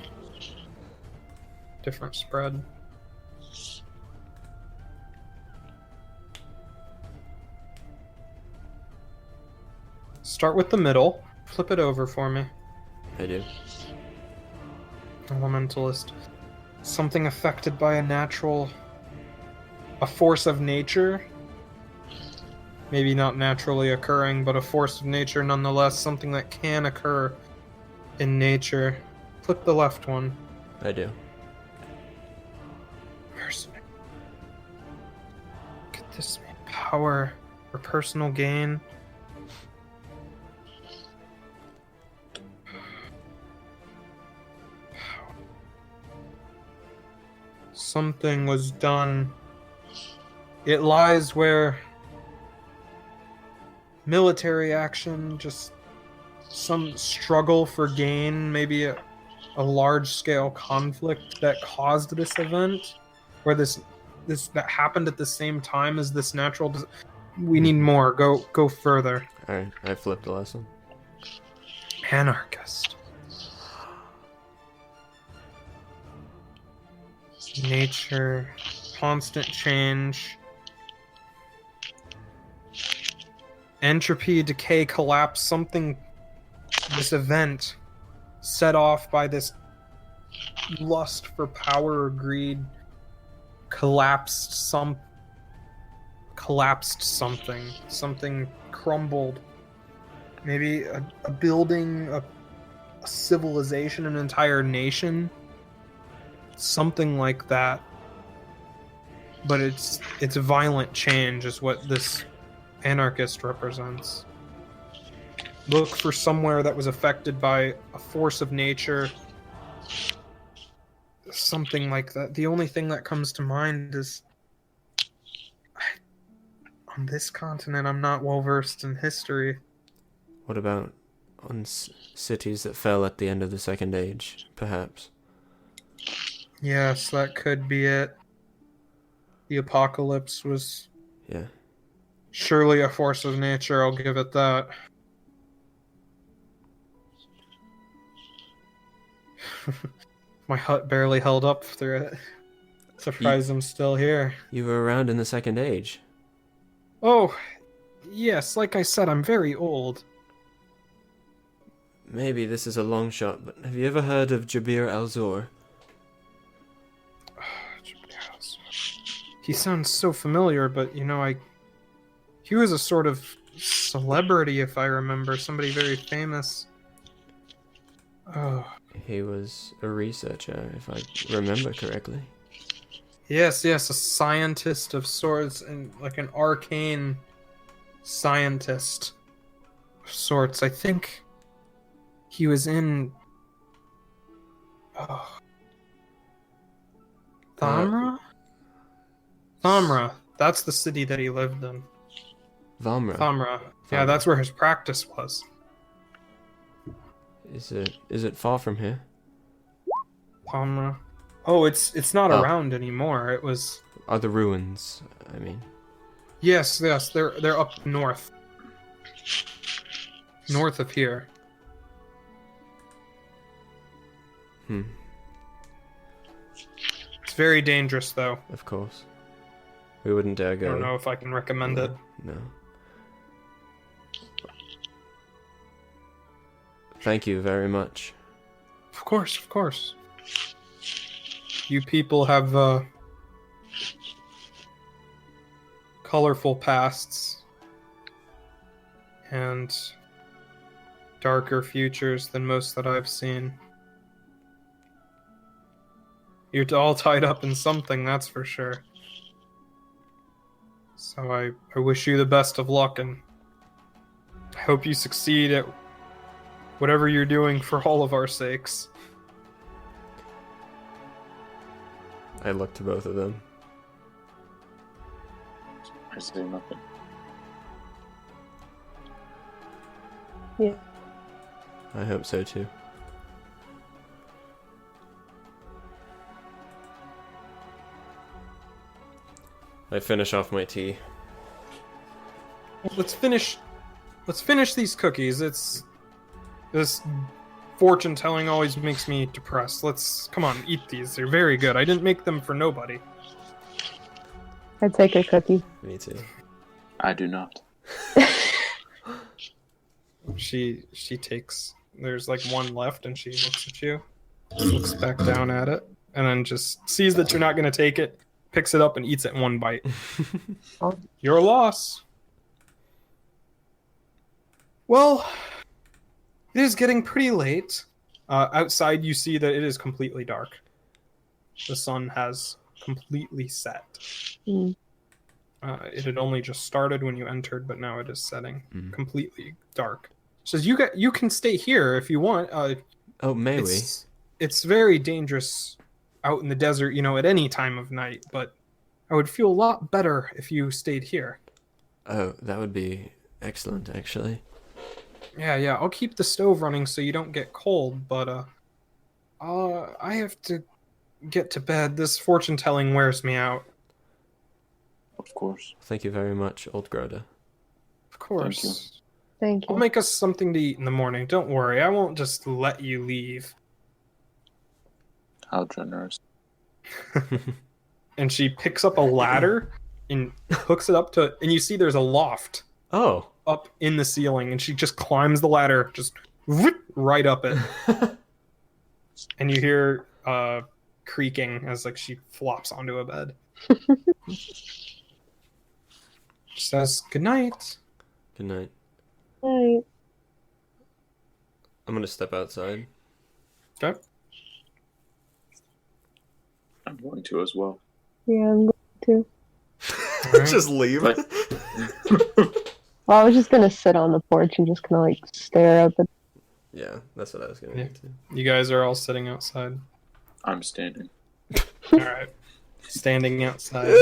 Different spread. Start with the middle. Flip it over for me. I do. Elementalist. Something affected by a force of nature. Maybe not naturally occurring, but a force of nature nonetheless. Something that can occur in nature. Flip the left one. I do. Mercenary. Get this power for personal gain. Something was done. It lies where military action, just some struggle for gain, maybe a large-scale conflict that caused this event, where this that happened at the same time as this natural. We need more. Go further. Alright, I flipped the last one. Anarchist. Nature, constant change. Entropy, decay, collapse, something, this event set off by this lust for power or greed collapsed something. Something crumbled. Maybe a building, a civilization, an entire nation. Something like that. But it's violent change is what this anarchist represents. Look for somewhere that was affected by a force of nature. Something like that. The only thing that comes to mind is on this continent I'm not well versed in history. What about on cities that fell at the end of the Second Age, perhaps? Yes, that could be it. The apocalypse was Yeah. surely a force of nature, I'll give it that. My hut barely held up through it. Surprised I'm still here. You were around in the Second Age. Oh, yes, like I said, I'm very old. Maybe this is a long shot, but have you ever heard of Jabir Al-Zor? He sounds so familiar, but he was a sort of celebrity, if I remember, somebody very famous. Oh. He was a researcher, if I remember correctly. Yes, a scientist of sorts, and like an arcane scientist of sorts. I think he was in Thamra? Thamra. That's the city that he lived in. Valmra. Thamra. Yeah, that's where his practice was. Is it far from here? Thamra. Oh, it's not around anymore. It was. Are the ruins, I mean. Yes, they're up north. North of here. It's very dangerous, though. Of course. We wouldn't dare go. I don't know if I can recommend it. No. Thank you very much. Of course. You people have colorful pasts and darker futures than most that I've seen. You're all tied up in something, that's for sure. So I wish you the best of luck, and I hope you succeed at whatever you're doing for all of our sakes. I look to both of them. I say nothing. Yeah. I hope so too. I finish off my tea. let's finish these cookies. It's this fortune telling always makes me depressed. Come on, eat these. They're very good. I didn't make them for nobody. I'd take a cookie. Me too. I do not. She takes. There's like one left, and she looks at you, looks back down at it, and then just sees that you're not gonna take it, picks it up and eats it in one bite. Your loss. Well, it is getting pretty late. Outside, you see that it is completely dark. The sun has completely set. Mm. It had only just started when you entered, but now it is setting. Mm. Completely dark. Says you can stay here if you want. Oh, may we? It's very dangerous out in the desert, at any time of night, but I would feel a lot better if you stayed here. Oh, that would be excellent, actually. Yeah, I'll keep the stove running so you don't get cold, but I have to get to bed. This fortune telling wears me out. Of course. Thank you very much, Old Groda. Of course. Thank you. I'll make us something to eat in the morning. Don't worry, I won't just let you leave. How generous. And she picks up a ladder and hooks it up to, and you see there's a loft Oh. up in the ceiling, and she just climbs the ladder, just right up it. And you hear creaking as like she flops onto a bed. She says, "Good night." Good night. Night. I'm gonna step outside. Okay. I'm going to as well. Yeah, I'm going to. Alright. Just leave. But- Well, I was just gonna sit on the porch and just kind of like stare up at. Yeah, that's what I was gonna Yeah. do too. You guys are all sitting outside. I'm standing. All right. Standing outside.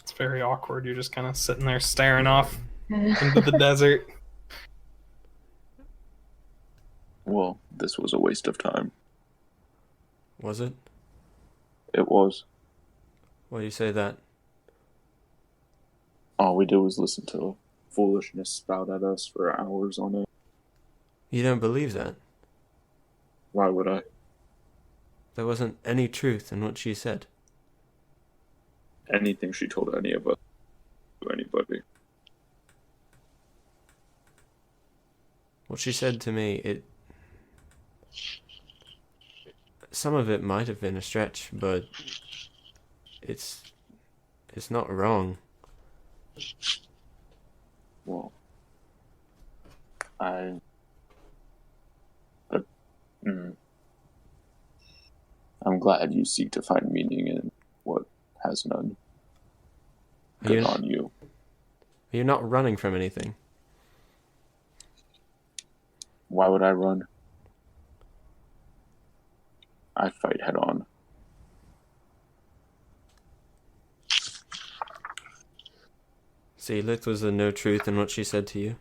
It's very awkward. You're just kind of sitting there staring off into the desert. Well, this was a waste of time. Was it? It was. Why do you say that? All we did was listen to foolishness spout at us for hours on it. You don't believe that? Why would I? There wasn't any truth in what she said. Anything she told any of us to anybody. What she said to me, some of it might have been a stretch, but it's not wrong. Well, I'm glad you seek to find meaning in what has none. Good on you. You're not running from anything. Why would I run? I fight head on. See, was there no truth in what she said to you?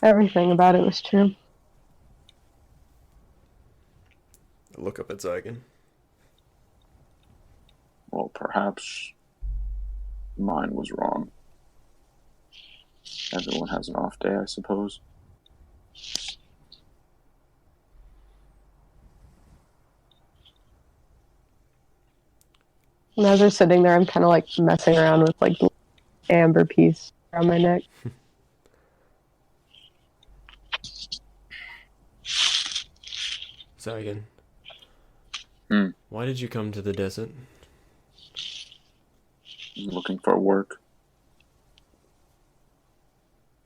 Everything about it was true. Look up at Zygon. Well, perhaps mine was wrong. Everyone has an off day, I suppose. And as we're sitting there, I'm kind of like messing around with like the amber piece around my neck. Zygon. Hmm. Why did you come to the desert? Looking for work.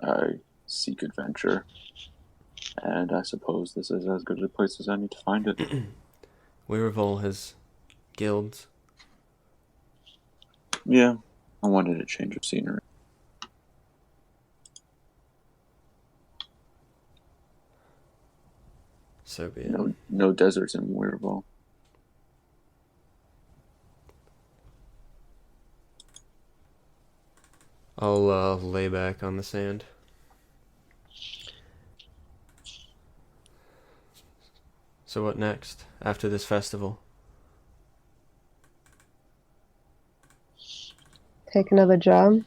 I seek adventure. And I suppose this is as good a place as any to find it. Weirvol has guilds. Yeah, I wanted a change of scenery. So be it. No deserts in Weirville. I'll lay back on the sand. So So what next? After this festival? Take another job.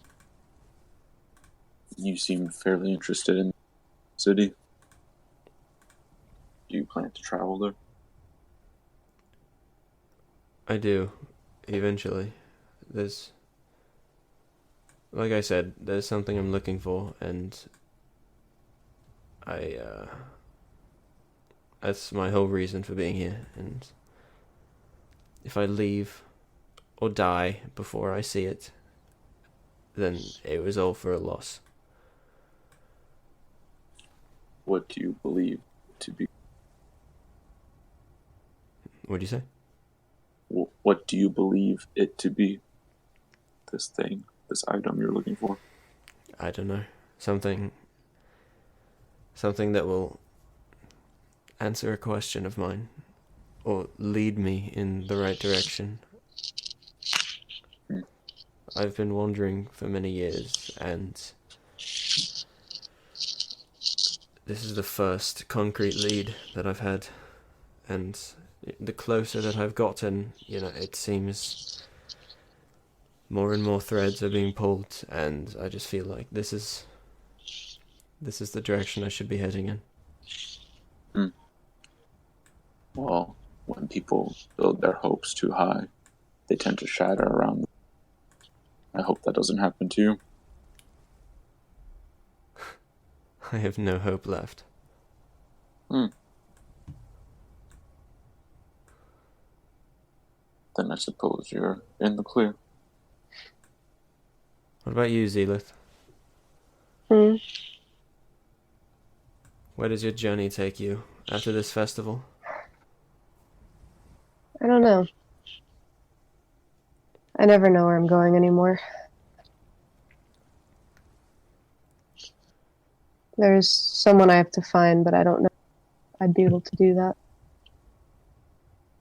You seem fairly interested in the city. Do you plan to travel there? I do. Eventually. There's... Like I said, there's something I'm looking for, and... That's my whole reason for being here, and... If I leave, or die before I see it, then it was all for a loss. What do you believe to be? What'd you say? What do you believe it to be? This thing, this item you're looking for? I don't know. Something that will answer a question of mine, or lead me in the right direction. I've been wandering for many years, and this is the first concrete lead that I've had, and the closer that I've gotten, it seems more and more threads are being pulled, and I just feel like this is the direction I should be heading in. Well, when people build their hopes too high, they tend to shatter around them. I hope that doesn't happen to you. I have no hope left. Then I suppose you're in the clear. What about you, Zealith? Hmm. Where does your journey take you after this festival? I don't know. I never know where I'm going anymore. There's someone I have to find, but I don't know if I'd be able to do that.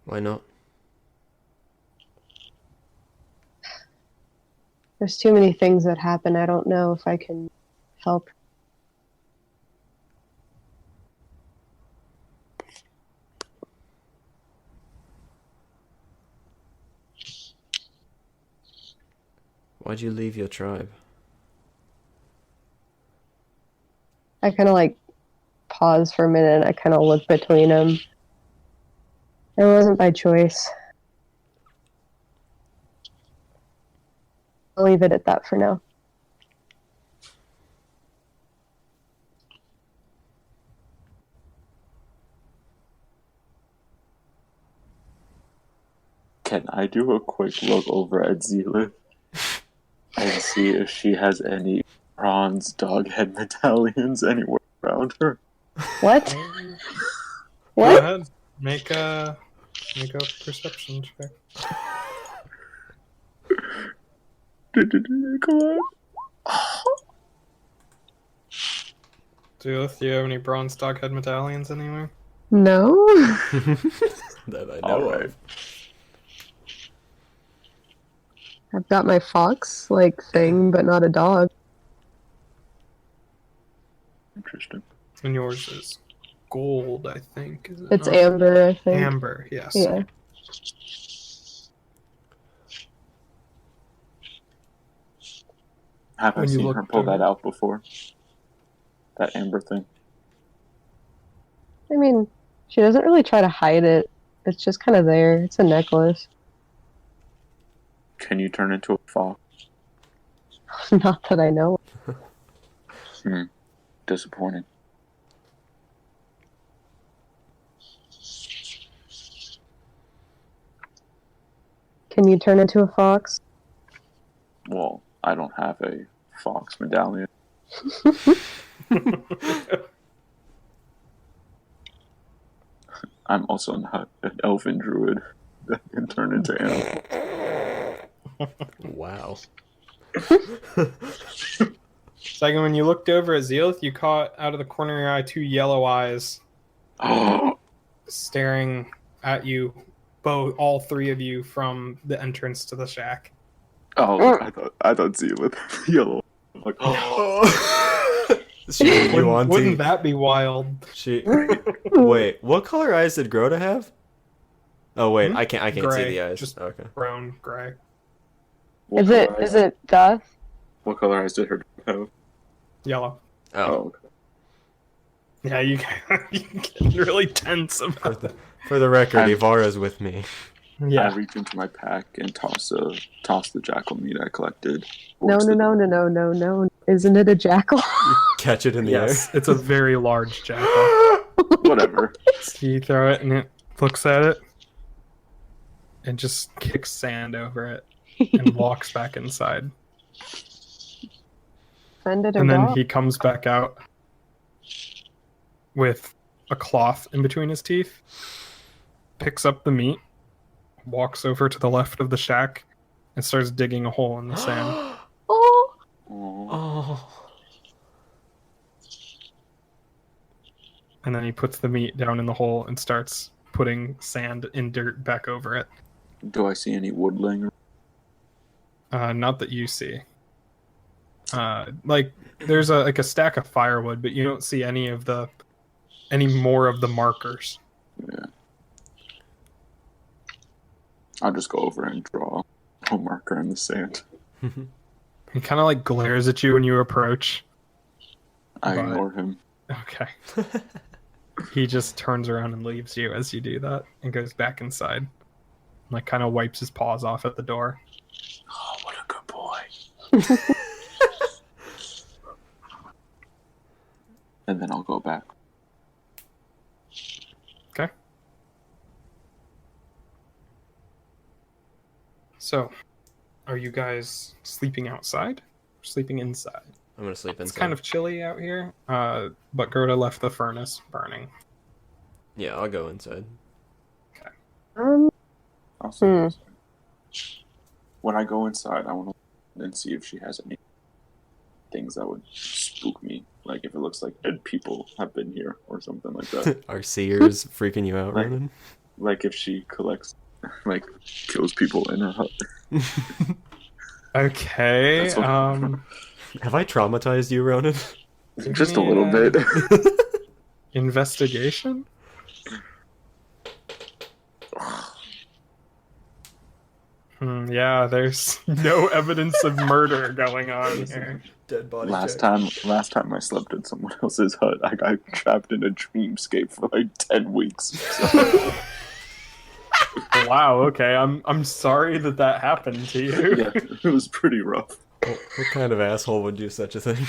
Why not? There's too many things that happen. I don't know if I can help. Why'd you leave your tribe? I kind of pause for a minute and I kind of look between them. It wasn't by choice. I'll leave it at that for now. Can I do a quick look over at Zealith and see if she has any bronze dog head medallions anywhere around her? What? Go What? ahead. Make a perception check. Come on. Judith, do you have any bronze dog head medallions anywhere? No? That I know All right. of. I've got my fox thing, but not a dog. Interesting. And yours is gold, I think. Is it It's not? amber, I think. Amber, yes. Yeah. Have I When you seen look her pull through- that out before? That amber thing. I mean, she doesn't really try to hide it. It's just kind of there. It's a necklace. Can you turn into a fox? Not that I know. Disappointing. Can you turn into a fox? Well, I don't have a fox medallion. I'm also not an elfin druid that can turn into animals. Wow. Second, when you looked over at Zealith, you caught out of the corner of your eye two yellow eyes staring at you, all three of you, from the entrance to the shack. Oh, I thought Zealith yellow. I'm like, She, you want Wouldn't to? that be wild? She. Wait, what color eyes did Grota have? Oh wait, Hmm? I can't see Gray, the eyes. just- Okay. Brown, gray. What Is it color is eyes- it Gus? What color eyes did her have? Yellow. Oh, Oh, okay. Yeah, you get really tense about that. for the record, I'm- Ivara's with me. I Yeah. reach into my pack and toss the jackal meat I collected. No, towards no, the no, door. no, no, no, no. Isn't it a jackal? Catch it in the Yes, air. it's a very large jackal. Whatever. So you throw it and it looks at it and just kicks sand over it and walks back inside. Send it or And then not? he comes back out with a cloth in between his teeth, picks up the meat, walks over to the left of the shack, and starts digging a hole in the sand. Oh, Aw. Oh. And then he puts the meat down in the hole and starts putting sand and dirt back over it. Do I see any woodling? Not that you see. Like there's a stack of firewood, but you don't see any more of the markers. Yeah. I'll just go over and draw a marker in the sand. He kind of like glares at you when you approach. I But- ignore him. Okay. He just turns around and leaves you as you do that and goes back inside. Like kind of wipes his paws off at the door. Oh, what a good boy. And then I'll go back. Okay. So, are you guys sleeping outside or sleeping inside? I'm gonna sleep inside. It's kind of chilly out here, but Gerda left the furnace burning. Yeah, I'll go inside. I'll see. When I go inside, I want to then see if she has any things that would spook me. Like if it looks like dead people have been here or something like that. Are seers freaking you out, Like- Ronan? Like if she collects, like kills people in her hut. Okay. That's what- Have I traumatized you, Ronan? Just a little Yeah. bit. Investigation? Yeah, there's no evidence of murder going on here. Dead body. last time I slept in someone else's hut, I got trapped in a dreamscape for like 10 weeks. So, Wow, okay. I'm sorry that happened to you. yeah, it was pretty rough. What kind of asshole would do such a thing?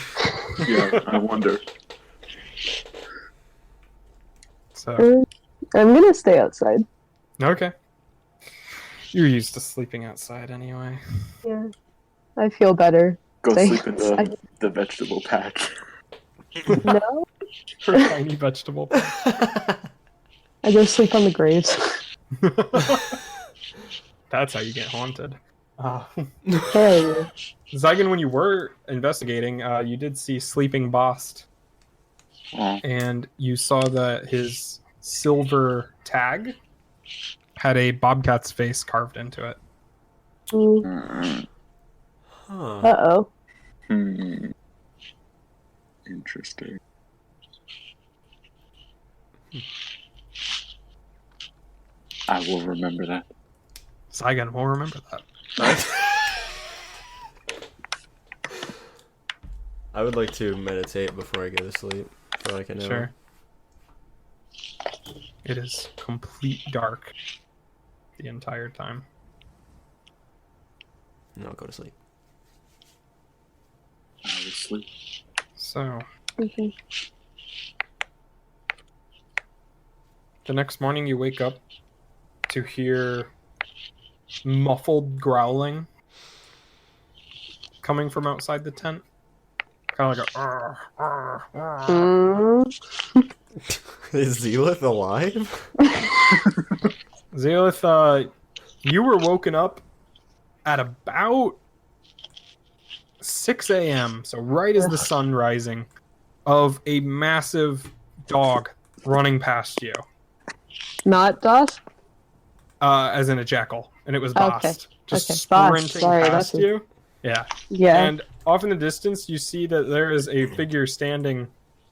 Yeah, I wonder. So, I'm gonna stay outside. okay. You're used to sleeping outside anyway. Yeah, I feel better. Go Thanks. sleep in the vegetable patch. No, For a tiny vegetable. I go sleep on the graves. That's how you get haunted. Hey, Zygon, when you were investigating, you did see Sleeping Bost, Oh, and you saw that his silver tag had a bobcat's face carved into it. Huh. uh-oh. Interesting. I will remember that. Zygon will remember that. I would like to meditate before I go to sleep for like an hour. Sure. It is complete dark the entire time. And I'll go to sleep. I will sleep. So, Okay. the next morning you wake up to hear muffled growling coming from outside the tent. Kind of like a... "Arr, arr, arr." Mm. Is Zealith alive? Zealith, you were woken up at about 6 a.m., so right as the sun rising, of a massive dog running past you, Not DOS? as in a jackal, and it was Okay. Bast, just Okay, Bast, sprinting sorry, past that's you. Yeah. Yeah. And off in the distance, you see that there is a figure standing,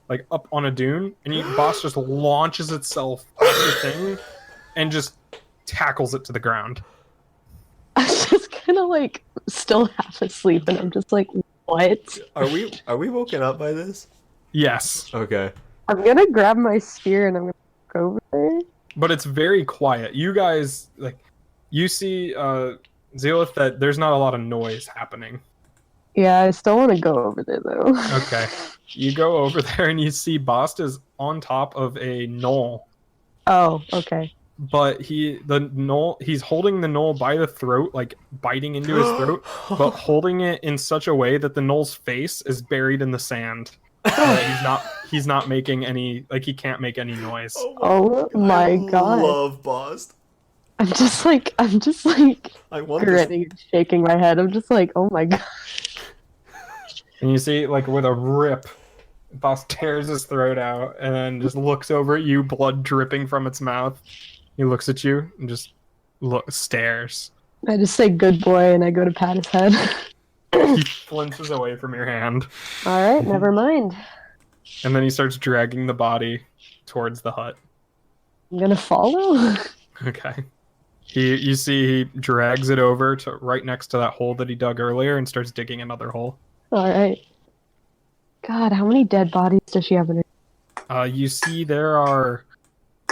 like up on a dune, and boss just launches itself off the thing, and just tackles it to the ground. I'm just kind of like still half asleep, and I'm just like, what? Are we woken up by this? Yes, Okay. I'm gonna grab my spear and I'm gonna go over there. but it's very quiet. You guys you see, Zealith, that there's not a lot of noise happening. Yeah, I still want to go over there though. Okay. You go over there and you see Bast is on top of a knoll, Oh, okay. but he's holding the knoll by the throat, like biting into his throat, but holding it in such a way that the knoll's face is buried in the sand. He's not making any, like, he can't make any noise. Oh my god. I love Bost. I'm just like I want this. grinning and shaking my head. I'm just like, oh my god. And you see, like, with a rip, Boss tears his throat out and then just looks over at you, blood dripping from its mouth. He looks at you and just stares. I just say good boy and I go to pat his head. He flinches away from your hand. Alright, never mind. And then he starts dragging the body towards the hut. I'm gonna follow. Okay. You see he drags it over to right next to that hole that he dug earlier and starts digging another hole. Alright. God, how many dead bodies does she have in her? You see there are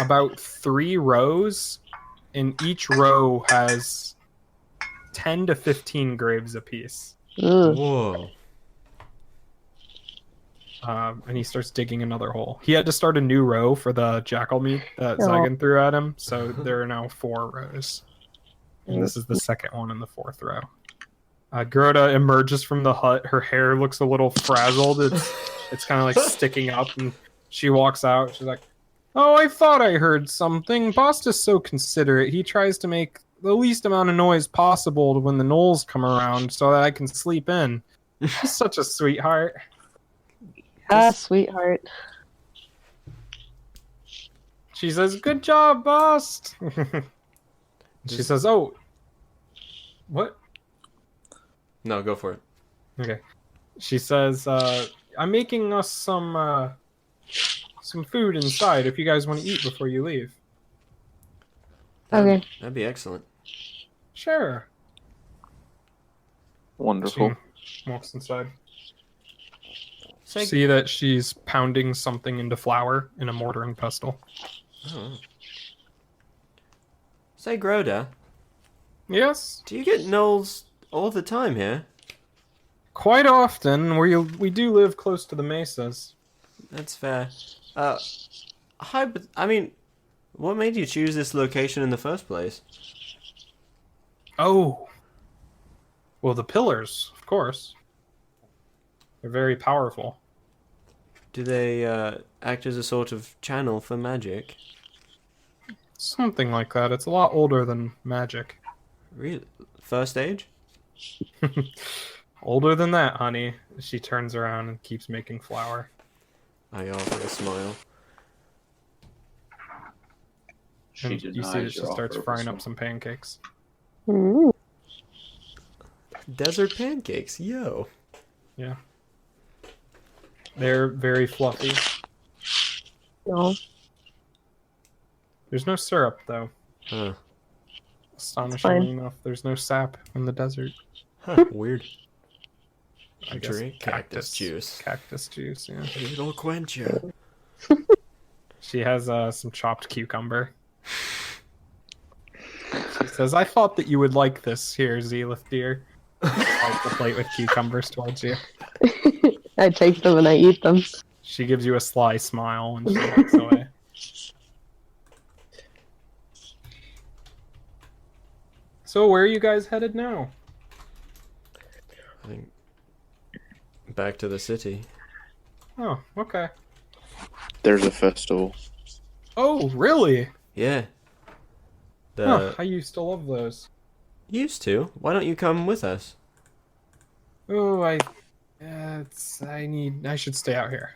about 3 rows, and each row has 10 to 15 graves apiece. Ugh. Whoa. And he starts digging another hole. He had to start a new row for the jackal meat that Zygon threw at him, so there are now 4 rows. And this is the second one in the 4th row. Gerda emerges from the hut. Her hair looks a little frazzled. It's kind of like sticking up, and she walks out. She's like, "Oh, I thought I heard something. Bost is so considerate. He tries to make the least amount of noise possible when the gnolls come around so that I can sleep in. He's such a sweetheart." Ah, sweetheart. She says, "Good job, Bost." She says, "Oh, what?" No, go for it. Okay. She says, "I'm making us some food inside if you guys want to eat before you leave." Okay. That'd be excellent. Sure. Wonderful. She walks inside. Say, See that she's pounding something into flour in a mortar and pestle. oh. Say, Groda, Yes, do you get gnolls all the time here? quite often. We do live close to the mesas. That's fair. I mean, what made you choose this location in the first place? Oh. Well, the pillars, of course. They're very powerful. Do they act as a sort of channel for magic? Something like that. It's a lot older than magic. Really? First age? Older than that, honey. She turns around and keeps making flour. I offer a smile. She And you see that she starts frying up some pancakes. Mm. Desert pancakes, yo. Yeah. They're very fluffy. No. There's no syrup, though. Huh. Astonishingly enough, there's no sap in the desert. Huh. Weird. I guess Drink cactus juice. Cactus juice, yeah. It'll quench you. She has some chopped cucumber. She says, "I thought that you would like this here, Zealith dear." Slides the plate with cucumbers towards you. I take them and I eat them. She gives you a sly smile and she walks away. So where are you guys headed now? I think back to the city. Oh, okay. There's a festival. Oh, really? Yeah. I used to love those. Used to. Why don't you come with us? Oh, I should stay out here.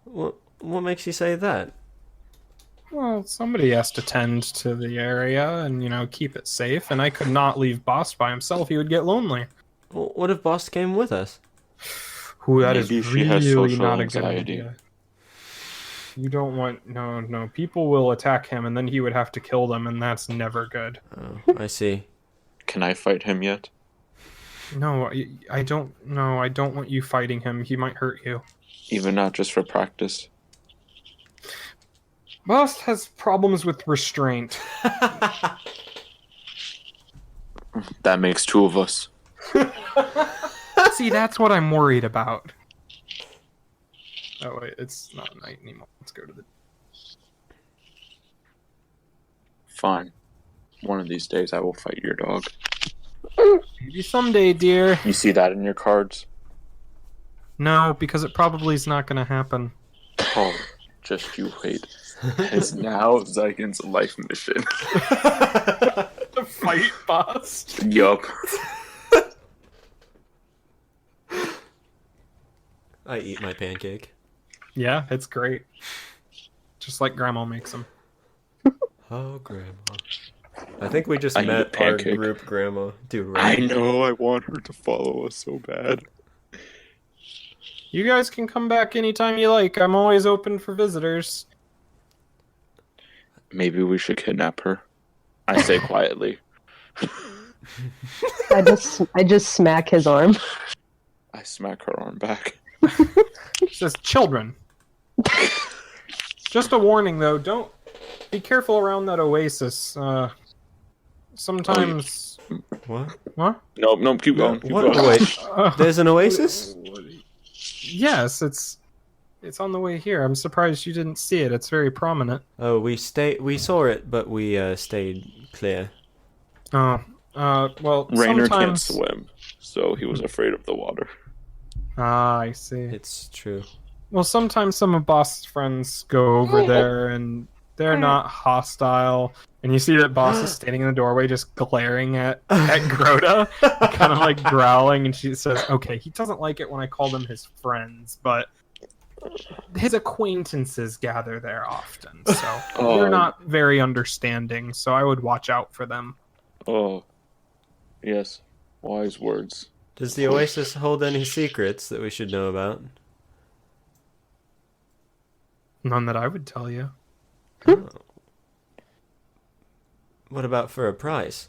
What makes you say that? Well, somebody has to tend to the area and, keep it safe, and I could not leave Boss by himself. He would get lonely. What if Boss came with us? Ooh, that is Maybe she has really social not a good anxiety. idea. You don't want... No. People will attack him, and then he would have to kill them, and that's never good. Oh, I see. Can I fight him yet? No, I don't... No, I don't want you fighting him. He might hurt you. Even not just for practice? Boss has problems with restraint. That makes two of us. See, that's what I'm worried about. Oh, wait, it's not night anymore. Let's go to the... Fine. One of these days I will fight your dog. Maybe someday, dear. You see that in your cards? No, because it probably is not going to happen. Oh, just you wait. It's now Zygon's life mission. The fight boss. Yup. I eat my pancake. Yeah, it's great. Just like Grandma makes them. Oh, Grandma. I think we just I eat a met our pancake. group Grandma. Dude, I right? know, I want her to follow us so bad. You guys can come back anytime you like. I'm always open for visitors. Maybe we should kidnap her. I say quietly. I just smack his arm. I smack her arm back. It says children. Just a warning, though. Don't be careful around that oasis. Sometimes. What? What? Nope, keep going. Keep What? going. Wait, there's an oasis? Yes, it's on the way here. I'm surprised you didn't see it. It's very prominent. Oh, we saw it, but we stayed clear. Oh, well, Rainer can't sometimes... swim, so he was afraid of the water. Ah, I see. It's true. Well, sometimes some of Boss's friends go over there, and they're not hostile. And you see that Boss is standing in the doorway just glaring at Grota, kind of like growling, and she says, okay, he doesn't like it when I call them his friends, but his acquaintances gather there often, so they're not very understanding, so I would watch out for them. Oh, yes. Wise words. Does the oasis hold any secrets that we should know about? None that I would tell you. Oh. What about for a price?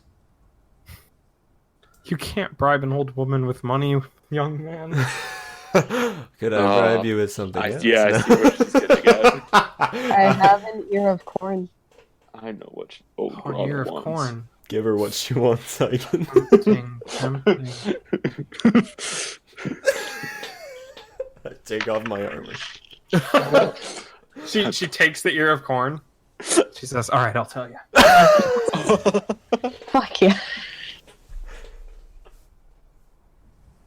You can't bribe an old woman with money, young man. Could I bribe you with something else? Yeah, I see what she's getting at. I have an ear of corn. I know what she, old Oh, Grotto ear of wants. corn. Give her what she wants, I can. Tempting. I take off my armor. She takes the ear of corn. She says, all right, I'll tell you. Fuck yeah.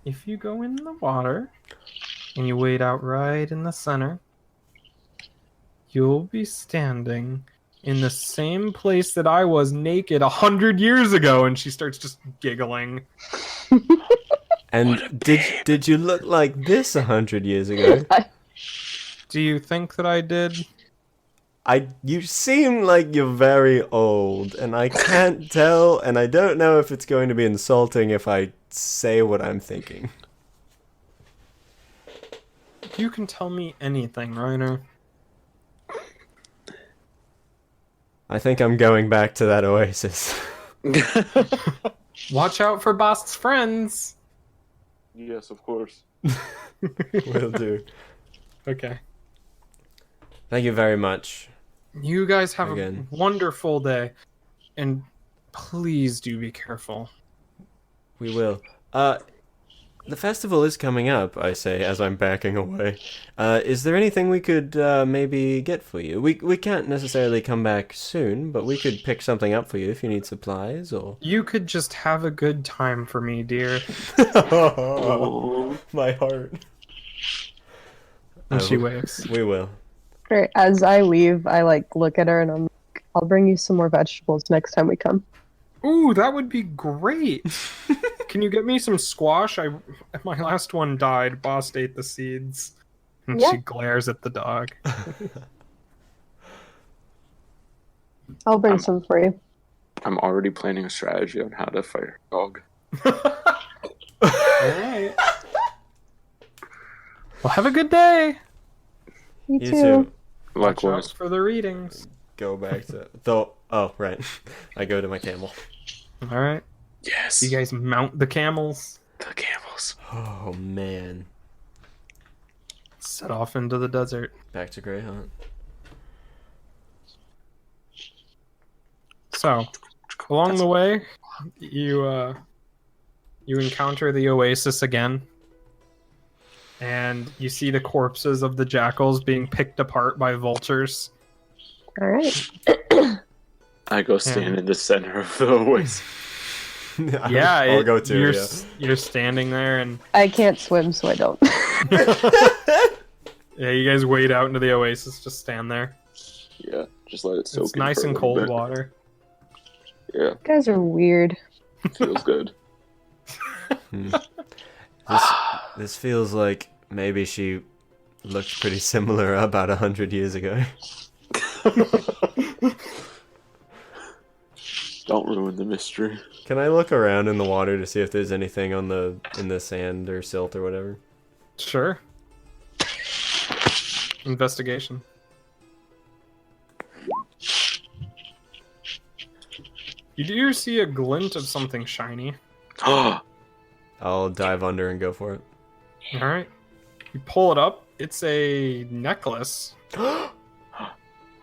If you go in the water and you wade out right in the center, you'll be standing in the same place that I was naked 100 years ago. And she starts just giggling. And did you look like this 100 years ago? Do you think that I did? You seem like you're very old, and I can't tell, and I don't know if it's going to be insulting if I say what I'm thinking. You can tell me anything, Reiner. I think I'm going back to that oasis. Watch out for Bost's friends. Yes, of course. Will do. Okay. Thank you very much. You guys have Again. a wonderful day. And please do be careful. We will. The festival is coming up, I say, as I'm backing away. Is there anything we could maybe get for you? We can't necessarily come back soon, but we could pick something up for you if you need supplies, or... You could just have a good time for me, dear. Oh. My heart. And she waves. We will. Great. As I leave, I look at her and I'm like, I'll bring you some more vegetables next time we come. Ooh, that would be great. Can you get me some squash? My last one died. Boss ate the seeds. And Yeah. she glares at the dog. I'll bring some for you. I'm already planning a strategy on how to fight her dog. Alright. Well, have a good day. You You too. too. Watch Likewise. out for the readings. Go back to though. Oh, right. I go to my camel. Alright. Yes. You guys mount the camels. The camels. Oh man. Set off into the desert. Back to Grey Hunt. So, along the way, you encounter the oasis again, and you see the corpses of the jackals being picked apart by vultures. All right. I go stand in the center of the oasis. Yeah, I'll go too. You're, Yeah. you're standing there, and I can't swim, so I don't. yeah, you guys wade out into the oasis. Just stand there. Yeah, just let it soak It's in nice for a and little cold bit. water. Yeah, You guys are weird. feels good. This feels like maybe she looked pretty similar about 100 years ago. Don't ruin the mystery. Can I look around in the water to see if there's anything on in the sand or silt or whatever? Sure. Investigation. You do see a glint of something shiny. I'll dive under and go for it. Alright. You pull it up. It's a necklace.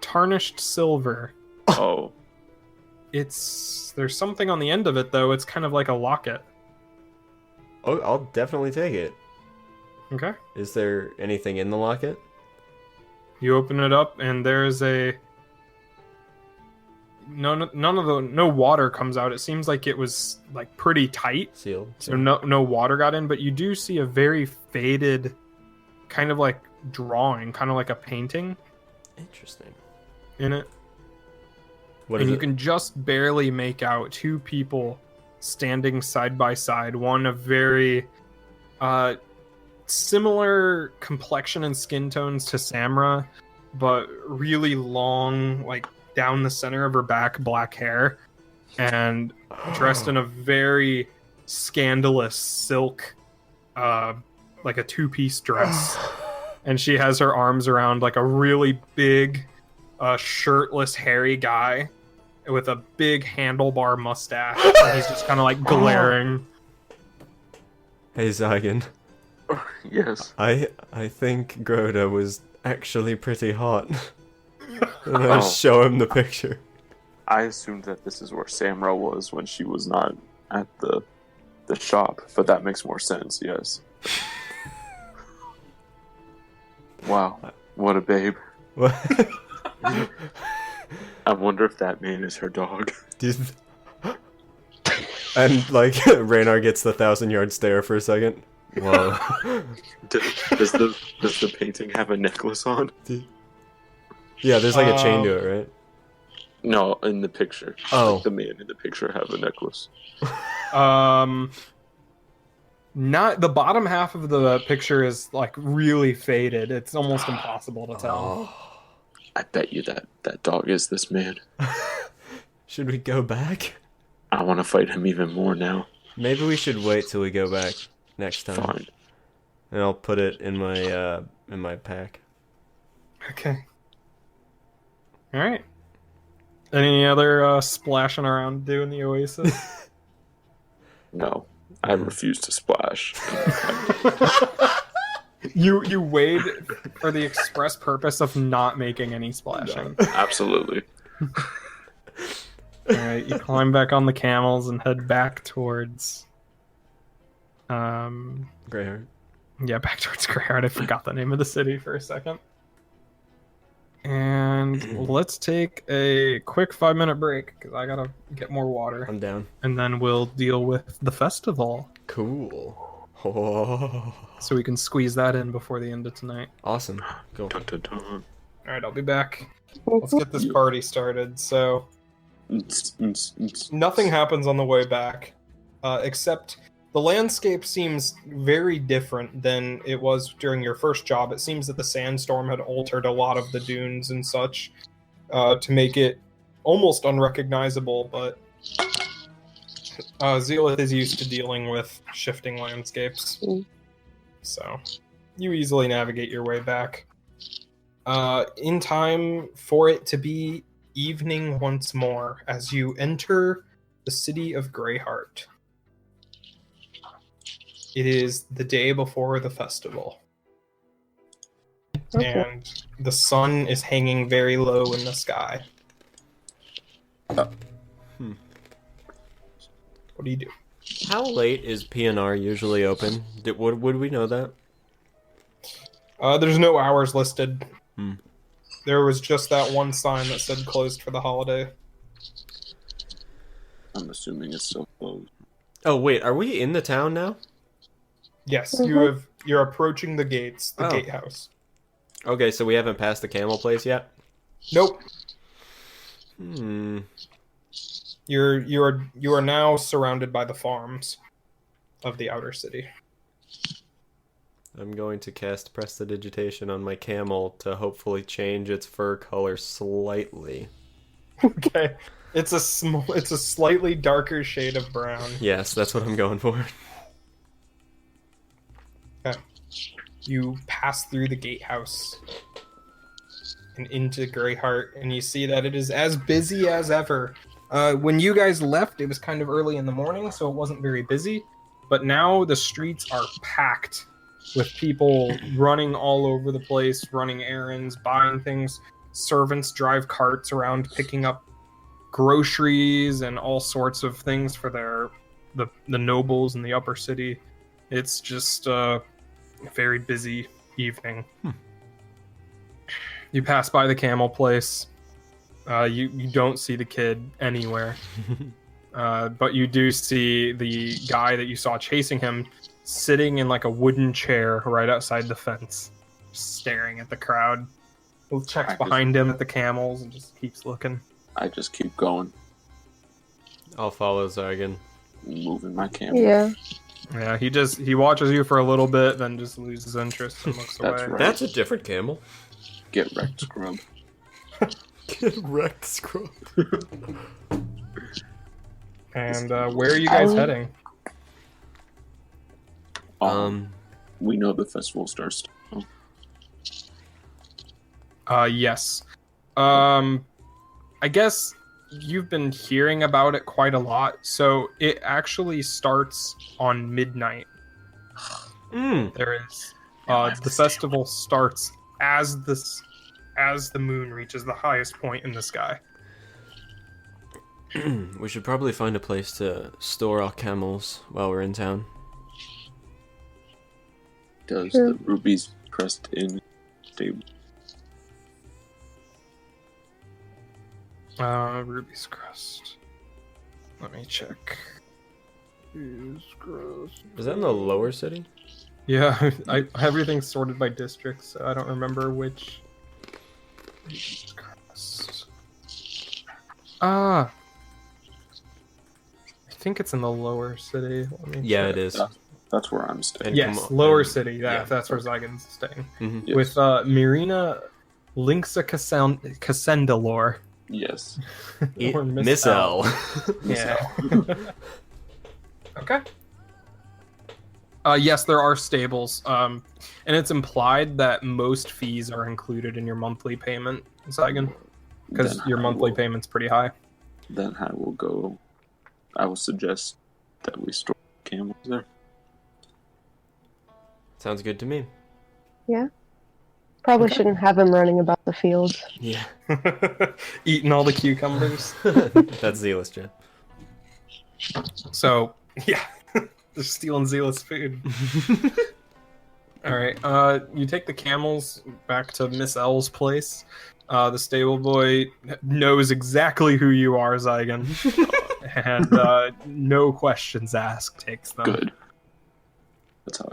Tarnished silver. Oh, There's something on the end of it though. It's kind of like a locket. Oh, I'll definitely take it. Okay. Is there anything in the locket? You open it up and there's no water comes out. It seems like it was like pretty tight. Sealed. So no water got in, but you do see a very faded kind of like drawing, kind of like a painting Interesting. in it. What And is you it? can just barely make out two people standing side by side. One a very similar complexion and skin tones to Samra, but really long, like down the center of her back, black hair, and dressed in a very scandalous silk, like a two-piece dress. And she has her arms around like a really big, shirtless, hairy guy with a big handlebar mustache. And he's just kind of like glaring. Hey Zygon, yes. I think Groda was actually pretty hot. And I Oh. show him the picture. I assumed that this is where Samra was when she was not at the shop, but that makes more sense, yes. Wow, what a babe. What? I wonder if that man is her dog. And like Raynar gets the 1,000-yard stare for a second. Whoa. Does the painting have a necklace on? Yeah, there's like a chain to it, right? No, in the picture. Oh. Like the man in the picture have a necklace. Not the bottom half of the picture is like really faded. It's almost impossible to tell. Oh. I bet you that dog is this man. Should we go back? I want to fight him even more now. Maybe we should wait till we go back next time. Fine. And I'll put it in my pack. Okay. All right. Any other splashing around to do in the oasis? No, I refuse to splash. You wade for the express purpose of not making any splashing. Absolutely. All right, you climb back on the camels and head back towards. Greyheart. Yeah, back towards Greyheart. I forgot the name of the city for a second. And let's take a quick 5-minute break because I gotta get more water, I'm down. and then we'll deal with the festival Cool. Oh. so we can squeeze that in before the end of tonight. Awesome. Cool. Dun, dun, dun. All right, I'll be back. Let's get this party started. So nothing happens on the way back, except the landscape seems very different than it was during your first job. It seems that the sandstorm had altered a lot of the dunes and such to make it almost unrecognizable, but Zeolith is used to dealing with shifting landscapes, Mm. so you easily navigate your way back. In time for it to be evening once more as you enter the city of Greyheart. It is the day before the festival. Okay. And the sun is hanging very low in the sky. What do you do? How late is PNR usually open? Would we know that? There's no hours listed. Hmm. There was just that one sign that said closed for the holiday. I'm assuming it's still closed. Oh wait, are we in the town now? Yes, Mhm. you're approaching the gates, the Oh. gatehouse. Okay, so we haven't passed the camel place yet? Nope. Hmm. You are now surrounded by the farms of the outer city. I'm going to cast Prestidigitation on my camel to hopefully change its fur color slightly. Okay. It's a slightly darker shade of brown. Yes, that's what I'm going for. You pass through the gatehouse and into Greyheart, and you see that it is as busy as ever. When you guys left, it was kind of early in the morning, so it wasn't very busy. But now the streets are packed with people running all over the place, running errands, buying things. Servants drive carts around picking up groceries and all sorts of things for the nobles in the upper city. It's just a very busy evening. You pass by the camel place. You don't see the kid anywhere. But you do see the guy that you saw chasing him sitting in like a wooden chair right outside the fence, staring at the crowd. He checks behind him at the camels and just keeps looking. I just keep going, I'll follow Zargan. moving my camera. Yeah. Yeah, he watches you for a little bit, then just loses interest and looks That's away. right. That's a different camel. Get wrecked, scrub. Get wrecked, scrub. And where are you guys Um, heading? We know the festival starts. Yes. I guess you've been hearing about it quite a lot. So it actually starts on midnight. There is the festival starts as the moon reaches the highest point in the sky. We should probably find a place to store our camels while we're in town. Does Sure. the rubies pressed in stable? Ruby's Crust. Let me check. Ruby's Crust. Is that in the lower city? Yeah, everything's sorted by districts, so I don't remember which. Ruby's Crust. I think it's in the lower city. Let me Yeah, check. it is. That's where I'm staying. And Yes, come on- lower and- city. yeah. That's where Zygon's staying. Mhm. Yes. With Mirina Linksa Cassandalore. Yes. Or Miss L. Yeah. Okay. Yes, there are stables. And it's implied that most fees are included in your monthly payment, Zygon. Because Then your I monthly will- payment's pretty high. Then I will go. I will suggest that we store camels there. Sounds good to me. Probably Okay. shouldn't have him running about the fields. Yeah. Eating all the cucumbers. That's Zealous, Jen. So, yeah. They're stealing Zealous food. Alright, you take the camels back to Miss L's place. The stable boy knows exactly who you are, Zygon. And no questions asked takes them. Good. That's how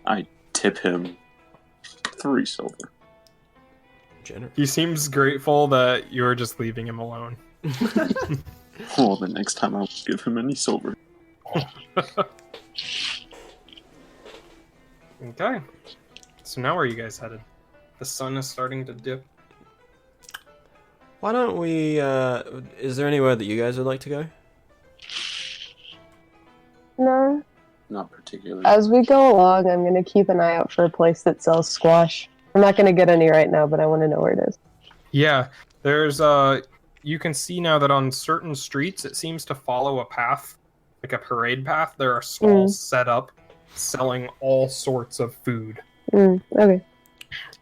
I tip him 3 silver. Generous. He seems grateful that you're just leaving him alone. Well, the next time I won't give him any silver. Okay. So now where are you guys headed? The sun is starting to dip. Why don't we, is there anywhere that you guys would like to go? No. Not particularly. As we go along, I'm going to keep an eye out for a place that sells squash. I'm not going to get any right now, but I want to know where it is. Yeah, there's you can see now that on certain streets it seems to follow a path, like a parade path. There are stalls set up selling all sorts of food. Okay.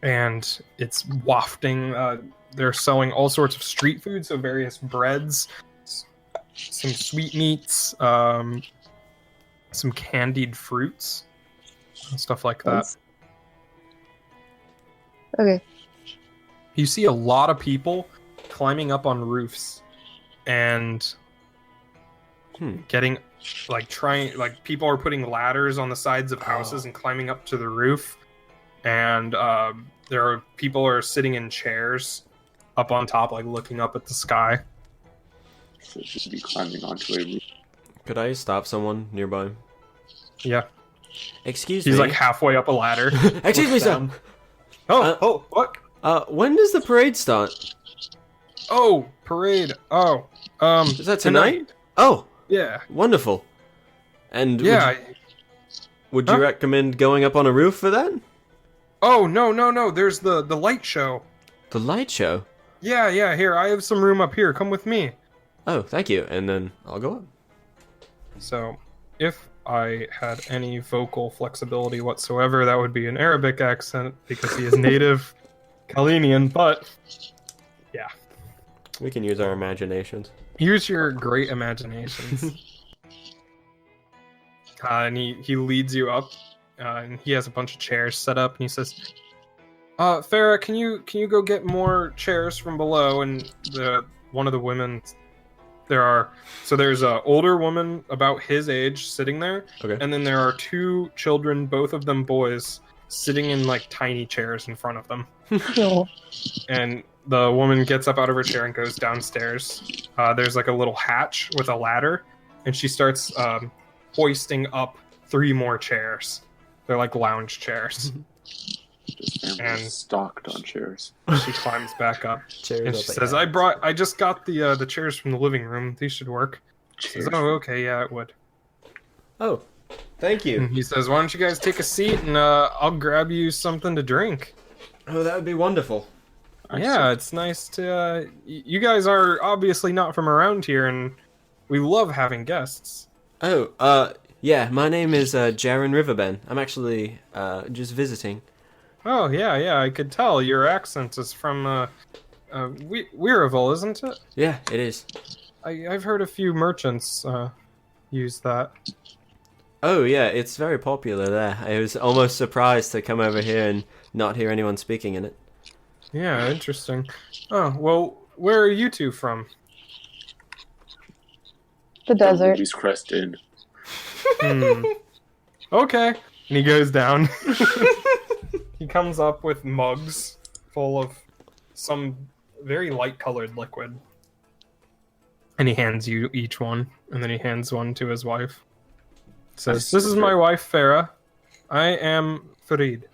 And it's wafting. They're selling all sorts of street food, so various breads, some sweetmeats, some candied fruits, and stuff like that. Nice. Okay. You see a lot of people climbing up on roofs and getting, people are putting ladders on the sides of houses and climbing up to the roof. And people are sitting in chairs up on top, like looking up at the sky. So just be climbing onto a roof. Could I stop someone nearby? Yeah. Excuse me. He's like halfway up a ladder. Excuse me, sir. What? When does the parade start? Oh, parade. Oh, Is that tonight? Oh, yeah. wonderful. And Yeah. would you recommend going up on a roof for that? Oh, no. There's the light show. The light show? Yeah. Here, I have some room up here. Come with me. Oh, thank you. And then I'll go up. So, if I had any vocal flexibility whatsoever, that would be an Arabic accent because he is native Kalinian, but yeah. We can use our imaginations. Use your great imaginations. And he leads you up, and he has a bunch of chairs set up, and he says, Farah, can you go get more chairs from below? And one of the women, there's a older woman about his age sitting there, Okay. and then there are two children, both of them boys, sitting in like tiny chairs in front of them. No. And the woman gets up out of her chair and goes downstairs. There's like a little hatch with a ladder, and she starts hoisting up 3 more chairs. They're like lounge chairs. This family And- is stocked on chairs. She climbs back up Chairs and up she at says, hands. I just got the chairs from the living room. These should work. She says, oh, okay, yeah, it would. Oh, thank you. And he says, why don't you guys take a seat and I'll grab you something to drink. Oh, that would be wonderful. Yeah, it's nice to. You guys are obviously not from around here, and we love having guests. Oh, yeah, my name is Jaren Riverben. I'm actually just visiting. Oh, yeah, I could tell your accent is from Weireville, isn't it? Yeah, it is. I've heard a few merchants use that. Oh, yeah, it's very popular there. I was almost surprised to come over here and not hear anyone speaking in it. Yeah, interesting. Oh, well, where are you two from? The desert. He's Crest Inn. Okay. And he goes down. He comes up with mugs full of some very light-colored liquid. And he hands you each one, and then he hands one to his wife. Says, this is my wife, Farah. I am Farid.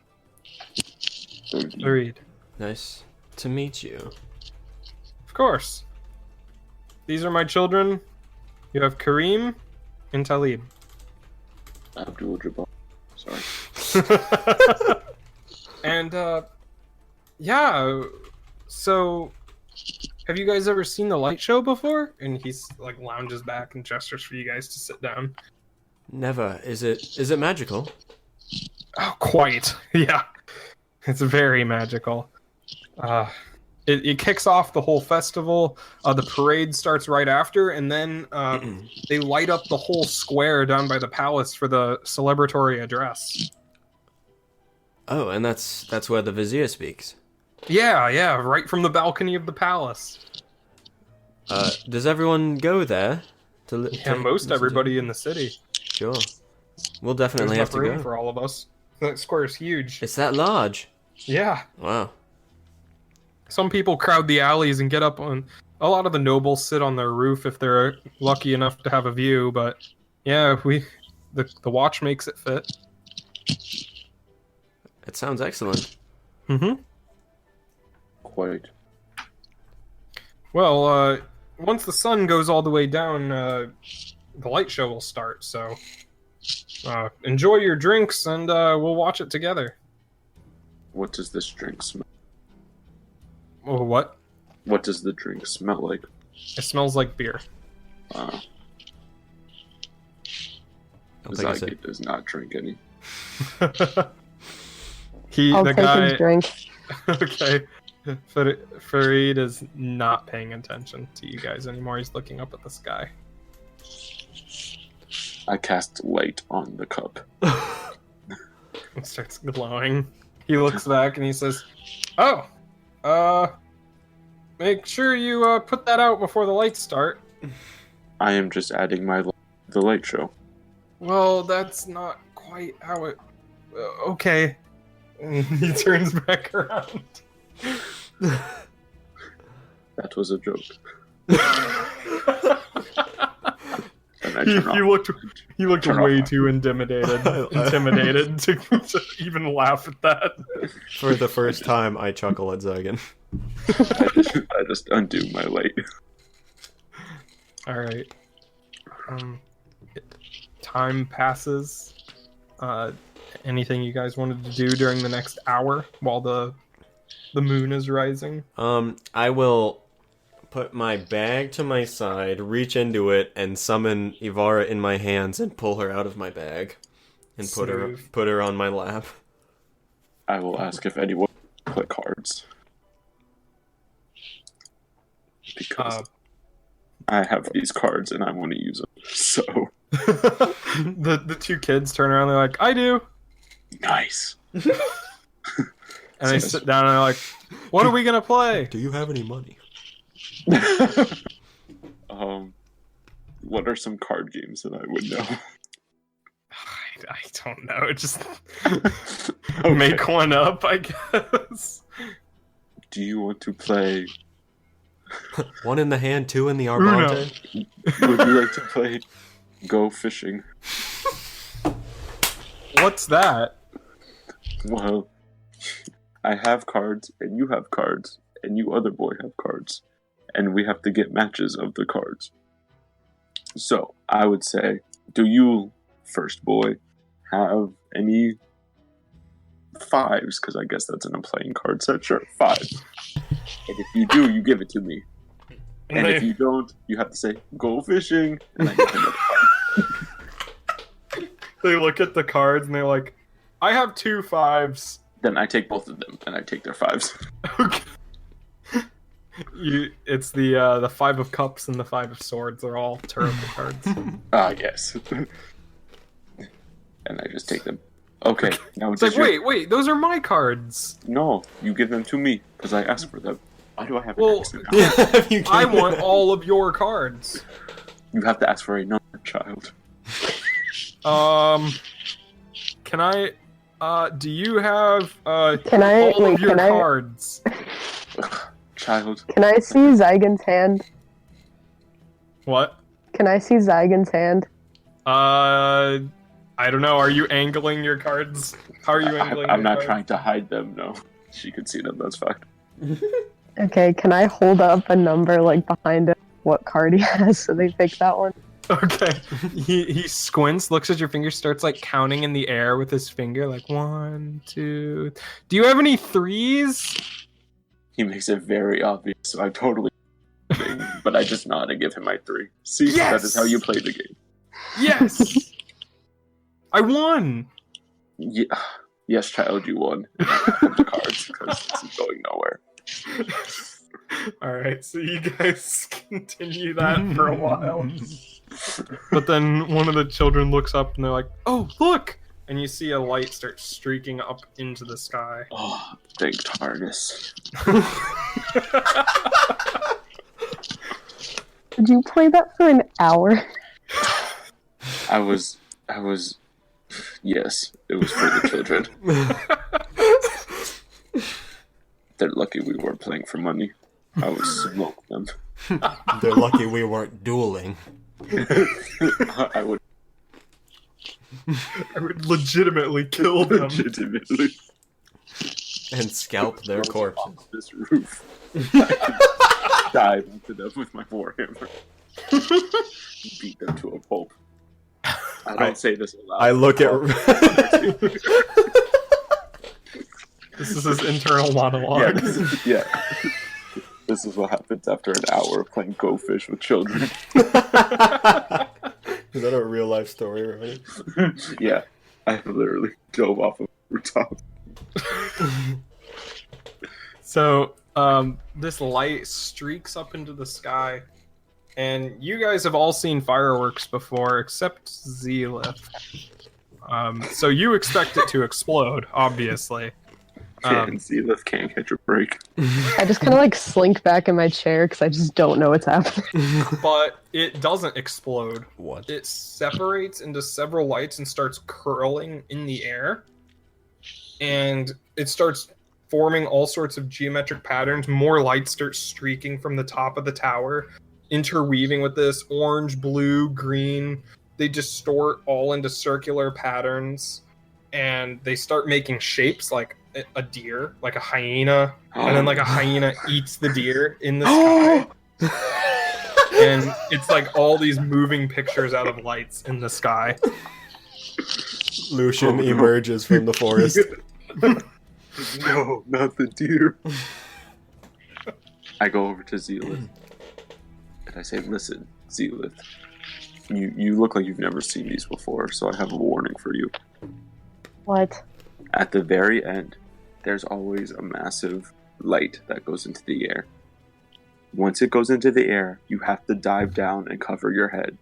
Farid. Nice to meet you. Of course. These are my children. You have Kareem and Talib. Abdul Jabbar. Sorry. And, yeah, so, have you guys ever seen the light show before? And he's, like, lounges back and gestures for you guys to sit down. Never. Is it magical? Oh, quite. Yeah. It's very magical. It kicks off the whole festival. The parade starts right after, and then they light up the whole square down by the palace for the celebratory address. Oh, and that's where the vizier speaks. Yeah, right from the balcony of the palace. Does everyone go there? Yeah, most everybody in the city. Sure. We'll definitely There's have enough to room go. for all of us. That square is huge. It's that large. Yeah. Wow. Some people crowd the alleys and get up on. A lot of the nobles sit on their roof if they're lucky enough to have a view. But yeah, the watch makes it fit. It sounds excellent. Mm-hmm. Quite. Well, once the sun goes all the way down, the light show will start. So, enjoy your drinks, and we'll watch it together. What does this drink smell? Oh, what? What does the drink smell like? It smells like beer. I'll take a sip. Does not drink any. I'll The take guy. his drink. Okay. Fareed is not paying attention to you guys anymore. He's looking up at the sky. I cast light on the cup. It starts glowing. He looks back and he says, "Oh, make sure you put that out before the lights start." I am just adding the light show. Well, that's not quite how it. Okay. And he turns back around. That was a joke. And I He turn off. looked Turn way off. too intimidated to even laugh at that. For the first time, I chuckle at Zygon. I just undo my light. All right. Time passes. Anything you guys wanted to do during the next hour while the moon is rising? I will put my bag to my side, reach into it, and summon Ivara in my hands and pull her out of my bag, and put her on my lap. I will ask if anyone play cards. Because I have these cards and I want to use them. So the two kids turn around. They're like, "I do," nice. and they sit down and they're like, "What are we gonna play?" Do you have any money? What are some card games that I would know? I don't know. Just make one up, I guess. Do you want to play? One in the hand, two in the arbonte. Would you like to play Go Fishing? What's that? Well, I have cards, and you have cards, and you other boy have cards, and we have to get matches of the cards. So, I would say, do you, first boy, have any fives? Because I guess that's in a playing card set. Sure, 5. And if you do, you give it to me. And if you don't, you have to say, go fishing. And I get another card. They look at the cards and they're like, "I have 2 5s." Then I take both of them, and I take their 5s. Okay. It's the 5 of Cups and the 5 of Swords. They're all terrible cards. Yes. And I just take them. Okay, now It's like, wait, those are my cards. No, you give them to me, because I asked for them. Why do I have an Well, accent? I want all of your cards. You have to ask for a number, child. Can I? Do you have Can I all wait? of your Can I? cards? Child. Can I see Zygon's hand? What? Can I see Zygon's hand? I don't know. Are you angling your cards? How are you angling? I'm your not cards? trying to hide them, no. She could see them, that's fine. Okay, can I hold up a number like behind him? What card he has, so they pick that one? Okay. He squints, looks at your finger, starts like counting in the air with his finger, like 1, 2. Do you have any 3s? He makes it very obvious, so I totally but I just nod and give him my 3. See, Yes! that is how you play the game. Yes. I won. Yeah. Yes, child, you won. And I have the cards, because this is going nowhere. Alright, so you guys continue that for a while. But then one of the children looks up and they're like, "Oh, look!" And you see a light start streaking up into the sky. Oh, thank Targus. Did you play that for an hour? I was, yes, it was for the children. They're lucky we weren't playing for money. I would smoke them. They're lucky we weren't dueling. I would legitimately kill them. legitimately And scalp their corpses. off this roof. dive into them with my warhammer. Beat them to a pulp. I don't say this aloud. I look at. This is his internal monologue. Yeah. This is what happens after an hour of playing Go Fish with children. Is that a real life story, right? Yeah. I literally dove off of the rooftop. So, this light streaks up into the sky, and you guys have all seen fireworks before, except Zealith. So you expect it to explode, obviously. And Zealith can't catch a break. I just kind of like slink back in my chair because I just don't know what's happening. But it doesn't explode. What? It separates into several lights and starts curling in the air. And it starts forming all sorts of geometric patterns. More lights start streaking from the top of the tower, interweaving with this orange, blue, green. They distort all into circular patterns. And they start making shapes like a deer, like a hyena, and then like a hyena eats the deer in the sky. And it's like all these moving pictures out of lights in the sky. Lucian emerges from the forest. No, not the deer. I go over to Zealith and I say, listen, Zealith, you look like you've never seen these before, so I have a warning for you. What? At the very end, there's always a massive light that goes into the air. Once it goes into the air, you have to dive down and cover your head.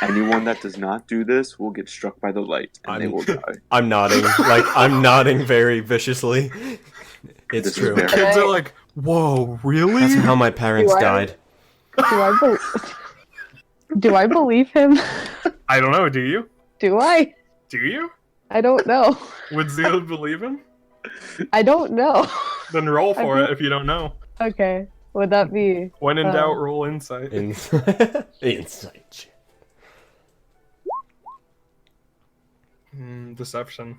Anyone that does not do this will get struck by the light, and they will die. I'm nodding. I'm nodding very viciously. It's This is true. very- Kids are like, whoa, really? That's how my parents Do I- died. Do I believe him? I don't know, do you? Do I? Do you? I don't know. Would Zealot believe him? I don't know. Then roll for I it if you don't know. Okay. Would that be? When in doubt, roll insight. Insight. Deception.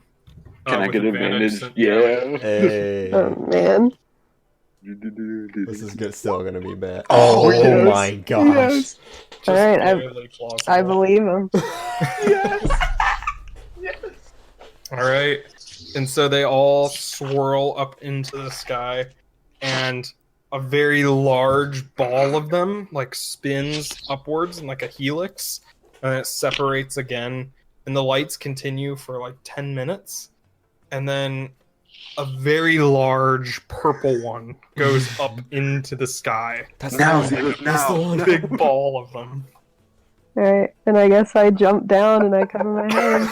Can I with get advantage? since- Yeah. Hey. Oh man. This is still gonna be bad. Oh, Oh, yes. my gosh. Yes. Just All right, barely plausible. I believe him. All right. And so they all swirl up into the sky, and a very large ball of them like spins upwards in like a helix, and it separates again. And the lights continue for like 10 minutes, and then a very large purple one goes up into the sky. That's Now, the one. Zealot, That's the now. one. Big ball of them. Alright, and I guess I jump down and I cover my head.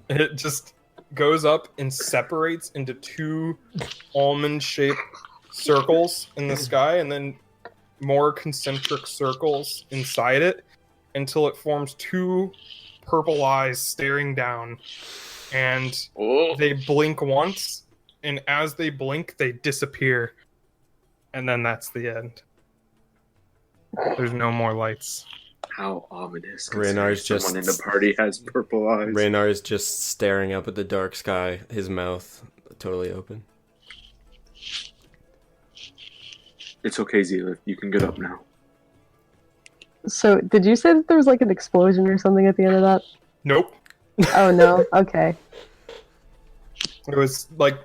It just goes up and separates into two almond-shaped circles in the sky, and then more concentric circles inside it, until it forms two purple eyes staring down. And Oh. they blink once, and as they blink, they disappear. And then that's the end. There's no more lights. How ominous. Reynar's Someone just- in the party has purple eyes. Raynar is just staring up at the dark sky, his mouth totally open. It's okay, Zealot. You can get up now. So, did you say that there was like an explosion or something at the end of that? Nope. Oh no. Okay. It was like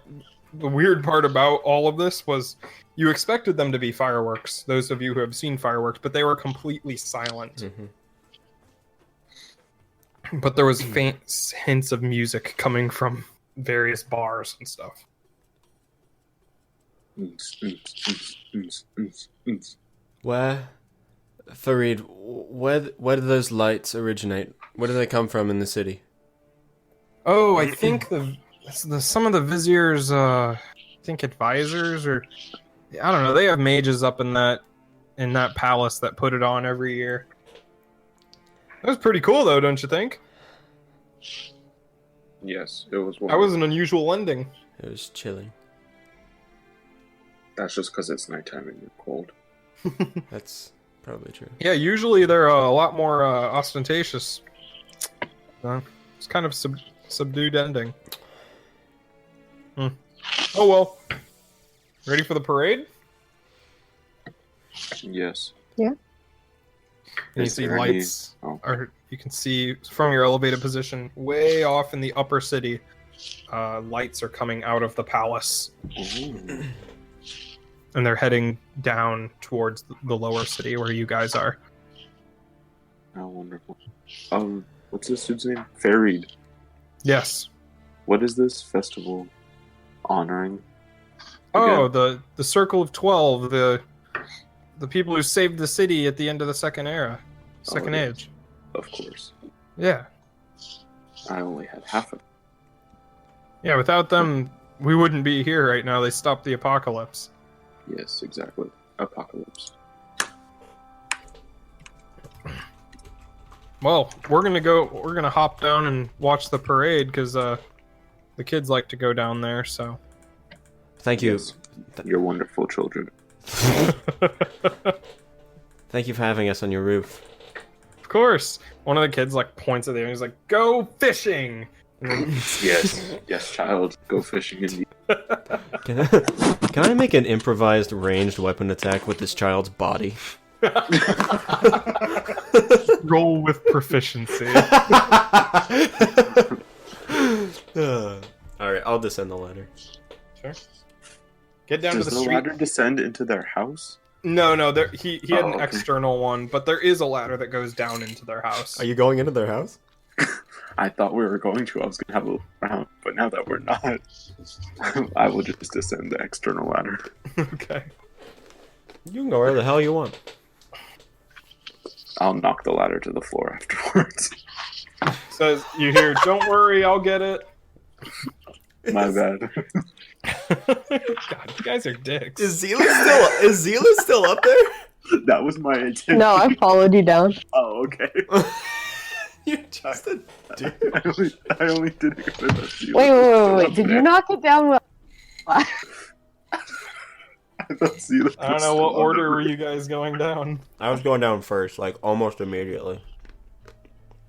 the weird part about all of this was you expected them to be fireworks, those of you who have seen fireworks, but they were completely silent. Mm-hmm. But there was faint hints of music coming from various bars and stuff. Where, Farid, where do those lights originate? Where do they come from in the city? Oh, I think some of the viziers, I think advisors, or I don't know. They have mages up in that palace that put it on every year. That was pretty cool, though, don't you think? Yes, it was one. That was an unusual ending. It was chilling. That's just because it's nighttime and you're cold. That's probably true. Yeah, usually they're a lot more ostentatious. It's kind of subdued ending. Oh well. Ready for the parade? Yes. And you Is see there any- lights, Oh. or you can see from your elevated position way off in the upper city. Lights are coming out of the palace, Ooh. and they're heading down towards the lower city where you guys are. How wonderful. What's this dude's name? Farid. Yes. What is this festival honoring? Oh, Again? the Circle of 12, the people who saved the city at the end of the Second yes. Age. Of course. Yeah. I only had half of it. Yeah, without them, we wouldn't be here right now. They stopped the apocalypse. Yes, exactly. Apocalypse. Well, we're gonna hop down and watch the parade, because the kids like to go down there, so. Thank you. Yes. You're wonderful children. Thank you for having us on your roof. Of course. One of the kids like points at the and he's like, "Go fishing!" And then, Yes. Yes, child. Go fishing indeed. Can I make an improvised ranged weapon attack with this child's body? roll with proficiency. Alright, I'll descend the ladder. Sure. Get down Does to the the street. ladder descend into their house? No, he had an okay. external one, but there is a ladder that goes down into their house. Are you going into their house? I thought we were going to. I was going to have a look around, but now that we're not, I will just descend the external ladder. Okay. You can go where the hell you want. I'll knock the ladder to the floor afterwards. Says you hear, "Don't worry, I'll get it." My bad. God, you guys are dicks. Is Zila still up there? That was my intention. No, I followed you down. Oh, okay. You're just a dude. I only did it because I thought you Wait. Did you knock it down? I thought you I don't know what order were you guys going down. I was going down first, like almost immediately.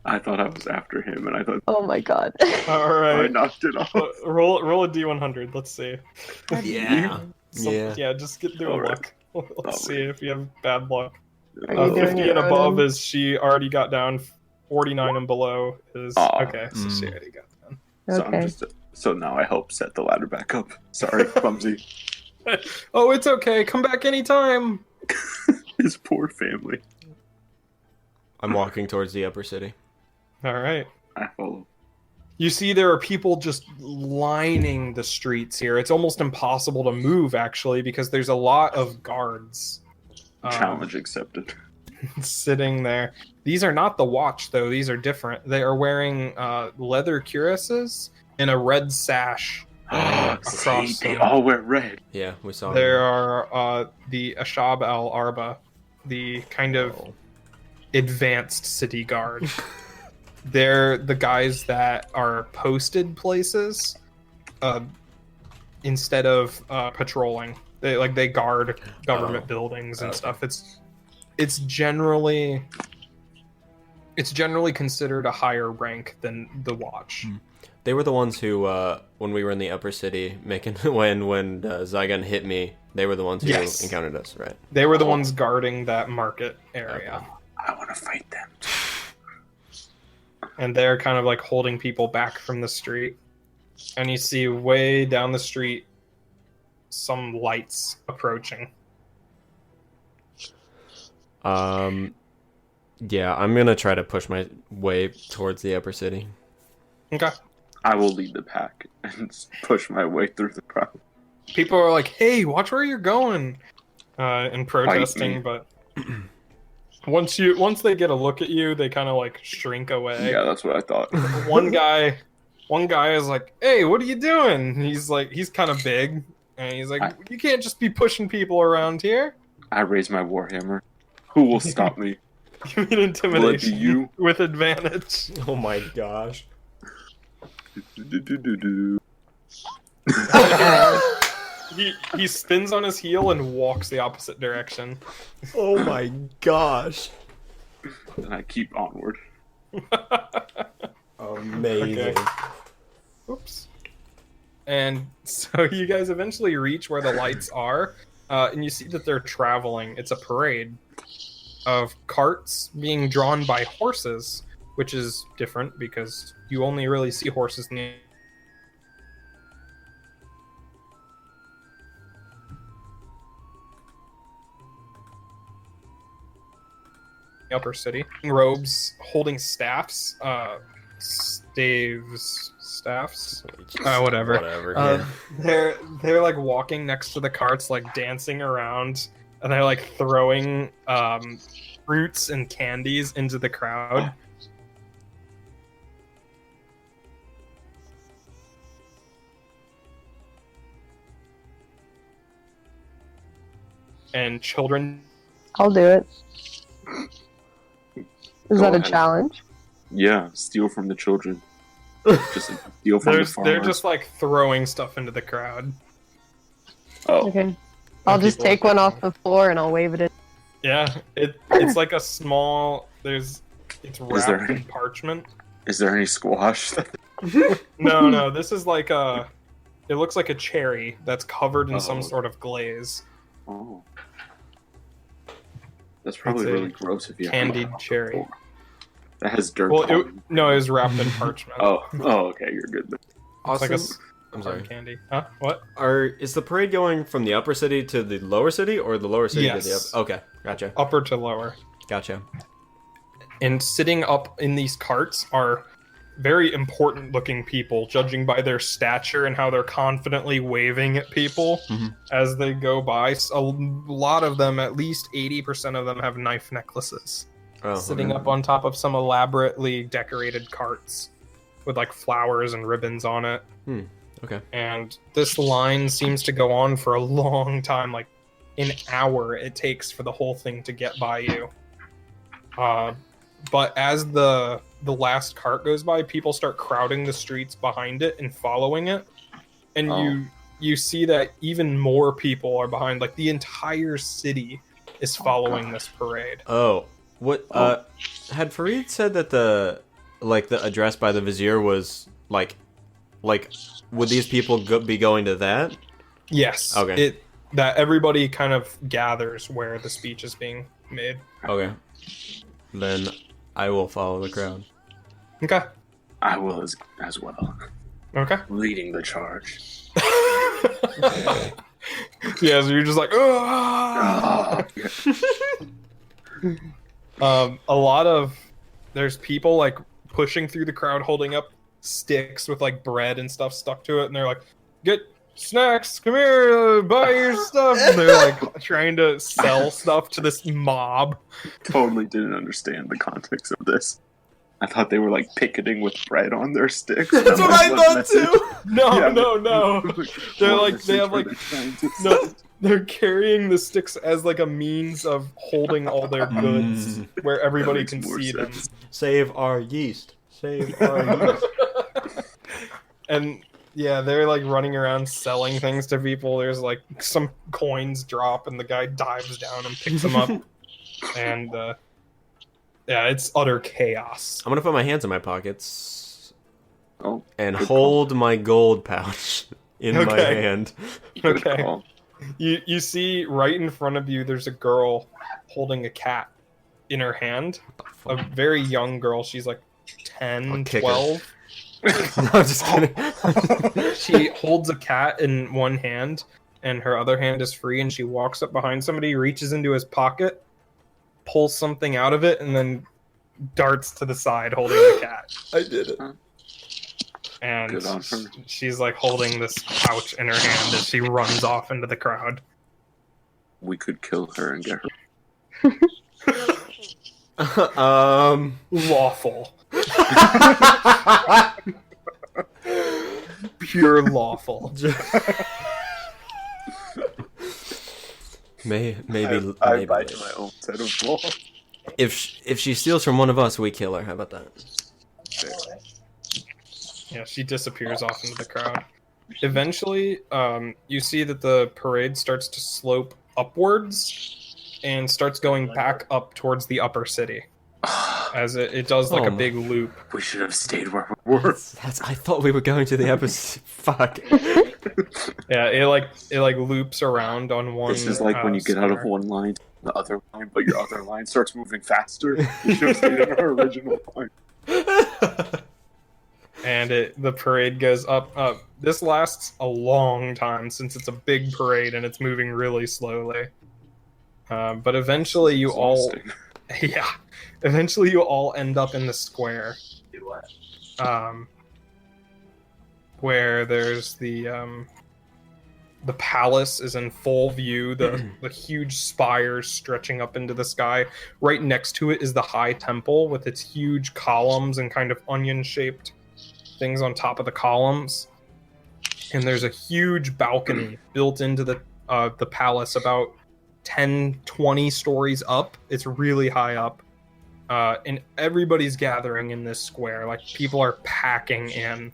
I thought I was after him, and I thought Oh my god. All I right. knocked it off. Roll a d100. Let's see. Yeah. Yeah, just do a Alright. luck. Let's see if you have bad luck. Are you doing 50 your and own? above is she already got down. 49 and below is Aw. okay. So she already got down. So Okay. so now I help set the ladder back up. Sorry, clumsy. Oh, it's okay. Come back anytime. His poor family. I'm walking towards the upper city. All right. I follow. You see, there are people just lining the streets here. It's almost impossible to move, actually, because there's a lot of guards. Challenge accepted. Sitting there. These are not the watch, though. These are different. They are wearing leather cuirasses and a red sash across See, they them. all wear red. Yeah, we saw There are the Ashab al-Arba, the kind of Oh. advanced city guard. They're the guys that are posted places instead of patrolling. They guard government buildings and Okay. stuff. It's generally considered a higher rank than the watch. They were the ones who, when we were in the upper city, making when Zygon hit me, they were the ones who Yes. encountered us, right? They were the ones guarding that market area. I want to fight them. And they're kind of like holding people back from the street. And you see way down the street some lights approaching. Yeah, I'm gonna try to push my way towards the upper city. Okay. I will lead the pack and push my way through the crowd. People are like, "Hey, watch where you're going," and me. protesting. But once they get a look at you, they kind of like shrink away. Yeah, that's what I thought. One guy is like, "Hey, what are you doing?" He's kind of big, and he's like, "You can't just be pushing people around here." I raise my warhammer. Who will stop me? Give me an Will it be intimidation you? with advantage. Oh my gosh. Do-do-do-do-do. He spins on his heel and walks the opposite direction. Oh my gosh. And I keep onward. Amazing. Oops. And so you guys eventually reach where the lights are, and you see that they're traveling. It's a parade of carts being drawn by horses, which is different because you only really see horses in the upper city. Robes holding staffs, staffs, whatever. Whatever. They're like walking next to the carts, like dancing around, and they're like throwing fruits and candies into the crowd. And children. I'll do it. Is Go that a ahead. challenge? Yeah, steal from the children. Just steal from the farmers. They're just like throwing stuff into the crowd. Oh, Okay. I'll just people are take one throwing. off the floor and I'll wave it in. Yeah, it's like a small. It's there wrapped any- in parchment. is there any squash? No, this is like a. It looks like a cherry that's covered in some Oh. sort of glaze. Oh, that's probably It's a really gross if you have candied it on the cherry. floor. That has dirt. Well, on it, it. no, it was wrapped in parchment. Oh, okay, you're good. Then. It's like a I'm hard sorry. candy. Huh? What? Is the parade going from the upper city to the lower city, or the lower city to the Yes. upper? Okay, gotcha. Upper to lower. Gotcha. And sitting up in these carts are very important looking people, judging by their stature and how they're confidently waving at people Mhm. as they go by. A lot of them, at least 80% of them, have knife necklaces Oh, sitting okay. up on top of some elaborately decorated carts with like flowers and ribbons on it. Okay. And this line seems to go on for a long time, like an hour it takes for the whole thing to get by you. But as the last cart goes by, people start crowding the streets behind it and following it, and Oh. you see that even more people are behind. Like the entire city is following this parade. Oh, what? Oh. Had Farid said that the address by the vizier was like, would these people be going to that? Yes. Okay. That everybody kind of gathers where the speech is being made. Okay. Then I will follow the crowd. Okay. I will as well. Okay. Leading the charge. Yeah, so you're just like, "Ah!" A lot of there's people like pushing through the crowd, holding up sticks with like bread and stuff stuck to it, and they're like, "Get snacks, come here, buy your stuff." And they're like trying to sell stuff to this mob. Totally didn't understand the context of this. I thought they were like picketing with bread on their sticks. That's what I thought too. No, Yeah, no. They're what like they have message like were they trying to no. send? They're carrying the sticks as like a means of holding all their goods where everybody That can makes more see them. sense. Save our yeast. Save our yeast. And yeah, they're like running around selling things to people. There's like some coins drop, and the guy dives down and picks them up. And yeah, it's utter chaos. I'm gonna put my hands in my pockets Oh, and good hold my gold pouch in my Okay. hand. good Okay. call. You see right in front of you, there's a girl holding a cat in her hand. A very young girl. She's like 10, I'll kick her. 12. No, I'm just kidding. She holds a cat in one hand, and her other hand is free, and she walks up behind somebody, reaches into his pocket, pulls something out of it, and then darts to the side holding the cat. I did it. And Good on her. she's like holding this pouch in her hand as she runs off into the crowd. We could kill her and get her. Lawful. Pure lawful. Maybe I bite my own set of laws. if she steals from one of us, we kill her. How about that? Yeah, she disappears off into the crowd. Eventually, you see that the parade starts to slope upwards and starts going back up towards the upper city. as it does like Oh a my- big loop. We should have stayed where we were. I thought we were going to the episode. Fuck. Yeah, it like loops around on one. This is like when you get out of square. one line to the other line, but your other line starts moving faster. You should have stayed in our original line. And the parade goes up. This lasts a long time since it's a big parade and it's moving really slowly. But eventually you all, Exhausting. eventually you all end up in the square, where there's the palace is in full view. The huge spires stretching up into the sky. Right next to it is the high temple with its huge columns and kind of onion-shaped things on top of the columns. And there's a huge balcony built into the palace, about 10-20 stories up. It's really high up. And everybody's gathering in this square. Like, people are packing in.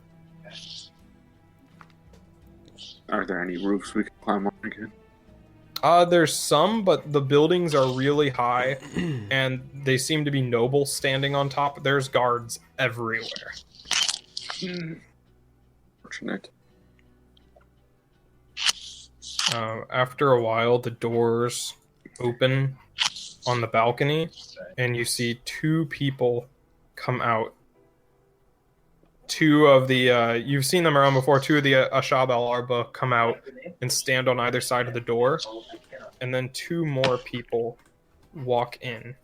Are there any roofs we can climb on again? There's some, but the buildings are really high, and they seem to be nobles standing on top. There's guards everywhere. Fortunate. After a while, the doors open on the balcony, and you see two people come out. Two of the, you've seen them around before, two of the Ashab al-Arba come out and stand on either side of the door, and then two more people walk in.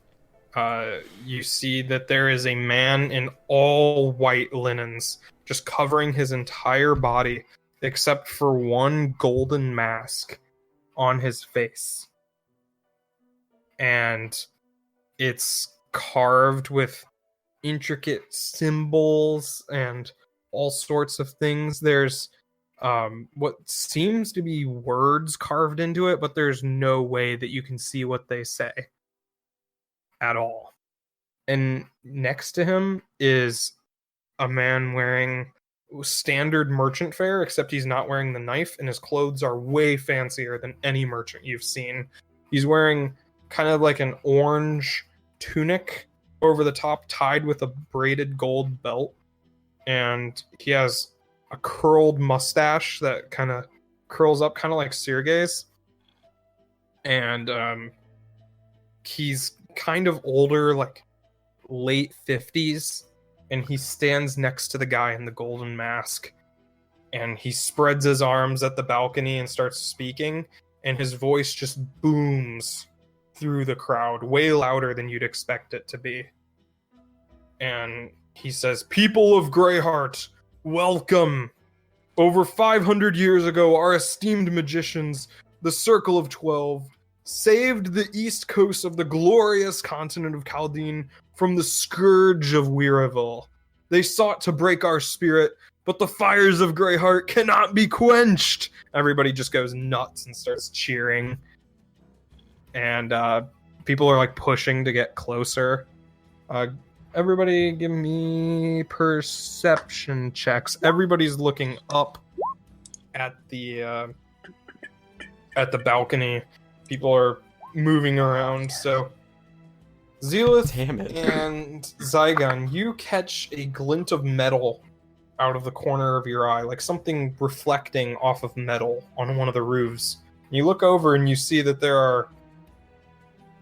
You see that there is a man in all white linens, just covering his entire body, except for one golden mask on his face. And it's carved with intricate symbols and all sorts of things. There's what seems to be words carved into it, but there's no way that you can see what they say at all. And next to him is a man wearing standard merchant fare, except he's not wearing the knife, and his clothes are way fancier than any merchant you've seen. He's wearing kind of like an orange tunic over the top, tied with a braided gold belt, and he has a curled mustache that kind of curls up, kind of like Sergei's. And he's kind of older, like late 50s, and he stands next to the guy in the golden mask, and he spreads his arms at the balcony and starts speaking, and his voice just booms through the crowd, way louder than you'd expect it to be. And he says, "People of Greyheart, welcome! Over 500 years ago, our esteemed magicians, the Circle of 12, saved the east coast of the glorious continent of Chaldean from the scourge of Weireville. They sought to break our spirit, but the fires of Greyheart cannot be quenched." Everybody just goes nuts and starts cheering. And people are like pushing to get closer. Everybody give me perception checks. Everybody's looking up at the balcony. People are moving around. So Zealith Damn it. and Zygon, you catch a glint of metal out of the corner of your eye, like something reflecting off of metal on one of the roofs. You look over and you see that there are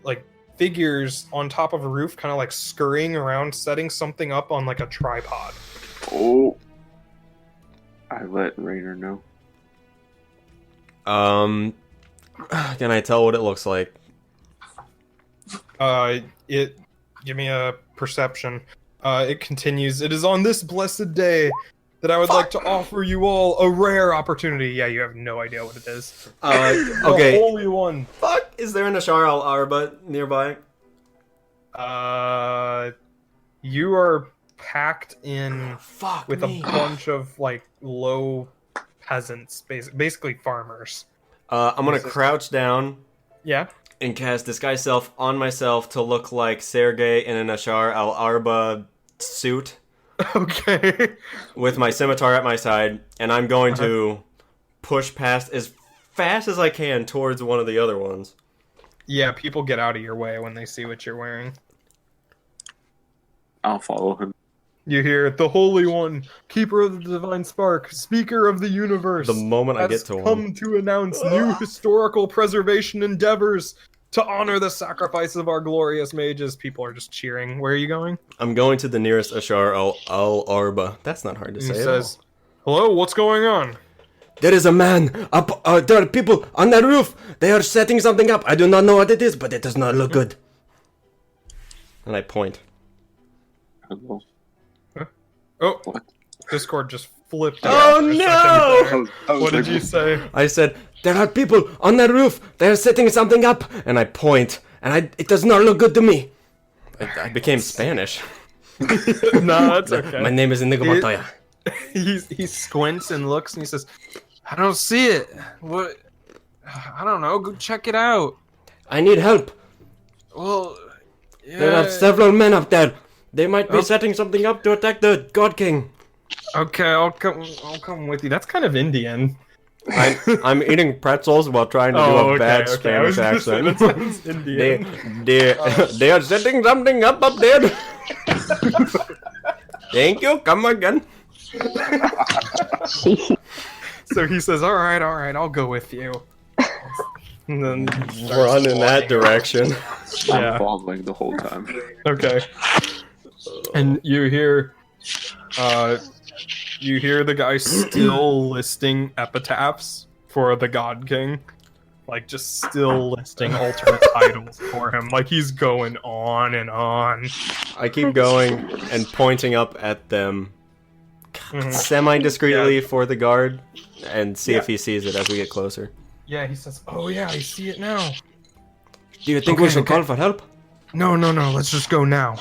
like figures on top of a roof, kind of like scurrying around, setting something up on like a tripod. Oh. I let Rainer know. Can I tell what it looks like? Give me a perception. It continues. "It is on this blessed day that I would like to offer you all a rare opportunity." Yeah, you have no idea what it is. The Okay. Holy One. Fuck! Is there an Ashar al-Arba nearby? You are packed in Fuck with me. a bunch of like low peasants, basically farmers. I'm gonna crouch down Yeah. and cast Disguise Self on myself to look like Sergei in an Ashar al-Arba suit Okay. with my scimitar at my side, and I'm going to push past as fast as I can towards one of the other ones. Yeah, people get out of your way when they see what you're wearing. I'll follow him. You hear the Holy One, Keeper of the Divine Spark, Speaker of the Universe. The moment I has get to one. come to announce new historical preservation endeavors to honor the sacrifice of our glorious mages. People are just cheering. Where are you going? I'm going to the nearest Ashar al-Arba. That's not hard to He say says, "Hello, what's going on?" There is a man up. There are people on that roof. They are setting something up. I do not know what it is, but it does not look good. And I point. Hello. Oh, What? Discord just flipped. Oh, out for a no! second there. What did you say? I said, there are people on that roof. They are setting something up. And I point. And it does not look good to me. I became Spanish. No, that's okay. My name is Inigo Montoya. He squints and looks and he says, "I don't see it. What? I don't know. Go check it out." I need help. Well, yeah. There are several men up there. They might be setting something up to attack the God King. Okay, I'll come with you. That's kind of Indian. I'm eating pretzels while trying to do a bad I Spanish was gonna say, accent. that sounds Indian. They are setting something up there. Thank you. Come again. So he says, "All right, I'll go with you." And then Run in that direction. Yeah. I'm following the whole time. Okay. And you hear the guy still listing epitaphs for the God King. Like, just still listing alternate titles for him. Like, he's going on and on. I keep going and pointing up at them semi-discreetly for the guard and see if he sees it as we get closer. Yeah, he says, "Oh yeah, I see it now." Do you think we should call for help? No, let's just go now.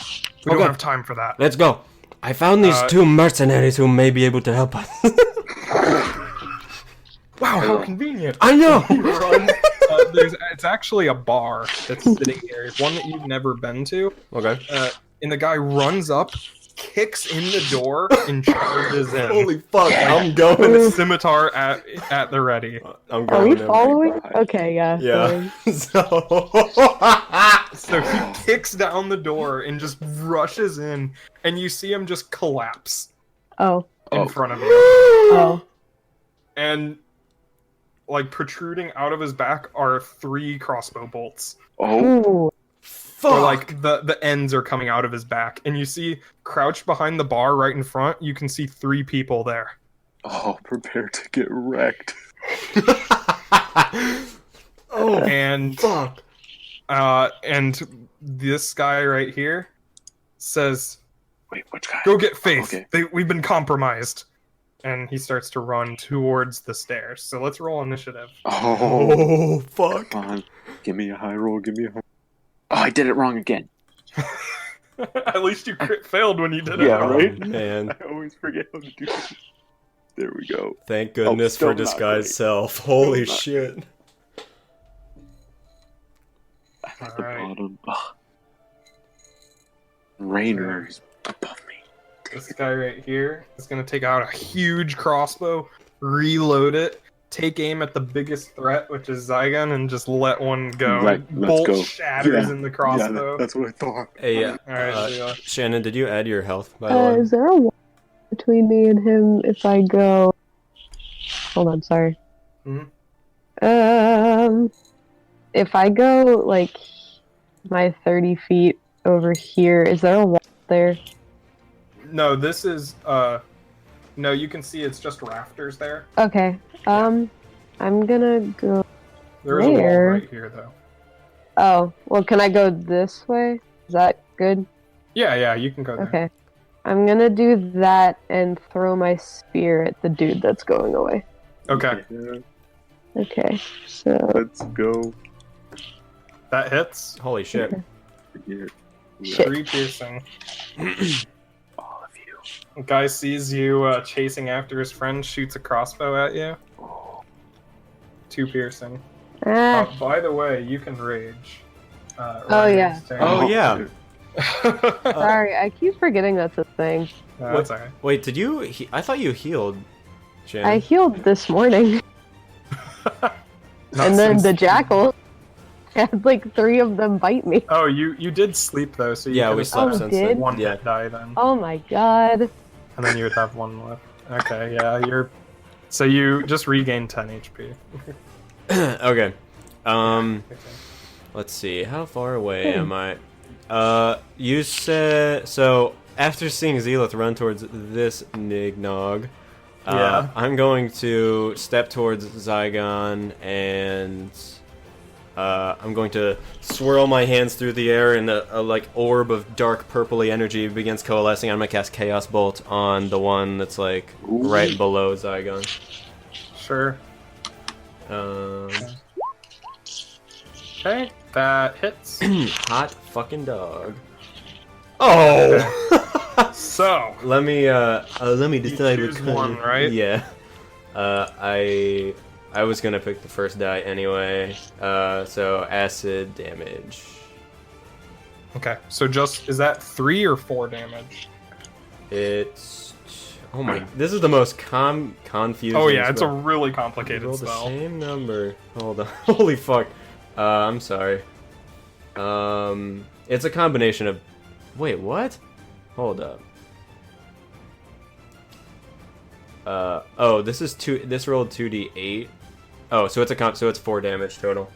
We don't have time for that. Let's go. I found these two mercenaries who may be able to help us. Wow, how convenient. I know! He runs, it's actually a bar that's sitting here. It's one that you've never been to. Okay. And the guy runs up, kicks in the door, and charges in. Holy fuck, I'm With going. a scimitar at the ready. I'm Are we going. following? Okay, yeah. Yeah. So he kicks down the door and just rushes in, and you see him just collapse Oh. in front of you. Oh. And, like, protruding out of his back are 3 crossbow bolts. Oh, Ooh. Fuck. Or, like, the ends are coming out of his back. And you see, crouched behind the bar right in front, you can see 3 people there. oh, prepare to get wrecked. Oh, And, fuck. and this guy right here says, Wait, which guy? "Go get Faith. Okay. We've been compromised." And he starts to run towards the stairs. So let's roll initiative. Oh, Oh, fuck. come on. Give me a high roll, give me a high. Oh, I did it wrong again. At least you crit failed when you did it. Yeah, right? right? Man, I always forget how to do it. There we go. thank goodness still for not disguised great. self. Holy Still not- shit. I'm at the Alright. bottom. Ugh. Rainer is above me. This guy right here is going to take out a huge crossbow, reload it, take aim at the biggest threat, which is Zygon, and just let one go. Right, let's Bolt go. shatters Yeah, in the Yeah, crossbow. that's what I thought. Hey, Alright, Shannon, did you add your health, by the way? Is there a wall between me and him if I go? Hold on, sorry. Mhm. If I go like my 30 feet over here, is there a wall there? no, this is, no, you can see it's just rafters there. Okay. I'm gonna go. There is a wall Where? right here, though. Oh, well, can I go this way? Is that good? Yeah, you can go there. Okay. I'm gonna do that and throw my spear at the dude that's going away. Okay, Yeah, Okay, so let's go. that hits. Holy shit. Here. Shit. 3 piercing. All of you. The guy sees you chasing after his friend, shoots a crossbow at you. Oh, 2 piercing. ah, By the way, you can rage. Oh, yeah. Oh, yeah. dude. sorry, I keep forgetting that's a thing. No, that's alright. Wait, did you? I thought you healed, Shannon. I healed this morning, Not and then since- the jackal. had like 3 of them bite me. Oh, you did sleep though, so you Yeah, could we have slept Oh, since did? then. one Yeah. hit die then, Oh my god. and then you would have one left. Okay, yeah, so you just regained 10 HP. Okay. Okay. Let's see. How far away am I? You said so. After seeing Zealoth run towards this Nignog, Yeah. I'm going to step towards Zygon and I'm going to swirl my hands through the air, and a like orb of dark purpley energy begins coalescing. I'm gonna cast Chaos Bolt on the one that's like right below Zygon. Sure. Um, Okay, that hits. hot fucking dog. Oh. So, let me decide choose what kind one, of- right? Yeah. I was gonna pick the first die anyway. So acid damage. okay, so is that 3 or 4 damage? It's oh my! This is the most confusing. Oh yeah, it's a spell. really complicated Roll the spell. same number. Hold on. Holy fuck. I'm sorry. It's a combination of. Wait, what? Hold up. Oh, this is two. This rolled 2d8. Oh, so it's 4 damage total.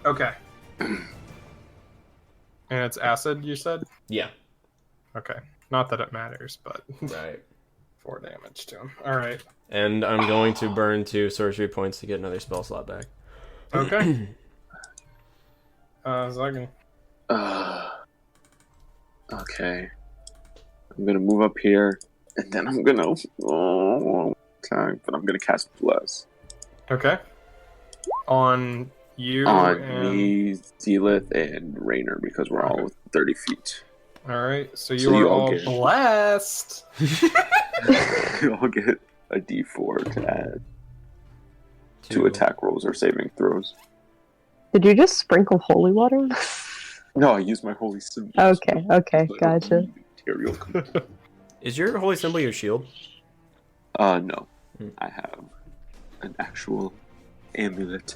Okay. And it's acid, you said? Yeah. Okay. Not that it matters, but Right. 4 damage to him. Alright. And I'm going to burn 2 sorcery points to get another spell slot back. Okay. Zygon. Okay. I'm gonna move up here, and then I'm gonna but I'm gonna cast Bless Okay. On you on and... me, Zealoth, and Rainer because we're all 30 feet. Alright, so you So are you all all get- blessed. I'll get a D4 to add to 2 attack rolls or saving throws. Did you just sprinkle holy water on? No, I use my holy symbol. Okay, gotcha. Material. Is your holy symbol your shield? No. Hmm. I have an actual amulet,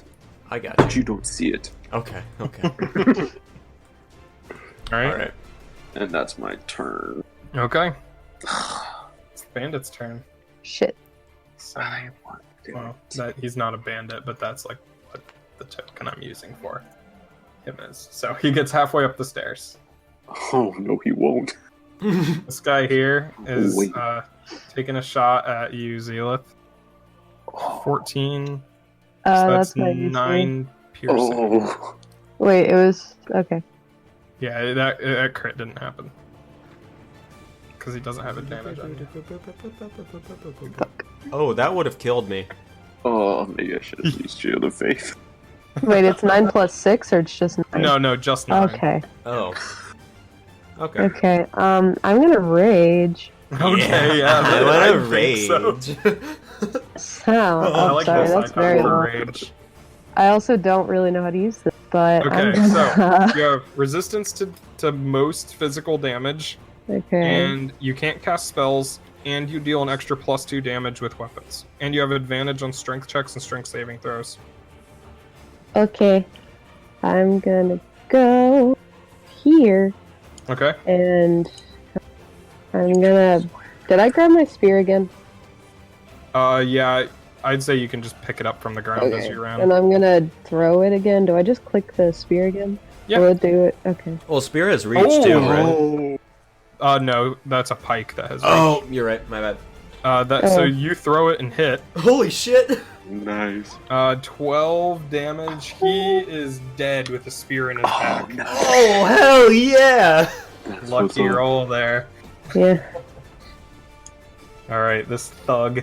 I got but you. you don't see it. Okay. Alright. All right. And that's my turn. Okay. It's the bandit's turn. Shit. So, I want to do well, it. that he's not a bandit, but that's like what the token I'm using for him is. So he gets halfway up the stairs. Oh, no, he won't. This guy here is Wait. taking a shot at you, Zealoth. 14. So That's my 9 piercing. Oh. Wait, it was okay. Yeah, that crit didn't happen. Because he doesn't have advantage on you. Oh, that would have killed me. Oh, maybe I should have used Shield of Faith. Wait, it's 9 plus 6 or it's just 9? No, just 9. Okay. Oh. Okay. Okay. I'm gonna rage. Okay, yeah. I I want to think so. rage. So, I I'm like sorry, this that's icon very for low. rage. I also don't really know how to use this, but I'm Okay, gonna... so you have resistance to most physical damage, okay. and you can't cast spells, and you deal an extra +2 damage with weapons. And you have advantage on strength checks and strength saving throws. Okay. I'm gonna go here, Okay? and I'm gonna... Did I grab my spear again? Yeah, I'd say you can just pick it up from the ground as you ran. And I'm gonna throw it again. Do I just click the spear again? Yeah. Will it do it? Okay. Well, spear has reach too, right? No, that's a pike that has reach. Oh, you're right. My bad. So Oh. you throw it and hit. Holy shit! Nice. 12 damage. He is dead with a spear in his back. nice. Oh hell yeah! That's what's Lucky up. roll there. Yeah. Alright, this thug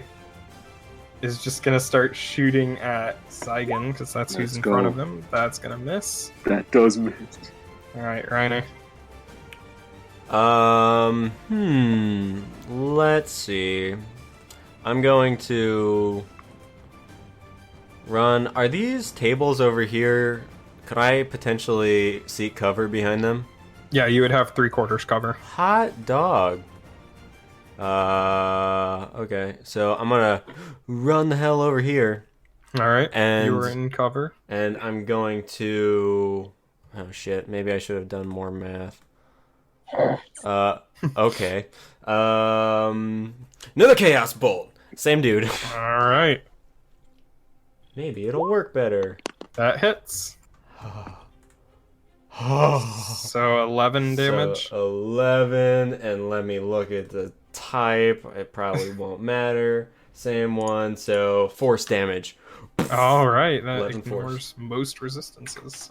is just gonna start shooting at Zygon, because that's who's Let's in go. front of him. That's gonna miss. That does miss. Alright, Reiner. Let's see. I'm going to run. Are these tables over here? Could I potentially seek cover behind them? Yeah, you would have 3/4 cover. Hot dog. Okay, so I'm gonna run the hell over here. All right. And you were in cover. And I'm going to... Oh, shit. Maybe I should have done more math. Okay. Another Chaos Bolt. Same dude. All right. Maybe it'll work better. That hits. So 11 damage. So 11, and let me look at the type. It probably won't matter. Same one, so force damage. All right. That 11 ignores force. most resistances.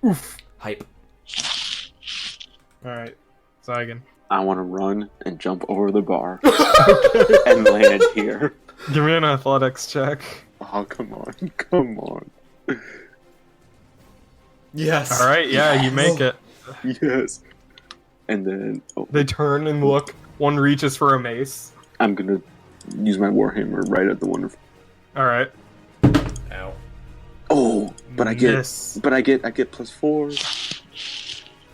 So. Hype. All right. Zygon. I want to run and jump over the bar and land here. Give me an athletics check. Oh, come on. Come on. Yes. All right. Yeah, you make it. Yes. And then They turn and look. One reaches for a mace. I'm going to use my Warhammer right at the one. All right. Ow. Oh, but I get Miss. but I get +4.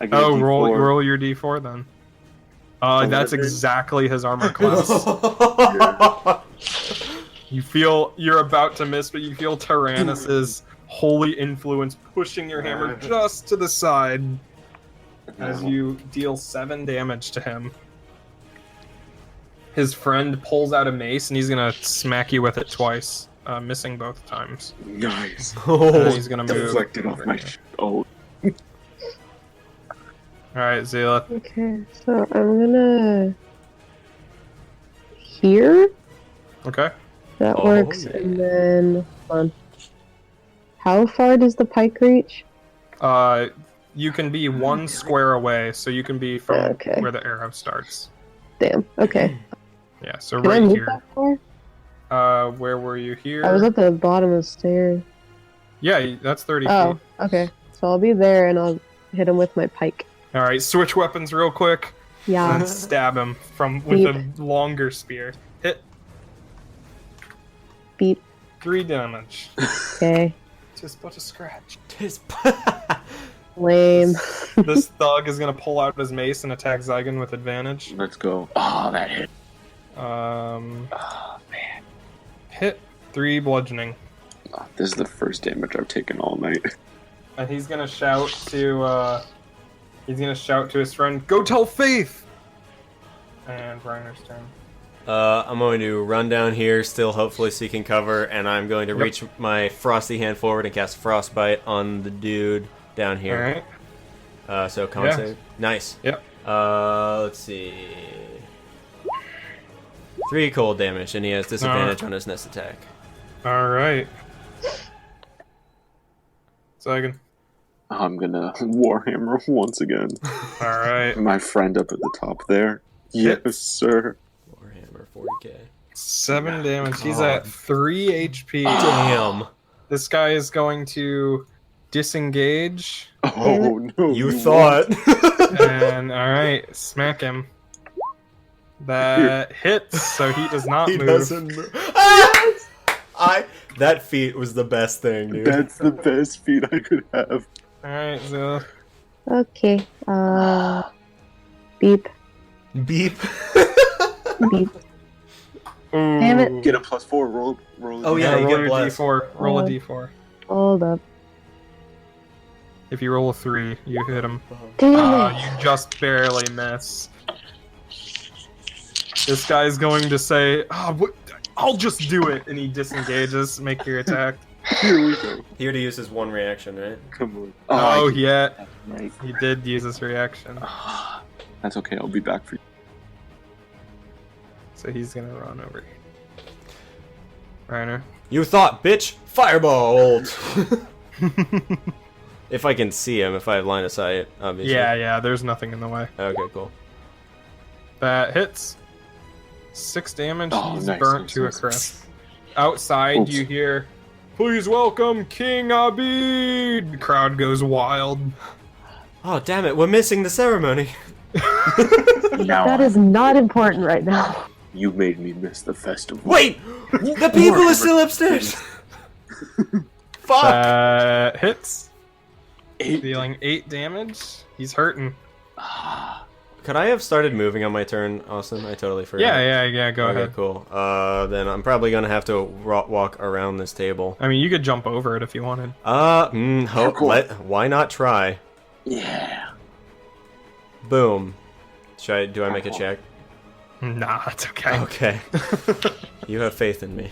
I get Oh, a roll D4. roll your d4 then. That's Eleven. exactly his armor class. You feel you're about to miss, but you feel Tyrannus's holy influence pushing your hammer just to the side as you deal 7 damage to him. His friend pulls out a mace and he's gonna smack you with it twice, missing both times. Nice. And then he's gonna move. Deflected off my oh. All right, Zayla. Okay, so I'm gonna here. Okay. That Oh, works, yeah. and then hold on. How far does the pike reach? You can be 1 square away, so you can be from Okay. where the arrow starts. Damn. Okay. Yeah, so Can I right move here. that far? Where were you here? I was at the bottom of the stairs. Yeah, that's 30 Oh, feet. okay. So I'll be there, and I'll hit him with my pike. All right, switch weapons real quick, and Yeah. then stab him with a longer spear. Hit Beep. 3 damage. Okay. Just but a scratch. Lame. This thug is gonna pull out his mace and attack Zygon with advantage. Let's go. Oh, that hit. Oh man. Hit 3 bludgeoning, Oh, this is the first damage I've taken all night. and he's gonna shout to his friend, "Go tell Faith!" And Reiner's turn. I'm going to run down here, still hopefully seeking cover, and I'm going to reach my frosty hand forward and cast Frostbite on the dude down All here. right. So con Yeah. save. Nice. Yep. Let's see. 3 cold damage, and he has disadvantage on his next attack. All right. Zygon. I'm gonna Warhammer once again. All right. My friend up at the top there. Yes, sir. Warhammer 40k. 7 damage. He's God. at 3 HP. Damn. This guy is going to disengage. Oh no! You thought. And all right, smack him. That hits, so he does not He move. doesn't move. That feat was the best thing, dude. That's the best feat I could have. All right, Zilla. Okay. Beep. Beep. Beep. Ooh. Damn it. Get a +4. Roll. Oh, yeah, you roll get your blessed. d4. Roll a Oh. d4. Hold up. If you roll a 3, you hit him. Damn it. You just barely miss. This guy's going to say, I'll just do it, and he disengages. Make your attack. Here we go. He already used his 1 reaction, right? Come on. Oh, I yeah. can- Right. He did use his reaction. That's okay. I'll be back for you. So he's going to run over here. Reiner. You thought, bitch! Fireball! If I can see him, if I have line of sight, obviously. Yeah, there's nothing in the way. Okay, cool. That hits. 6 damage. Oh, He's nice, burnt nice, to nice. a crisp. Outside, Oops. you hear, "Please welcome King Abid!" The crowd goes wild. Oh, damn it, we're missing the ceremony. Now That is not important right now. you made me miss the festival. Wait! The people are still upstairs! Fuck! Hits. 8. Dealing 8 damage. He's hurting. Could I have started moving on my turn, Austin? I totally forgot. Yeah. Go Okay, ahead. cool. Then I'm probably gonna have to walk around this table. I mean, you could jump over it if you wanted. Why not try? Yeah. Boom. Do I make a check? Nah, it's okay. Okay. You have faith in me.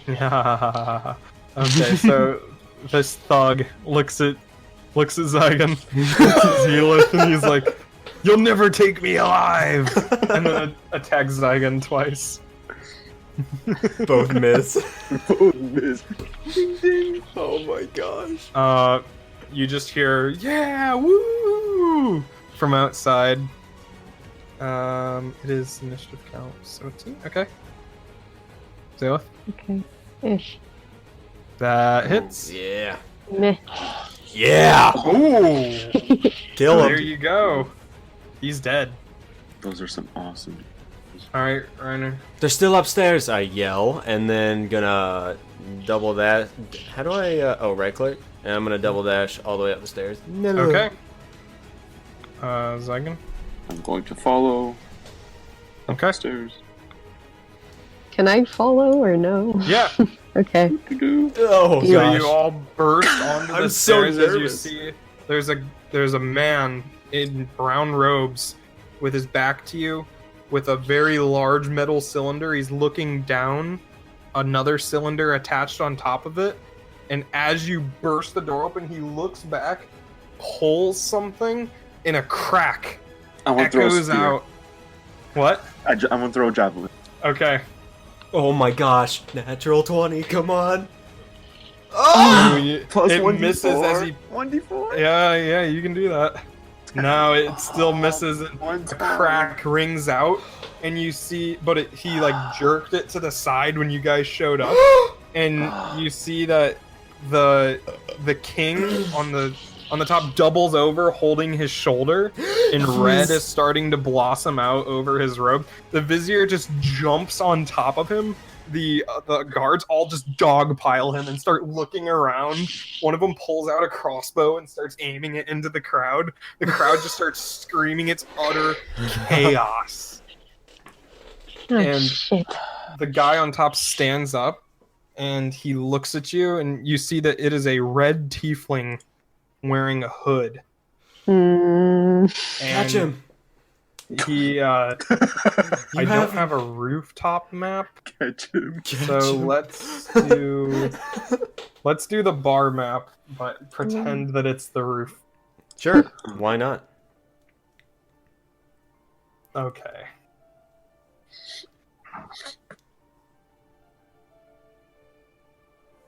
Yeah. Okay, so this thug looks at Zygon, sees Healith, and he's like, "You'll never take me alive!" And then attacks Zygon twice. Both miss. Both miss. Ding ding. Oh my gosh. You just hear, "Yeah, woo!" from outside. It is initiative count 17. Okay. Zayla. Okay. Ish. That hits. Yeah. Meh. Yeah. Ooh. Kill There him. you go. He's dead. Those are some awesome. All right, Reiner. They're still upstairs. I yell, and then gonna double that. How do I? Right click, and I'm gonna double dash all the way up the stairs. No. Okay. Zygon. I'm going to follow Okay. upstairs. Can I follow or no? Yeah. Okay. Oh So gosh. you all burst onto the I'm so stairs as you nervous. see there's a man in brown robes with his back to you with a very large metal cylinder. He's looking down, another cylinder attached on top of it, and as you burst the door open, he looks back, pulls something, and a crack I want to throw a echoes spear. out. What? I want to throw a javelin. Okay. Oh my gosh. Natural 20. Come on. Ooh, Plus it 1d4. misses as he 1d4? Yeah, you can do that. No, it still misses. And One a time. crack rings out, and you see, but he like jerked it to the side when you guys showed up, and you see that the king on the top doubles over, holding his shoulder, and red is starting to blossom out over his robe. The vizier just jumps on top of him. The guards all just dogpile him and start looking around. One of them pulls out a crossbow and starts aiming it into the crowd. The crowd just starts screaming. It's utter chaos. Oh, And- shit. The guy on top stands up and he looks at you, and you see that it is a red tiefling wearing a hood. Mm, Catch And him. He, I You don't have a rooftop map, Catch him. so let's do the bar map, but pretend that it's the roof. Sure. Why not? Okay.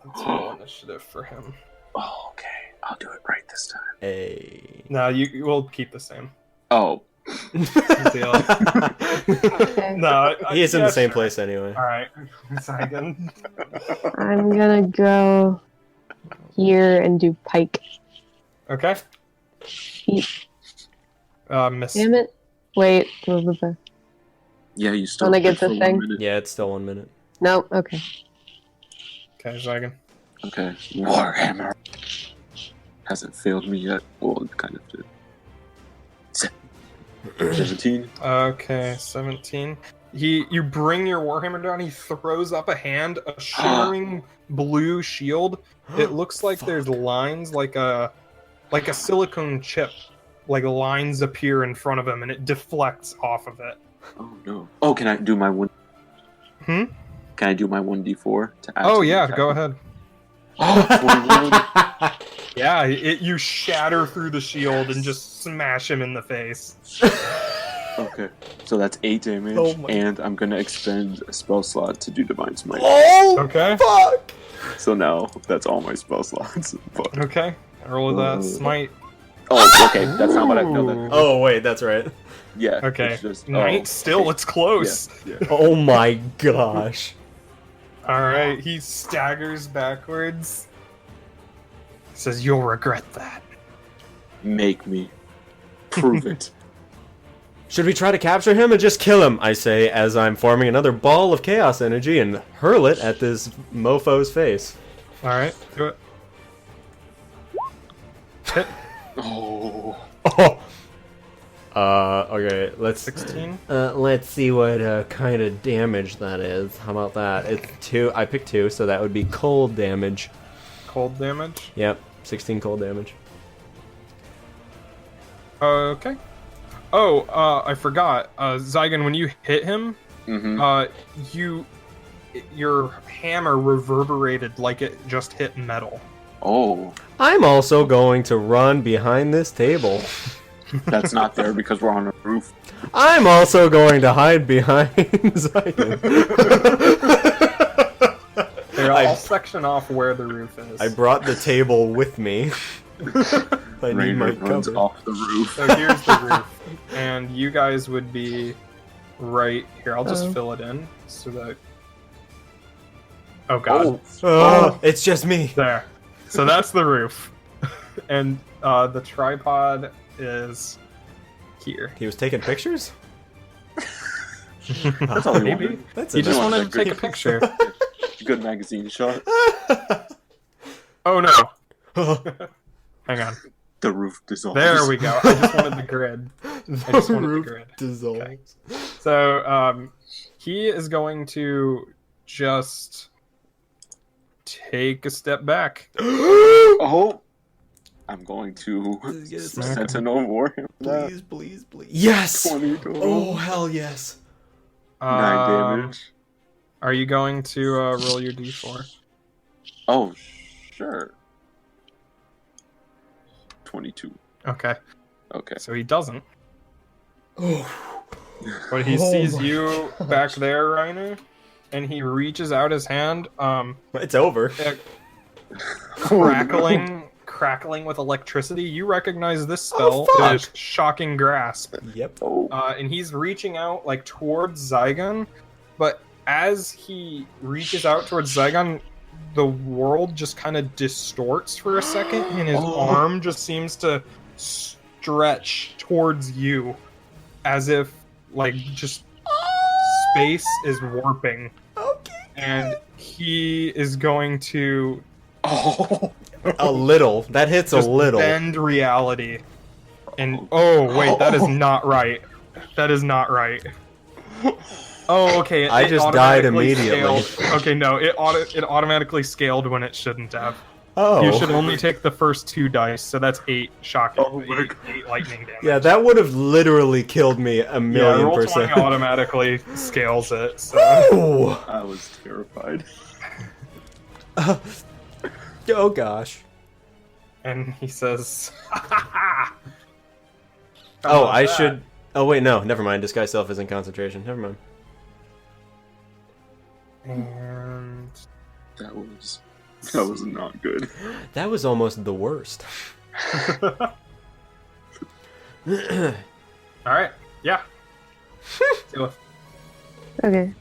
Let's roll initiative for him. Oh, okay. I'll do it right this time. Hey. No, you will keep the same. Oh. Deal. okay. No, He is in yeah, the same sure. place anyway. All right, second. I'm gonna go here and do pike. Okay. Feet. Miss. Damn it. Wait. Blah, blah, blah. Yeah, you still Wanna get for the 1 thing? minute. Yeah, it's still 1 minute. No. Okay. Okay, second. Okay. Warhammer. Hasn't failed me yet. Well, it kind of did. 17. Okay, 17. You bring your warhammer down. He throws up a hand, a shimmering blue shield. It looks like there's lines, like a silicone chip. Like lines appear in front of him, and it deflects off of it. Oh no. Oh, can I do my one? Hmm? Can I do my 1d4 to add? Oh to the yeah, attack? go ahead. Oh, 21. Yeah, you shatter through the shield and just smash him in the face. Okay. So that's 8 damage, Oh my- and I'm gonna expend a spell slot to do Divine Smite. Oh! Okay. Fuck! So now that's all my spell slots. But, Okay. Roll that smite. oh, okay. That's not what I know. That. Oh, wait, that's right. Yeah. Okay. It's just, Night oh, still, it's close. Yeah. Oh my gosh. Alright, he staggers backwards. Says, "You'll regret that." Make me. Prove it. Should we try to capture him or just kill him? I say as I'm forming another ball of chaos energy and hurl it at this mofo's face. Alright, do it. Hit. Oh. Oh, Okay, let's 16. let's see what kind of damage that is. How about that? It's 2. I picked 2, so that would be cold damage. Cold damage. Yep, 16 cold damage. Okay. Oh, I forgot. Zygon, when you hit him, your hammer reverberated like it just hit metal. Oh, I'm also going to run behind this table. that's not there because we're on a roof. I'm also going to hide behind Zygon. Here, I'll section off where the roof is. I brought the table with me. I need my Rainer runs cover. off the roof. So here's the roof, and you guys would be right here. I'll just fill it in so that. Oh god. Oh, it's just me. There. So that's the roof, and the tripod is here. He was taking pictures? That's all he Maybe. wanted. That's He just enough. wanted to take a picture. Good magazine shot. Oh no. Hang on. The roof dissolves. There we go. I just wanted the grid. I just wanted the grid. dissolves. Okay. So he is going to just take a step back. Oh, I'm going to Yes. Sentinel Warrior. Please, please, please. Yes! 20 total. Oh, hell yes. 9 damage. Are you going to roll your d4? Oh, sure. 22. Okay. Okay. So he doesn't. Oh. But he Oh sees my you back there, Reiner, and he reaches out his hand, It's over. crackling with electricity. You recognize this spell fuck. as Shocking Grasp. Yep. Oh. And he's reaching out like towards Zygon, but as he reaches out towards Zygon, the world just kind of distorts for a second, and his arm just seems to stretch towards you, as if like just space is warping. Okay. And he is going to Oh. A little. That hits just a little. bend reality. And oh wait, that is not right. That is not right. Oh, okay. I just died automatically immediately. scaled. Okay, no, it automatically scaled when it shouldn't have. Oh. You should only take the first 2 dice, so that's 8 shocking. Oh my eight lightning damage. Yeah, that would have literally killed me a Yeah, million roll 20 percent. automatically scales it. So. Oh. I was terrified. Oh gosh. And he says, Oh, I should. Oh wait, no, never mind. Disguise self isn't concentration. Never mind. And That was not good. That was almost the worst. all right, yeah. Deal with- Okay.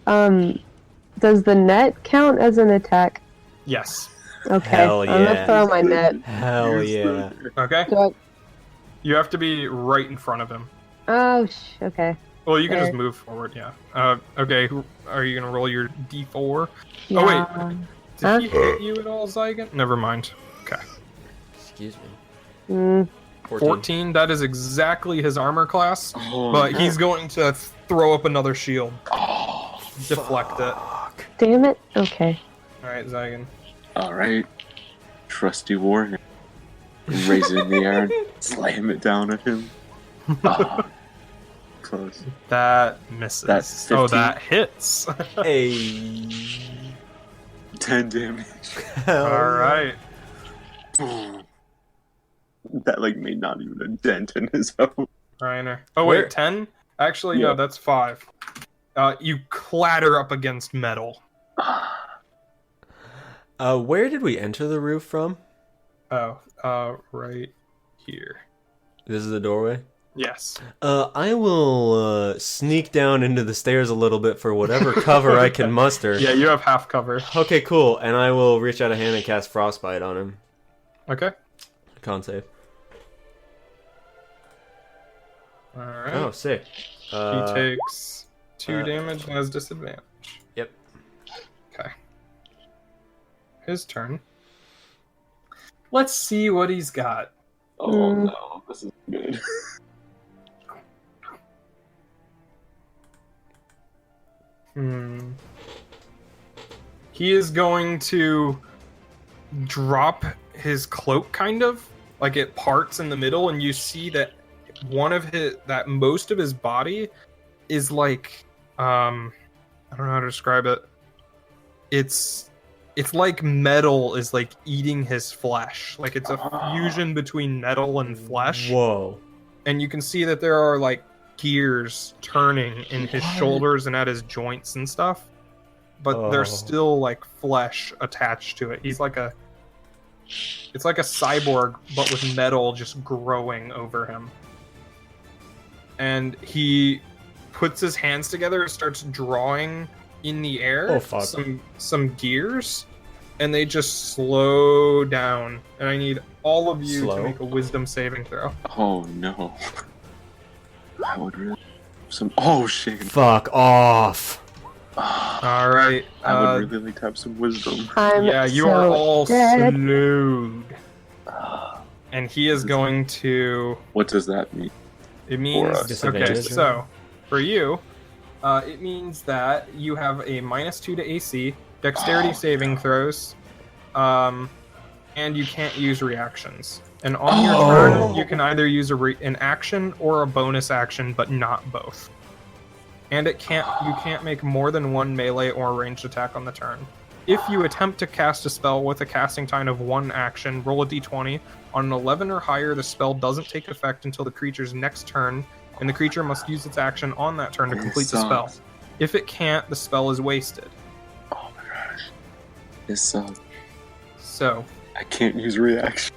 Does the net count as an attack? yes. Okay. Hell I'm yeah. gonna throw my net. Hell Here's yeah. Okay. Do I... You have to be right in front of him. Oh, okay. Well, you can just Okay. move forward. Yeah. Okay. Are you gonna roll your d4? Yeah. Oh wait. Did Huh? he hit you at all, Zygon? Never mind. Okay. Excuse me. 14. That is exactly his armor class, Oh, but he's going to throw up another shield. Oh, Deflect it. Fuck. Damn it. Okay. All right, Zygon. all right. Trusty warrior. Raise it in the air and slam it down at him. Ah, close. That misses. That's Oh, 15. that hits. Hey. 10 damage. Hell All right. That like made not even a dent in his own. Reiner. Oh Where- wait, 10? Actually, Yeah. no, that's 5. You clatter up against metal. Where did we enter the roof from? Oh, right here. This is the doorway. Yes. I will sneak down into the stairs a little bit for whatever cover I can muster. Yeah, you have half cover. Okay, cool. And I will reach out a hand and cast Frostbite on him. Okay. Con save. All right. Oh, sick. He takes 2 damage and has disadvantage. Yep. Okay. His turn. Let's see what he's got. Oh no, this is good. He is going to drop his cloak, kind of like it parts in the middle, and you see that most of his body is like I don't know how to describe it. It's like metal is like eating his flesh. Like it's a fusion between metal and flesh. Whoa. And you can see that there are like gears turning in his shoulders and at his joints and stuff. But there's still like flesh attached to it. It's like a cyborg, but with metal just growing over him. And he puts his hands together and starts drawing in the air some gears, and they just slow down. And I need all of you to make a wisdom saving throw. Oh no. I would really oh shit. Fuck off. All right. I would really like to have some wisdom. You are all slowed. And he is going to... What does that mean? It means... Okay, so for you, it means that you have a -2 to AC, dexterity saving throws, and you can't use reactions. And on your turn, you can either use an action or a bonus action, but not both. And you can't make more than one melee or ranged attack on the turn. If you attempt to cast a spell with a casting time of 1 action, roll a d20. On an 11 or higher, the spell doesn't take effect until the creature's next turn, and the creature must use its action on that turn to complete the spell. If it can't, the spell is wasted. Oh my gosh. This sucks. So... I can't use reaction.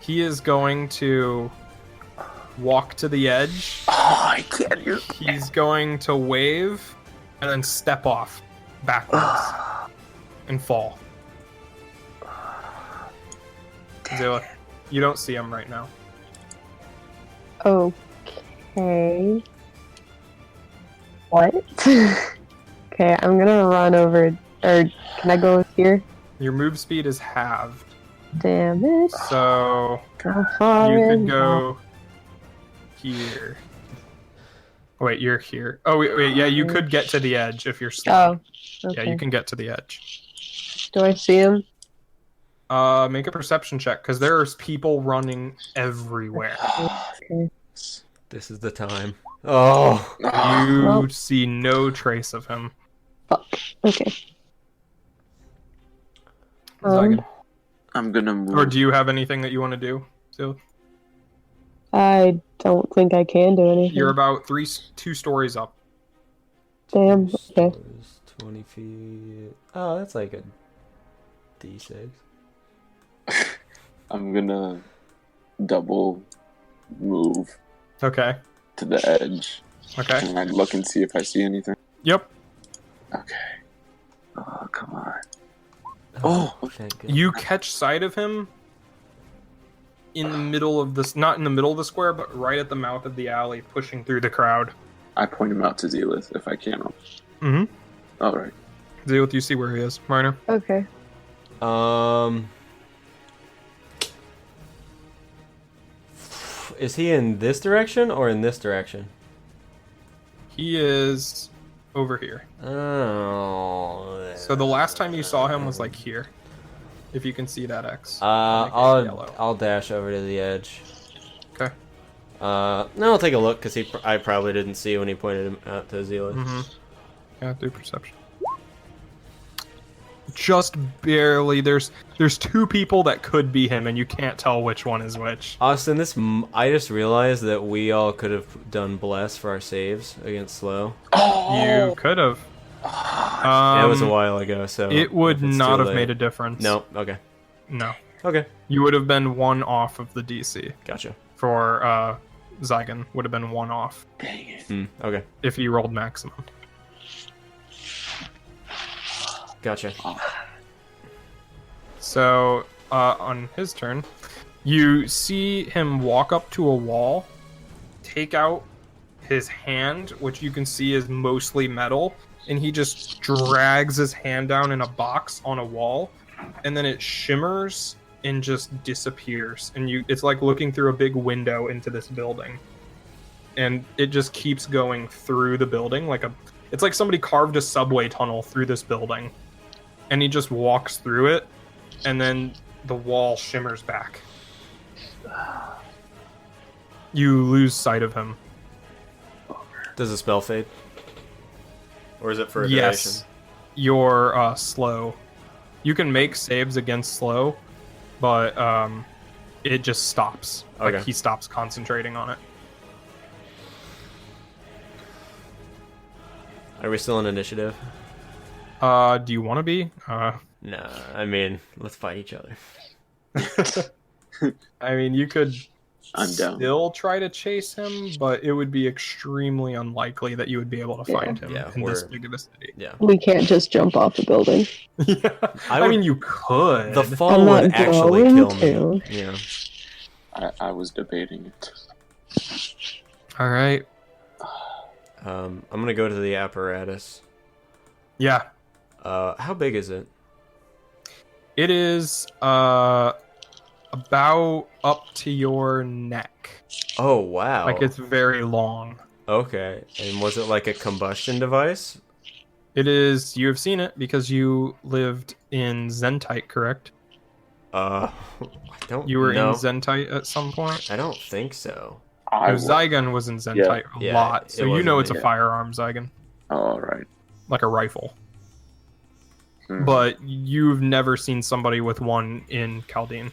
He is going to walk to the edge. Oh, I can't use... He's going to wave and then step off backwards and fall. Zilla, you don't see him right now. Okay. What? Okay, I'm gonna run over. Or can I go here? Your move speed is halved. Damn it. So How far you could in? go here. Oh, wait, you're here. Oh, wait, yeah, you could get to the edge if you're slow. Oh, okay. Yeah, you can get to the edge. Do I see him? Make a perception check, because there's people running everywhere. Okay. This is the time. Oh. You see no trace of him. Fuck. Okay. Zygon. I'm gonna move. Or do you have anything that you want to do, Sil? I don't think I can do anything. You're about 2 stories up. Damn. Okay. 20 feet. Oh, that's like a D6. I'm gonna double move Okay. to the edge. Okay. And I look and see if I see anything. Yep. Okay. Oh, come on. Oh, thank God. You catch sight of him in the middle of this, not in the middle of the square, but right at the mouth of the alley, pushing through the crowd. I point him out to Zealous if I can. Mm-hmm. All right. Zealous, you see where he is. Minor. Okay. Is he in this direction or in this direction? He is over here. Oh. So the last time you saw him was like here. If you can see that X. I'll make it yellow. I'll dash over to the edge. Okay. No, I'll take a look because I probably didn't see when he pointed him out to Zealous. Mm-hmm. Yeah, do perception. Just barely. There's 2 people that could be him, and you can't tell which one is which. Austin, I just realized that we all could have done bless for our saves against slow. You could have. It was a while ago, so it would if it's not too have late. made a difference. No. Okay. No. Okay. You would have been 1 off of the DC. Gotcha. For Zygon would have been 1 off. Dang it. Okay. If you rolled maximum. Gotcha. So, on his turn, you see him walk up to a wall, take out his hand, which you can see is mostly metal, and he just drags his hand down in a box on a wall, and then it shimmers and just disappears. And it's like looking through a big window into this building. And it just keeps going through the building, It's like somebody carved a subway tunnel through this building, and he just walks through it, and then the wall shimmers back. You lose sight of him. Does the spell fade? Or is it for a Yes, duration? you're slow. You can make saves against slow, but it just stops. Okay. Like he stops concentrating on it. Are we still in initiative? Do you want to be? Nah, I mean, let's fight each other. I mean, you could I'm down. still try to chase him, but it would be extremely unlikely that you would be able to find him Yeah, in this we're- big of a city. Yeah. We can't just jump off the building. Yeah. I mean, you could. The fall I'm not would actually going kill me. to. Yeah. I was debating it. All right. I'm gonna go to the apparatus. Yeah. How big is it? It is about up to your neck. Oh wow. Like it's very long. Okay. And was it like a combustion device? It is. You have seen it because you lived in Zentite, correct? I don't You were know. in Zentite at some point. I don't think so. I No, was. Zygon was in Zentite a Yeah, lot, it so you was know in it's a the- firearm Zygon, Oh, all right. like a rifle. Hmm. But you've never seen somebody with one in Chaldean.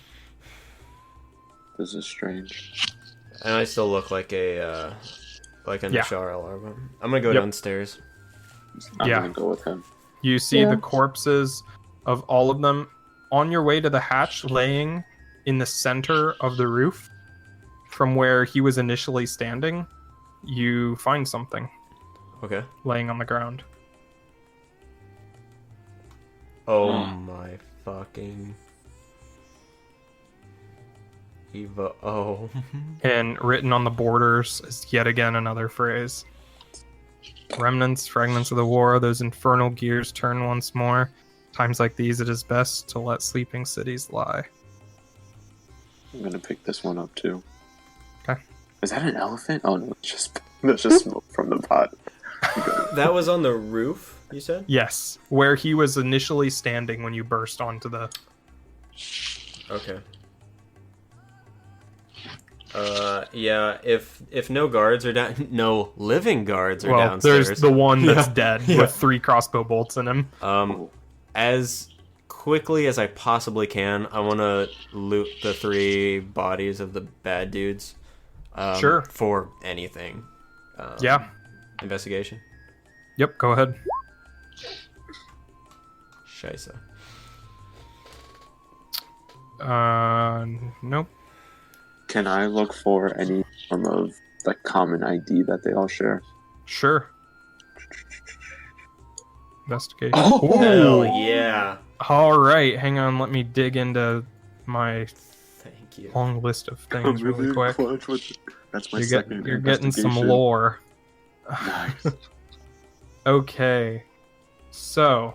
This is strange. And I still look like a Yeah. Nashar Alarva. I'm gonna go Yep. downstairs. I'm Yeah. gonna go with him. You see Yeah. the corpses of all of them on your way to the hatch, laying in the center of the roof from where he was initially standing. You find something Okay. laying on the ground. Oh my fucking Eva. Oh. And written on the borders is yet again another phrase. Remnants, fragments of the war, those infernal gears turn once more. Times like these, it is best to let sleeping cities lie. I'm gonna pick this one up too. Okay. Is that an elephant? Oh no, that's just smoke from the pot. That was on the roof, you said? Yes, where he was initially standing when you burst onto the... Okay. Yeah, if no guards are down, no living guards are Well, downstairs. there's the one that's Yeah. dead Yeah. with 3 crossbow bolts in him. As quickly as I possibly can, I want to loot the 3 bodies of the bad dudes. Sure. For anything. Yeah. Investigation. Yep, go ahead. Scheisse. Nope. Can I look for any form of like common ID that they all share? Sure. Investigation. Oh! Ooh. Hell yeah. All right, hang on. Let me dig into my Thank you. long list of things really quick. clutch with that's my You're, second. you're getting some investigation. lore. Nice. Okay, so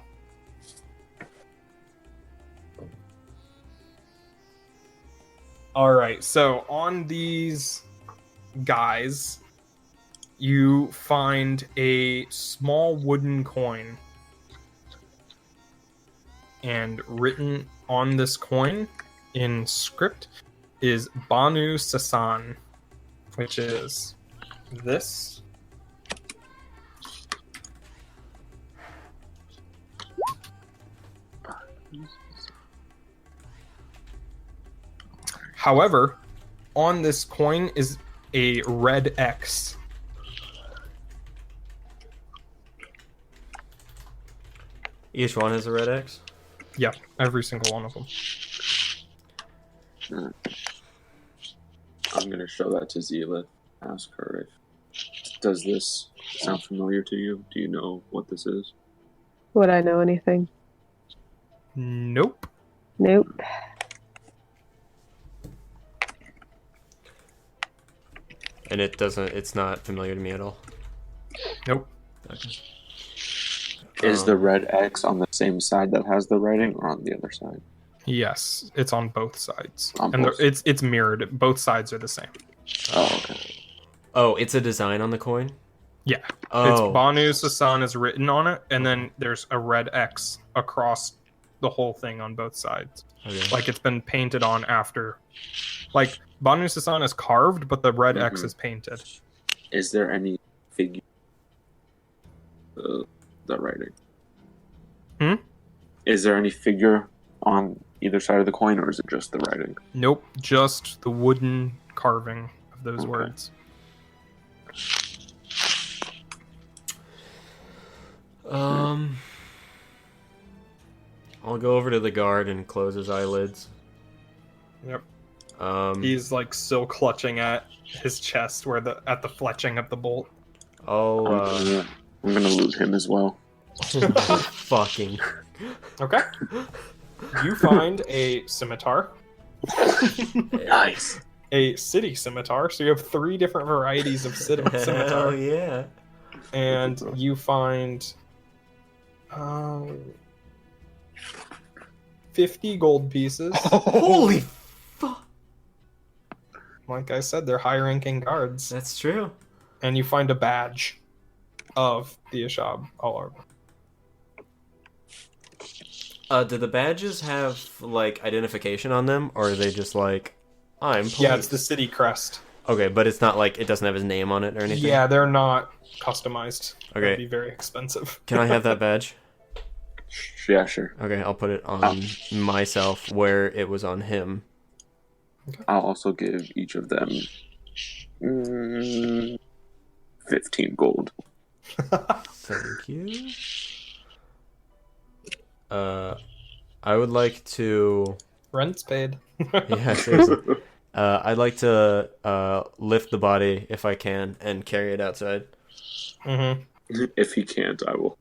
all right. So on these guys, you find a small wooden coin, and written on this coin in script is Banu Sasan, which is this. However, on this coin is a red X. Each one has a red X? Yeah, every single one of them. I'm gonna show that to Zila. Ask her if does this sound familiar to you? Do you know what this is? Would I know anything? Nope. Nope. And it's not familiar to me at all. Nope. Okay. Is the red X on the same side that has the writing, or on the other side? Yes, it's on both sides, On and both. it's mirrored. Both sides are the same. Oh, okay. Oh, it's a design on the coin? Yeah. It's Oh. Banu Sasan is written on it, and then there's a red X across the whole thing on both sides. Okay. Like it's been painted on after. Like Banu Sasan is carved, but the red X is painted. Is there any figure the writing? Is there any figure on either side of the coin, or is it just the writing? Nope, just the wooden carving of those Okay. words. I'll go over to the guard and close his eyelids. Yep. He's He's like still clutching at his chest where at the fletching of the bolt. I'm I'm gonna loot him as well. fucking. Okay. You find a scimitar, Nice. a city scimitar. So you have 3 different varieties of Hell scimitar, yeah. and you find 50 gold pieces. Holy fuck. Like I said, they're high-ranking guards, That's true. and you find a badge of the Ashab Al-Arba. Do the badges have, like, identification on them, or are they just like, I'm police? Yeah, it's the city crest. Okay, but it's not like, it doesn't have his name on it or anything? Yeah, they're not customized. Okay. That'd be very expensive. Can I have that badge? Yeah, sure. Okay, I'll put it on myself where it was on him. I'll also give each of them 15 gold. Thank you. I would like to... Rent's paid. Yeah, seriously. I'd like to lift the body, if I can, and carry it outside. Mm-hmm. If he can't, I will.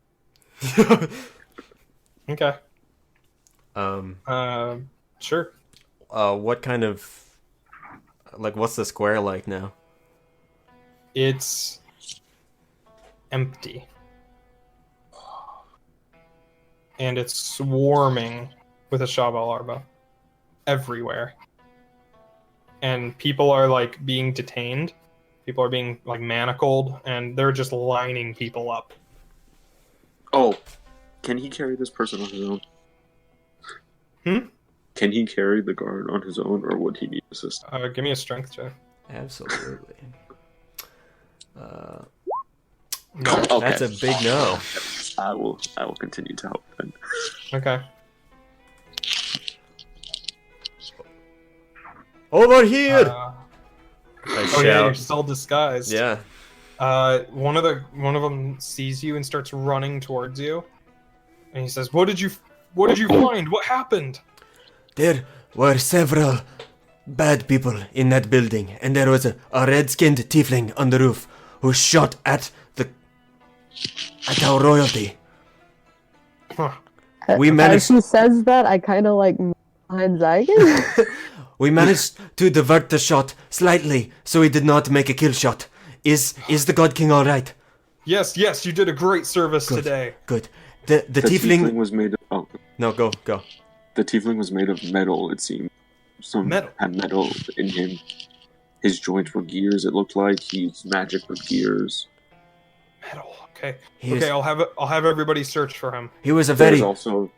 Okay. Sure. What kind of... Like, what's the square like now? It's empty. And it's swarming with Ashab al-Arba everywhere. And people are like being detained. People are being like manacled, and they're just lining people up. Oh, can he carry this person on his own? Can he carry the guard on his own, or would he need assistance? Give me a strength check. Absolutely. No. Okay. That's a big no. I will continue to help then. Okay. Over here! Oh I yeah, shout. you're still disguised. Yeah. One of them sees you and starts running towards you, and he says, "What did you find? What happened?" There were several bad people in that building, and there was a red-skinned tiefling on the roof who shot at our royalty. Huh. We managed- As he says that, I kind of like behind Zygon. We managed to divert the shot slightly, so he did not make a kill shot. Is the God King all right? Yes, you did a great service today. Good. The The tiefling... was made of... Oh, No, go. the tiefling was made of metal, it seemed. Some Metal? had metal in him. His joints were gears, it looked like. He used magic with gears. Metal. Okay. He was- Okay, I'll have everybody search for him. He was a There's very... also...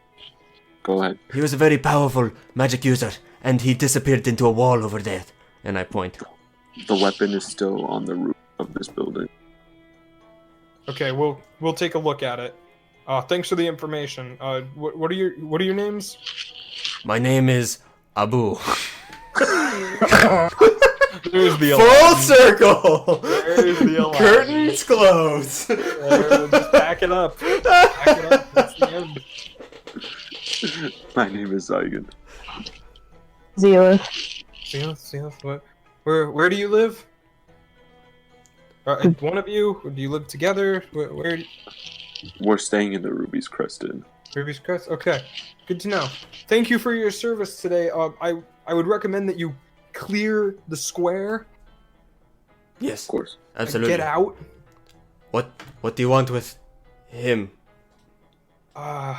Go ahead. He was a very powerful magic user, and he disappeared into a wall over there. And I point. The weapon is still on the roof of this building. Okay, we'll take a look at it. Thanks for the information. What are your names? My name is Abu. There's the Full circle! There's the Aladdin. Curtains closed! Just pack it up. Pack it up. That's the end. My name is Zygon. Zealous. What? Where do you live? One of you? Do you live together? Where? We're staying in the Ruby's Crest Inn. Ruby's Crest? Okay. Good to know. Thank you for your service today. I would recommend that you clear the square. Yes, Of course. absolutely. Get out. What do you want with him? I'll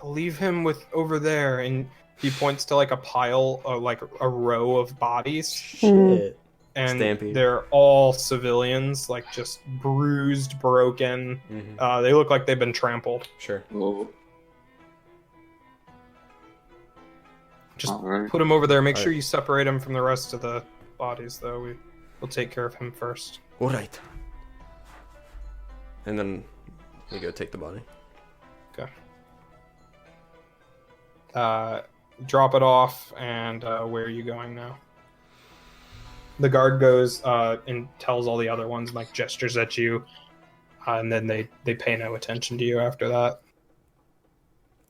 leave him with over there, and he points to like a pile, like a row of bodies, Shit. and Stampede. they're all civilians, like just bruised, broken. Mm-hmm. They look like they've been trampled. Sure. Oh, Just all right. put him over there. Make All sure right. you separate him from the rest of the bodies, though. We'll take care of him first. All right. And then we go take the body. Okay. Drop it off, and where are you going now? The guard goes and tells all the other ones, like gestures at you, and then they pay no attention to you after that.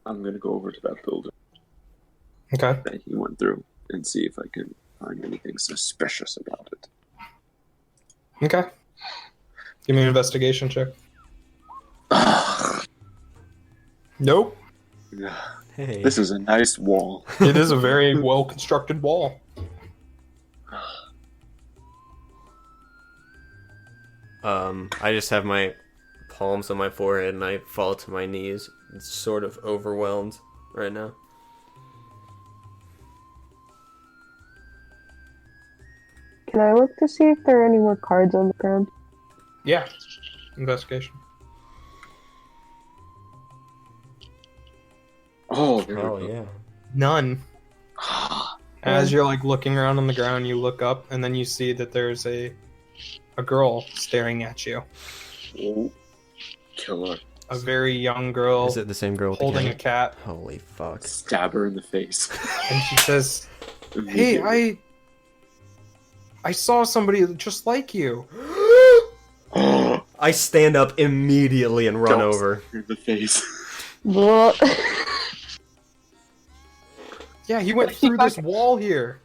I'm gonna go over to that building Okay. that he went through and see if I can find anything suspicious about it. Okay. Give me an investigation check. Nope. Hey. This is a nice wall. It is a very well constructed wall. I just have my palms on my forehead and I fall to my knees. It's sort of overwhelmed right now. Can I look to see if there are any more cards on the ground? Yeah. Investigation. Oh, there we Oh go. yeah. None. As you're like looking around on the ground, you look up and then you see that there's a girl staring at you. Oh, killer. A very young girl Is it the same girl with the holding a cat? cat, Holy fuck. Stab her in the face. and she says, "Hey, I saw somebody just like you." I stand up immediately and run Don't over. in the face. Blah. Yeah, he went through this wall here.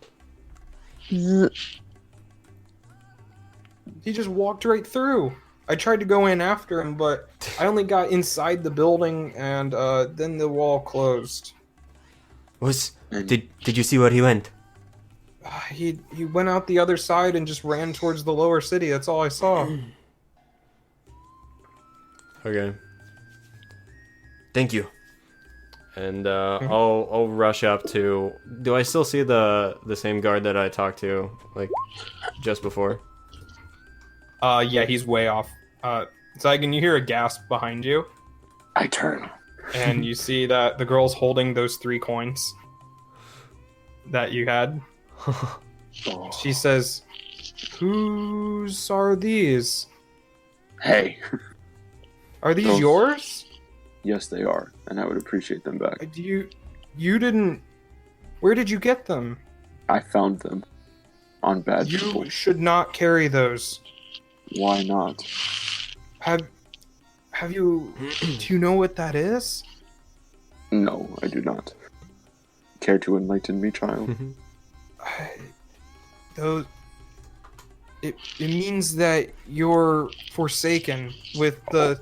Zzz. He just walked right through. I tried to go in after him, but I only got inside the building, and then the wall closed. Did you see where he went? He went out the other side and just ran towards the lower city. That's all I saw. Okay. Thank you. And I'll rush up to. Do I still see the same guard that I talked to like just before? Yeah, he's way off. Zygon, you hear a gasp behind you, I turn. and you see that the girl's holding those 3 coins that you had. Oh. She says, "Whose are these? Hey. Are these Those- yours? Yes, they are, and I would appreciate them back. You didn't... Where did you get them? I found them on bad people. You should not carry those. Why not? Have you... Do you know what that is? No, I do not. Care to enlighten me, child? Those... It means that you're forsaken with the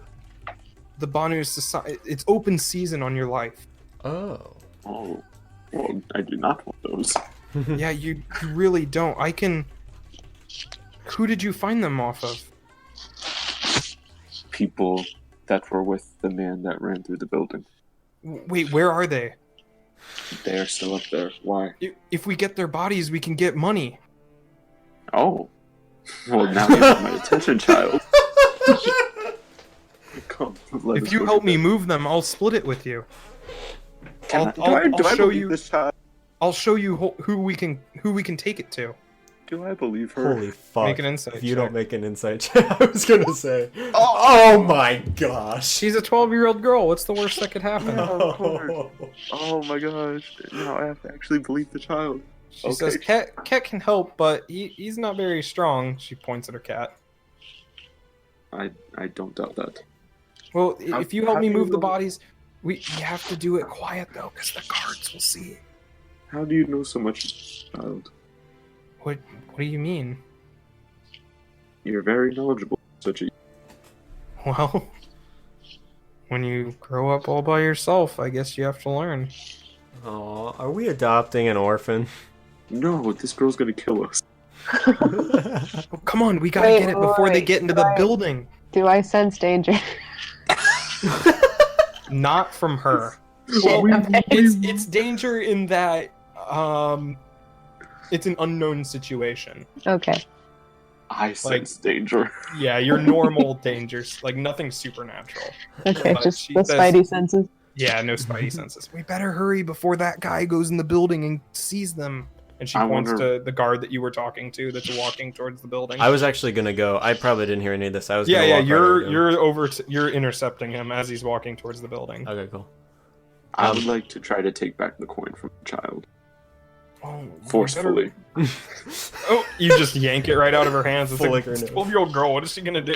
Banu society. It's open season on your life. Oh. Oh, well, I do not want those. Yeah, you really don't. I can... Who did you find them off of? People that were with the man that ran through the building. Wait, where are they? They are still up there. Why? If we get their bodies, we can get money. Oh. Well, now you have my attention, child. Come, let us If you go help to me bed. move them, I'll split it with you. Can I'll do I show believe you. this child? I'll show you who we can take it to. Do I believe her? Holy fuck. Make an insight If you check. don't make an insight check, I was gonna say. Oh my gosh. She's a 12-year-old girl. What's the worst that could happen? Yeah, of course. Oh my gosh. Now I have to actually believe the child. She Okay. says, Ket can help, but he's not very strong. She points at her cat. I don't doubt that. Well, How- if you help how me do you move the know- bodies, we have to do it quiet, though, because the guards will see. How do you know so much, child? What do you mean? You're very knowledgeable. Such a Well, when you grow up all by yourself, I guess you have to learn. Aw, are we adopting an orphan? no. This girl's gonna kill us. Oh, come on, we gotta Wait, get it before they wait, get into the right. building. Do I sense danger? Not from her. Shit, okay. It's danger in that it's an unknown situation. Okay. I sense danger. Yeah, your normal dangers, like nothing supernatural. Okay, But just she the says- spidey senses. Yeah, no spidey senses. We better hurry before that guy goes in the building and sees them. And she I points wonder- to the guard that you were talking to that's walking towards the building. I was actually gonna go. I probably didn't hear any of this. I was yeah, gonna yeah, walk right over to him. you're intercepting him as he's walking towards the building. Okay, cool. I would like to try to take back the coin from the child. Oh, you Forcefully. Oh, you just yank it right out of her hands. It's like, Flicker it's it. 12-year-old girl. What is she gonna do?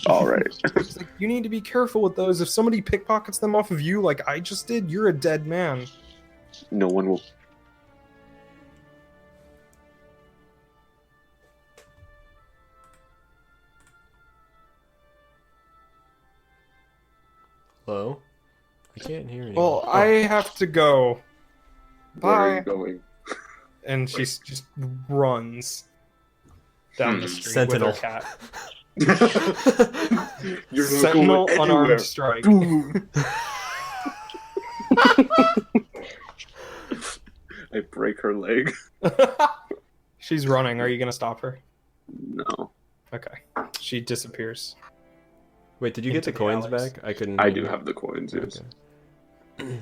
Alright. She's like, you need to be careful with those. If somebody pickpockets them off of you, like I just did, you're a dead man. No one will. Hello? I can't hear you. Well, I have to go. Where are Bye. you going? And she just runs down the street Sentinel. with her cat. You're not Sentinel going unarmed anywhere. strike. Boom. I break her leg. She's running. Are you gonna stop her? No. Okay. She disappears. Wait, did you get into the the coins alleys. back? I couldn't. I hear do you. have the coins, yes. Okay.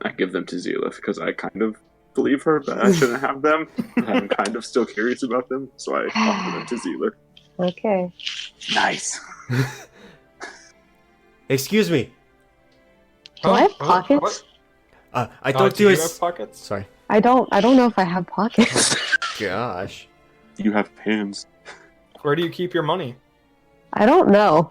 I give them to Zealith because I kind of believe her, but I shouldn't have them. I'm kind of still curious about them, so I offer them to Zealith. Okay. Nice. Excuse me. Do I have Oh, pockets? what? I talked do to you a. have pockets? Sorry. I don't know if I have pockets. Gosh. You have hands. Where do you keep your money? I don't know.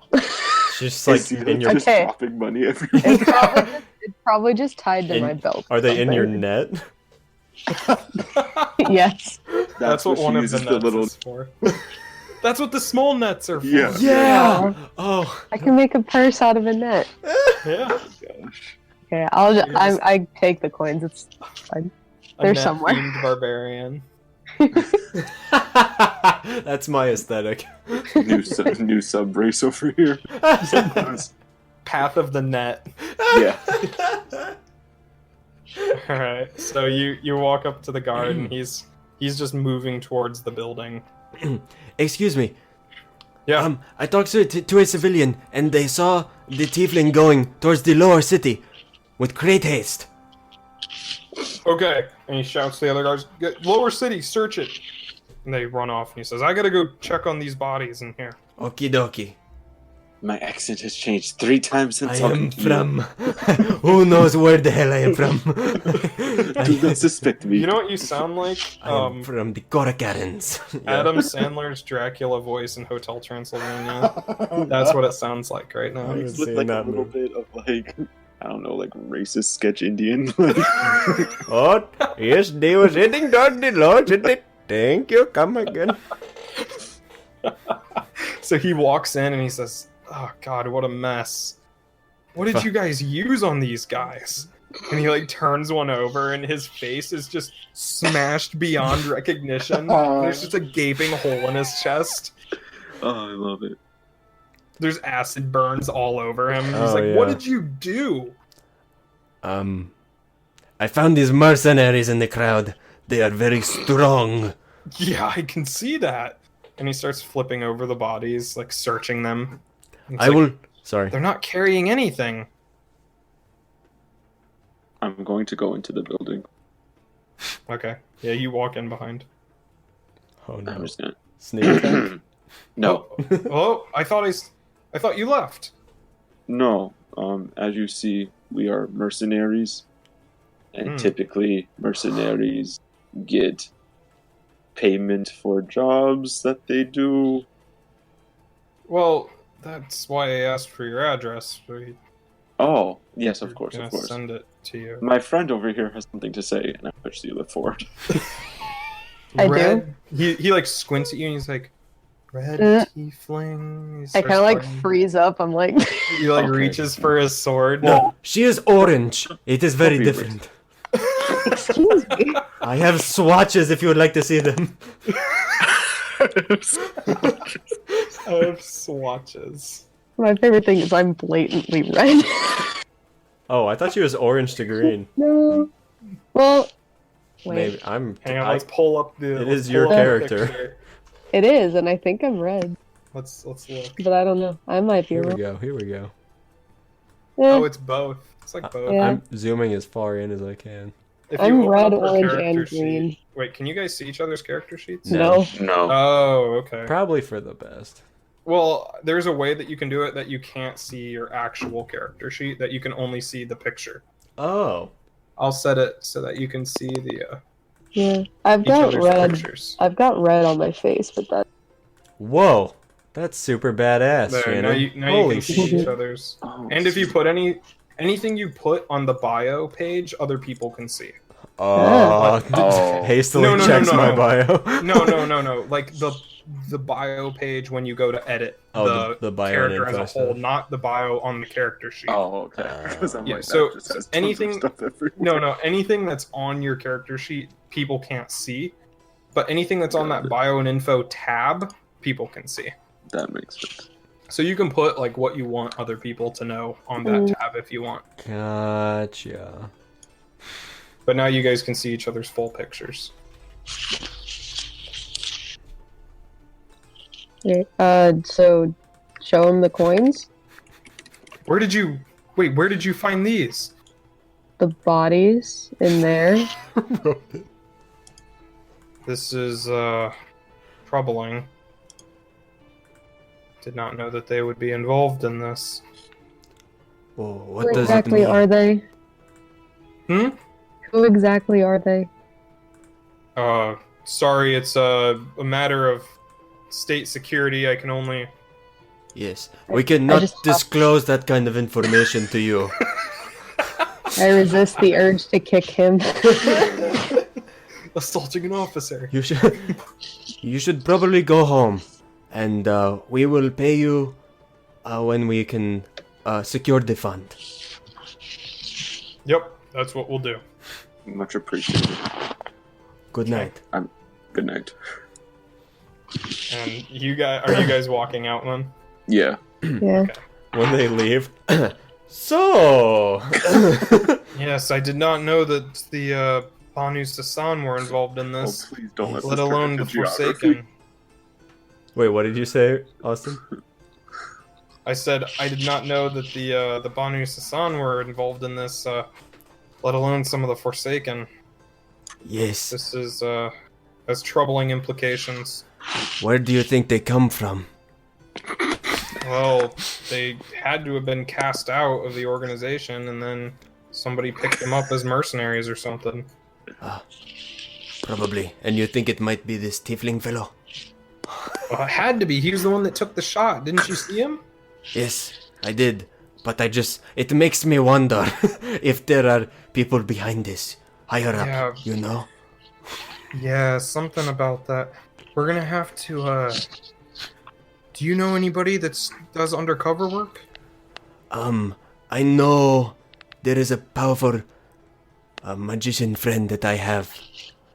She's just like Zealith in your. just Okay. dropping money everywhere. It's probably just tied to In- my belt. Are they in your somewhere. net? Yes. That's what she one of the uses nets little. is for. That's what the small nets are for. Yeah. Yeah. Oh. I can make a purse out of a net. Yeah. Gosh. Okay, Yes. I take the coins. It's fine. A They're net somewhere. themed barbarian. That's my aesthetic. New sub race over here. Path of the net. Yeah. Alright. So you walk up to the guard and he's just moving towards the building. Excuse me. Yeah. I talked to a civilian, and they saw the tiefling going towards the lower city with great haste. Okay. And he shouts to the other guards, "Get lower city, search it." And they run off and he says, I gotta go check on these bodies in here. Okie dokie. My accent has changed 3 times since I am from. Who knows where the hell I am from? Do not suspect me. You know what you sound like? I am from the Korakarans. Adam Sandler's Dracula voice in Hotel Transylvania. That's what it sounds like right now. haven't It's looked seen like a that little movie. bit of like, I don't know, like racist sketch Indian. Oh, yes, they were sitting down the lodge. Thank you, come again. So he walks in and he says, "Oh God, what a mess! What did you guys use on these guys?" And he like turns one over, and his face is just smashed beyond recognition. There's just a gaping hole in his chest. Oh, I love it. There's acid burns all over him. He's Oh, like, "What yeah. did you do?" I found these mercenaries in the crowd. They are very strong. Yeah, I can see that. And he starts flipping over the bodies, like searching them. It's I like, will. Sorry. They're not carrying anything. I'm going to go into the building. Okay. Yeah, you walk in behind. Oh I'm no. just gonna. Sneak attack. No, Oh, I thought you left. no. As you see, we are mercenaries, and typically mercenaries get payment for jobs that they do. Well, that's why I asked for your address. We Oh, yes, of course, gonna of course. send it to you. My friend over here has something to say, and I push the other forward. I do. Red, he like squints at you and he's like, "Red tiefling." He I starts kind of like talking- freeze up. I'm like, He like Okay. reaches for his sword. No, she is orange. It is very Copy different. excuse me. I have swatches if you would like to see them. I have swatches. My favorite thing is I'm blatantly red. Oh, I thought she was orange to green. No. Well, Wait, Maybe I'm. Hang on, let's pull up the. It let's is your pull up the character. picture. it is, and I think I'm red, Let's look. but I don't know. I might be Here we wrong. go. Here we go. Oh, it's both. It's like both. Yeah. I'm zooming as far in as I can. If I'm open red, up her orange, character and green. sheet- Wait, can you guys see each other's character sheets? No. No. Oh, okay. Probably for the best. Well, there's a way that you can do it that you can't see your actual character sheet, that you can only see the picture. Oh. I'll set it so that you can see the Yeah, I've each got other's red. pictures. I've got red on my face, but that. Whoa. That's super badass, There, Shannon. now you Holy can see shit. each other's. Oh, And if you put anything you put on the bio page, other people can see. Oh. Hastily No, no, no, checks no, my no. bio. No. Like the bio page when you go to edit Oh, the bio character and as a info whole, stuff. not the bio on the character sheet. Oh, okay. Because I'm Yeah, like, so that just has tons of anything- stuff everywhere. No, anything that's on your character sheet, people can't see. But anything that's on that bio and info tab, people can see. That makes sense. So you can put like what you want other people to know on that tab if you want. Gotcha. But now you guys can see each other's full pictures. Okay, so show him the coins, Where did you find these? the bodies in there. This is troubling. Did not know that they would be involved in this. Whoa, Who what does it exactly mean? are they? Hmm? Who exactly are they? Sorry, it's a matter of state security. I can only. Yes, we cannot just- disclose that kind of information to you. I resist the urge to kick him. Assaulting an officer. You should probably go home, and we will pay you when we can secure the fund. Yep, that's what we'll do. Much appreciated. Good night. Good night. And you guys walking out then? Yeah. Yeah. When they leave. So. Yes, I did not know that the Banu Sasan were involved in Oh, this, please don't let let this turn alone into the geography. Forsaken. Wait, what did you say, Austin? I said I did not know that the Banu Sasan were involved in this, let alone some of the Forsaken. Yes. This is has troubling implications. Where do you think they come from? Well, they had to have been cast out of the organization, and then somebody picked them up as mercenaries or something. Probably. And you think it might be this tiefling fellow? Well, it had to be. He was the one that took the shot. Didn't you see him? Yes, I did. But it makes me wonder if there are people behind this, higher up, Yeah. you know? Yeah, something about that. We're gonna have to, Do you know anybody that does undercover work? I know there is a powerful magician friend that I have.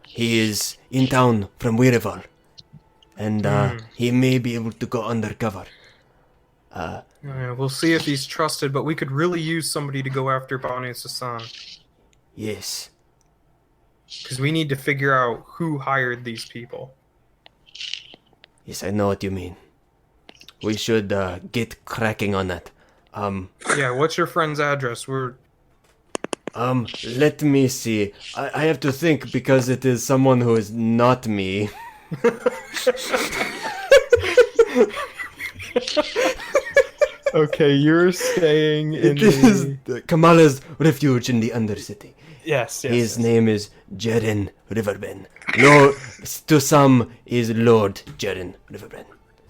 He is in town from Wereval, and he may be able to go undercover. We'll see if he's trusted, but we could really use somebody to go after Banu Sasan. Yes. Because we need to figure out who hired these people. Yes, I know what you mean. We should get cracking on that. Yeah, what's your friend's address? Let me see. I have to think because it is someone who is not me. Okay, you're staying It is Kamala's refuge in the Undercity. Yes, His name is Jeren Riverben. Lord, to some is Lord Jeren Riverben.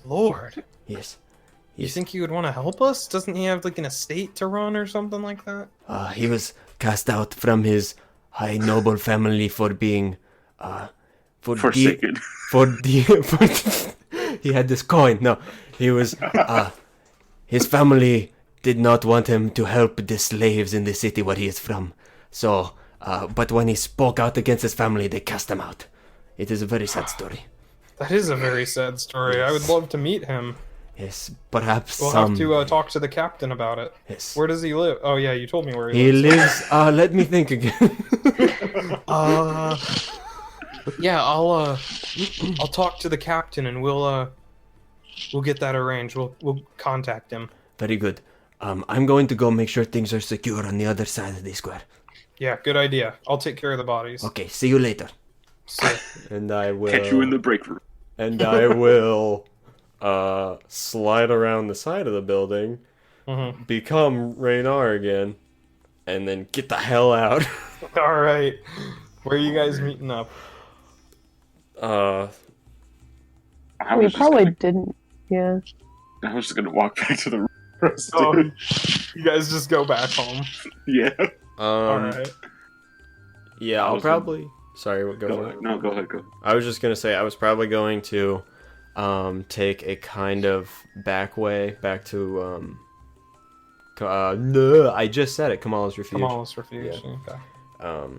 Lord. Yes. You think he would want to help us? Doesn't he have like an estate to run or something like that? He was cast out from his high noble family for being Forsaken. he had this coin. No, he was his family did not want him to help the slaves in the city where he is from. So, but when he spoke out against his family, they cast him out. It is a very sad story. That is a very sad story. I would love to meet him. Yes, perhaps We'll some. have to talk to the captain about it. Yes. Where does he live? Oh yeah, you told me where He lives. lives. Let me think again. Yeah, I'll talk to the captain and we'll get that arranged. We'll contact him. Very good. I'm going to go make sure things are secure on the other side of the square. Yeah, good idea. I'll take care of the bodies. Okay, see you later. So, And I will. Catch you in the break room. And I will slide around the side of the building, become Raynar again, and then get the hell out. all right. Where are you guys meeting up? I We was just probably gonna, didn't. Yeah. I was just gonna walk back to the rest. Oh, you guys just go back home. Yeah. All right. Yeah, I'll probably. Sorry, what? Go for it. No, go ahead. Go. I was just gonna say I was probably going to take a kind of back way back to no, I just said it. Kamala's Refuge. Kamala's Refuge. Yeah. Okay.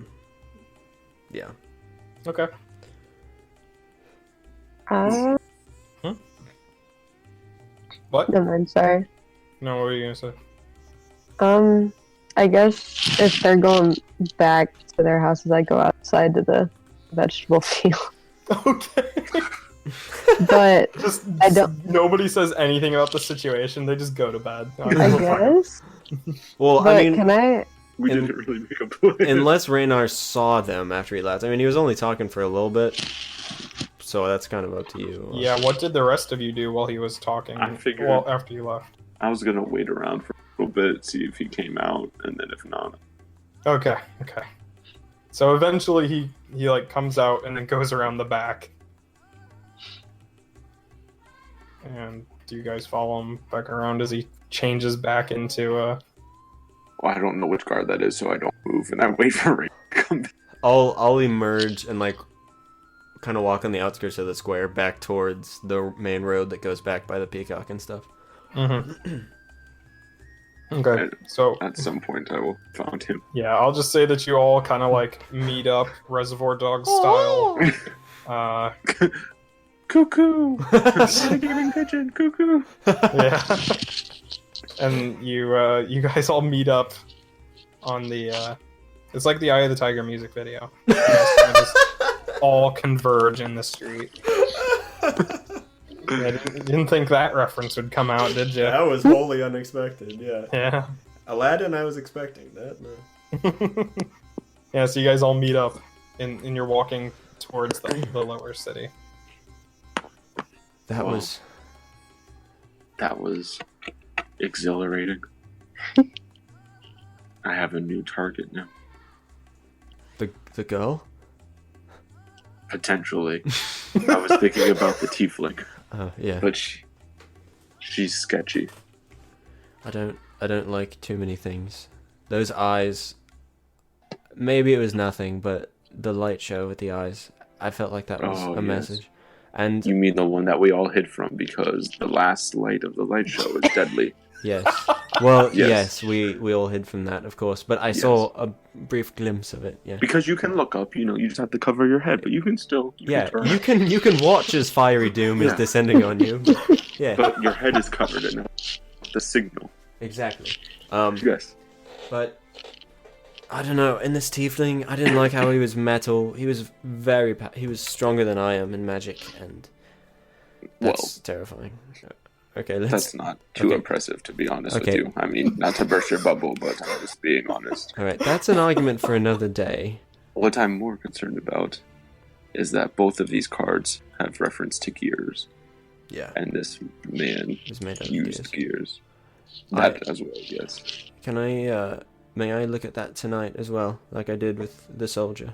Yeah. Okay. What? Never mind. Sorry. No, what were you gonna say? I guess if they're going back to their houses, I go outside to the vegetable field. Okay. But Just I don't- Nobody says anything about the situation. They just go to bed. I guess. Well, But I mean, can I? We And- didn't really make a plan. unless Raynar saw them after he left. I mean, he was only talking for a little bit, so that's kind of up to you. Yeah. What did the rest of you do while he was talking? I figured- Well, after you left. I was gonna wait around for a little bit, see if he came out, and then if not, Okay. Okay. So eventually he like comes out and then goes around the back. And do you guys follow him back around as he changes back into well, I don't know which guard that is, so I don't move, and I wait for Ray to come back. I'll emerge and like kind of walk on the outskirts of the square back towards the main road that goes back by the peacock and stuff. Mm-hmm. Okay, so At some point, I will find him. yeah, I'll just say that you all kind of like meet up Reservoir Dogs style. Cuckoo! Gaming pigeon, cuckoo! Yeah, and you guys all meet up on the it's like the Eye of the Tiger music video. You guys kinda just all converge in the street. Yeah, didn't think that reference would come out, did you? That was wholly unexpected. Yeah, Yeah. Aladdin, I was expecting that. No. Yeah, so you guys all meet up and you're walking towards the lower city. That Wow. was That was exhilarating. I have a new target now. the girl. Potentially. I was thinking about the tiefling, Yeah. but she's sketchy. I don't like too many things. Those eyes. Maybe it was nothing, but the light show with the eyes. I felt like that was Oh, a yes. message. And You mean the one that we all hid from because the last light of the light show is deadly. yes, well, Yes. yes, we all hid from that, of course. But I saw a brief glimpse of it. Yeah. Because you can look up, you just have to cover your head, but you can still Yeah, turn. you can watch as fiery doom is Yeah. descending on you. Yeah, But your head is covered in the signal. exactly. Yes. But I don't know. In this tiefling, I didn't like how he was metal. He was he was stronger than I am in magic, and that's terrifying. Okay, That's not too okay. impressive, to be honest Okay. with you. I mean, not to burst your bubble, but I'm just being honest. All right, that's an argument for another day. What I'm more concerned about is that both of these cards have reference to gears, Yeah, and this man it's made out of used gears. gears. That as well, yes. Can I? May I look at that tonight as well, like I did with the soldier?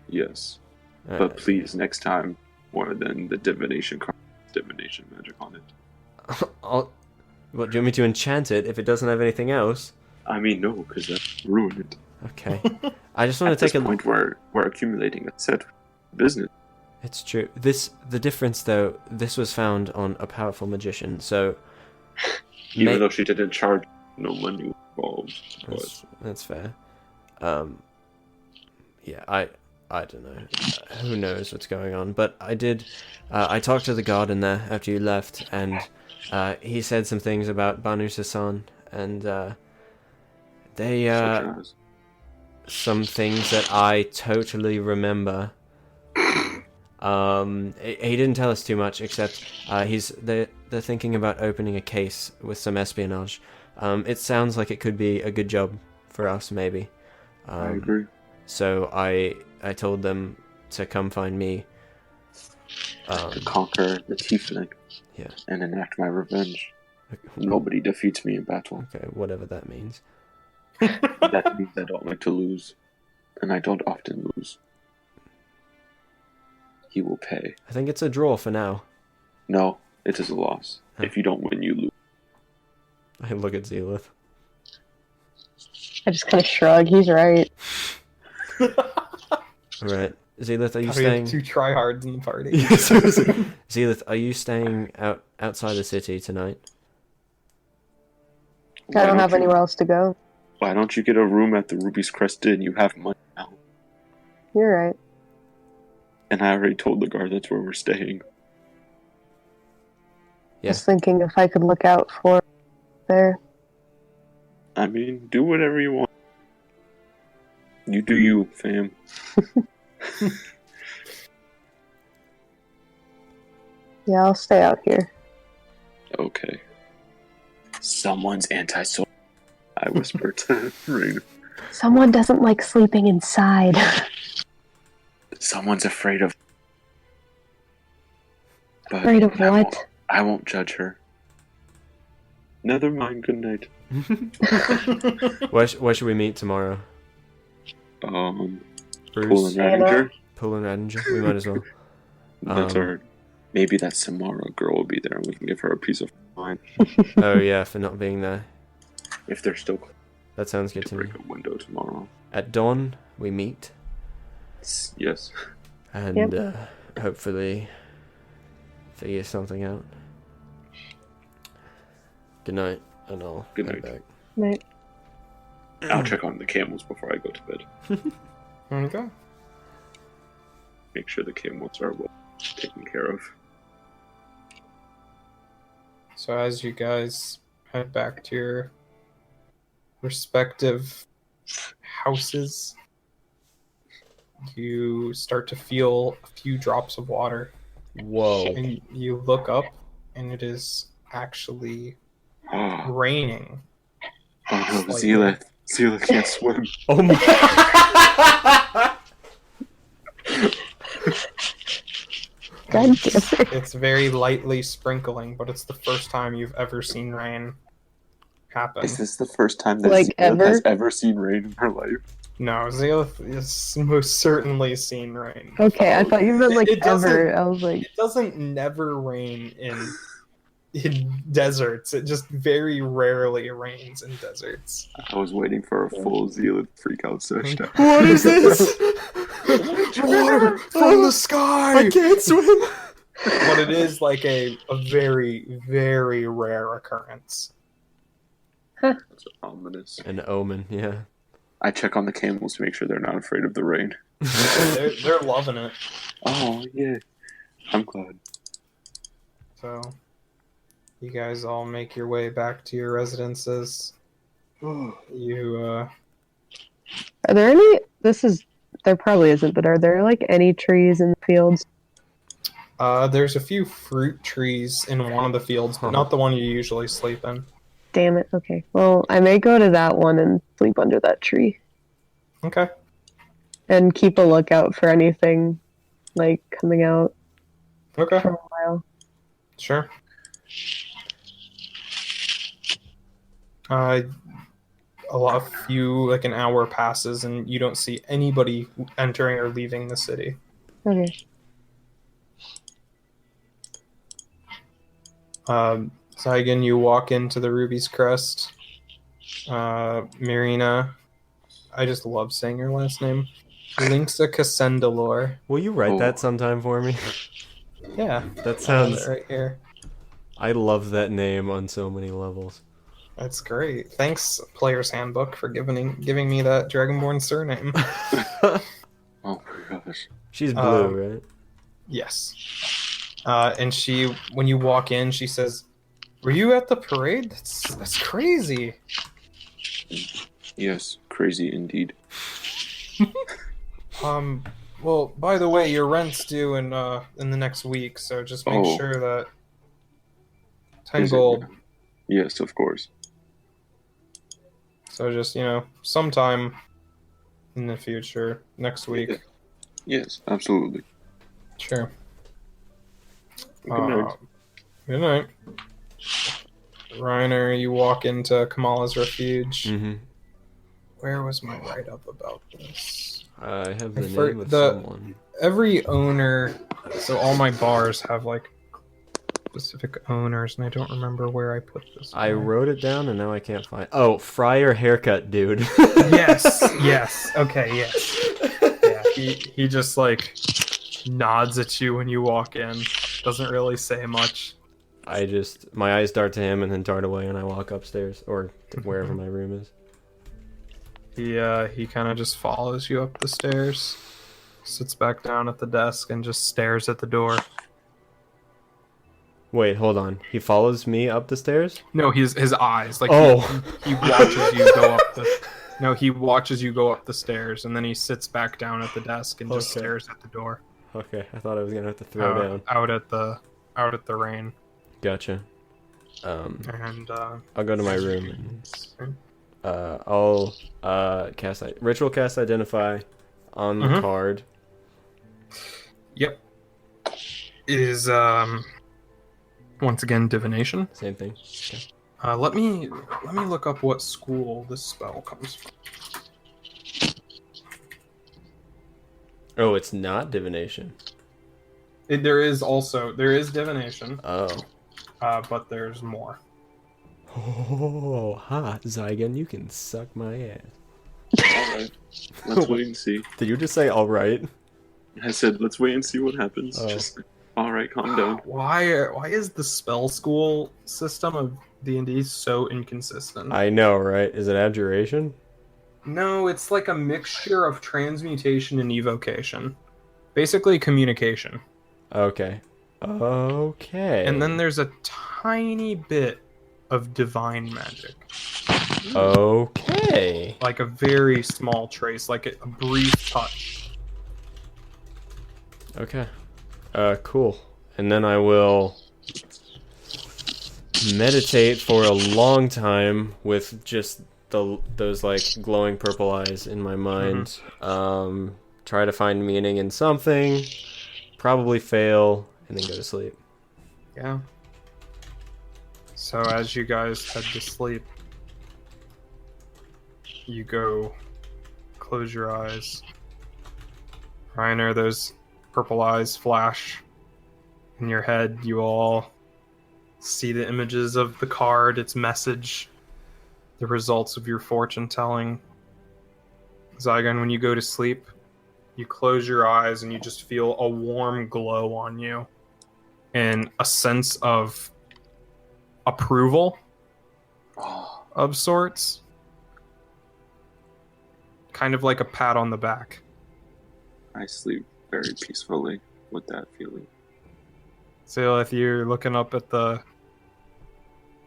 Yes. Uh, But please, next time, more than the divination card, divination magic on it. What, do you want me to enchant it if it doesn't have anything else? I mean, no, because that would ruin it. Okay. I just want At to take this a point, we're accumulating a set business. It's true. The difference though, this was found on a powerful magician, so Even though she didn't charge no money involved. But that's fair. Yeah, I don't know. Who knows what's going on? But I did. I talked to the guard in there after you left, and he said some things about Banu Sasan, and they Such as. some things that I totally remember. He didn't tell us too much, except they're thinking about opening a case with some espionage. It sounds like it could be a good job for us, maybe. I agree. So I told them to come find me. To conquer the tiefling. Yeah. And enact my revenge. Nobody defeats me in battle. Okay, whatever that means. That means I don't like to lose. And I don't often lose. He will pay. I think it's a draw for now. No, it is a loss. Huh. If you don't win, you lose. I look at Zealith. I just kind of shrug. He's right. Alright. Zealith, are you We have staying... 2 tryhards in the party. Zealith, are you staying outside the city tonight? I don't have anywhere else to go. Why don't you get a room at the Ruby's Crest Inn? You have money now. You're right. And I already told the guard that's where we're staying. Yeah. Just thinking if I could look out for there. I mean, do whatever you want. You do you, fam. Yeah, I'll stay out here. Okay. Someone's anti-social. I whispered to Rain. Someone doesn't like sleeping inside. Someone's afraid of... But Afraid of what? I won't judge her. Never mind, good night. Where should we meet tomorrow? Pool Pool and Radinger? and Radinger? We might as well. That's our... Maybe that Samara girl will be there and we can give her a piece of mind. Oh yeah, for not being there. If they're still That sounds good to to me. break a window tomorrow. At dawn, we meet, Yes. and hopefully figure something out. Good night, and I'll Good head night. back. Right. I'll check on the camels before I go to bed. Okay. Make sure the camels are well taken care of. So as you guys head back to your respective houses, you start to feel a few drops of water. Whoa. And you look up, and it is actually Oh, raining. no, Slightly. Zealith can't swim. Oh my. God damn it. It's very lightly sprinkling, but it's the first time you've ever seen rain happen. Is this the first time that Like, Zealith ever? has ever seen rain in her life? No, Zealith has most certainly seen rain. Okay, I thought you meant like It doesn't- ever. I was like, It doesn't never rain in deserts. It just very rarely rains in deserts. I was waiting for a full Zealith freakout session. What is this? Water from the sky! I can't swim. But it is like a very, very rare occurrence. That's ominous. An omen, yeah. I check on the camels to make sure they're not afraid of the rain. They're loving it. Oh, yeah. I'm glad. So, you guys all make your way back to your residences. You, are there any? There probably isn't, but are there like any trees in the fields? there's a few fruit trees in one of the fields, but not the one you usually sleep in. Damn it. Okay. Well, I may go to that one and sleep under that tree Okay. and keep a lookout for anything like coming out Okay. from a while. Sure. Like an hour passes and you don't see anybody entering or leaving the city. Okay. So again, you walk into the Ruby's Crest. Marina, I just love saying your last name. Linksa Cassandalore. Will you write Oh. that sometime for me? Yeah, That I have sounds... it right here. I love that name on so many levels. That's great. Thanks, Player's Handbook, for giving me that Dragonborn surname. Oh my gosh. She's blue, right? Yes. And when you walk in, she says, "Were you at the parade? That's crazy." Yes, crazy indeed. Well, by the way, your rent's due in the next week, so just make Oh, sure that 10 is it? gold. Yes, of course. So just, sometime in the future, next Yeah. week. Yes, absolutely. Sure. Good night. Good night. Reiner, you walk into Kamala's refuge. Mm-hmm. Where was my write-up about this? I have I the for- name of the- someone. Every owner, so all my bars have like specific owners, and I don't remember where I put this. I guy. wrote it down and now I can't find. Oh, Fryer haircut, dude. Yes. Okay, yes. Yeah, he just like nods at you when you walk in. Doesn't really say much. My eyes dart to him and then dart away, and I walk upstairs or to wherever my room is. He kind of just follows you up the stairs, sits back down at the desk, and just stares at the door. Wait, hold on. He follows me up the stairs? No, his eyes like Oh. he watches you go up the. No, he watches you go up the stairs, and then he sits back down at the desk and just Okay. stares at the door. Okay, I thought I was gonna have to throw down. Out at the rain. Gotcha. And I'll go to my room and I'll cast ritual cast identify on the card. Yep. It is once again divination. Same thing. Okay. Let me look up what school this spell comes from. Oh, it's not divination. There is divination, Oh. but there's more. Oh, ha, Zygon, you can suck my ass. Alright. Let's wait and see. Did you just say all right? I said, let's wait and see what happens. Oh. Just, alright, calm down. Why is the spell school system of D&D so inconsistent? I know, right? Is it abjuration? No, it's like a mixture of transmutation and evocation. Basically communication. Okay. Okay. And then there's a tiny bit of divine magic. Okay. Like a very small trace, like a brief touch. Okay. Cool. And then I will meditate for a long time with just those like glowing purple eyes in my mind. Try to find meaning in something, probably fail, and then go to sleep. Yeah. So as you guys head to sleep, you go close your eyes. Reiner, those purple eyes flash in your head. You all see the images of the card, its message, the results of your fortune telling. Zygon, when you go to sleep, you close your eyes and you just feel a warm glow on you and a sense of approval Oh, of sorts. Kind of like a pat on the back. I sleep very peacefully with that feeling. So if you're looking up at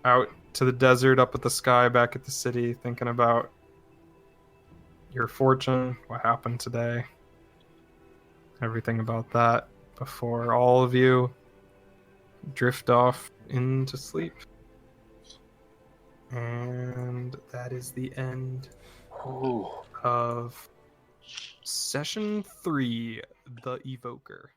out to the desert, up at the sky, back at the city, thinking about your fortune, what happened today, everything about that, before all of you drift off into sleep. And that is the end Oh. of session 3, the Evoker.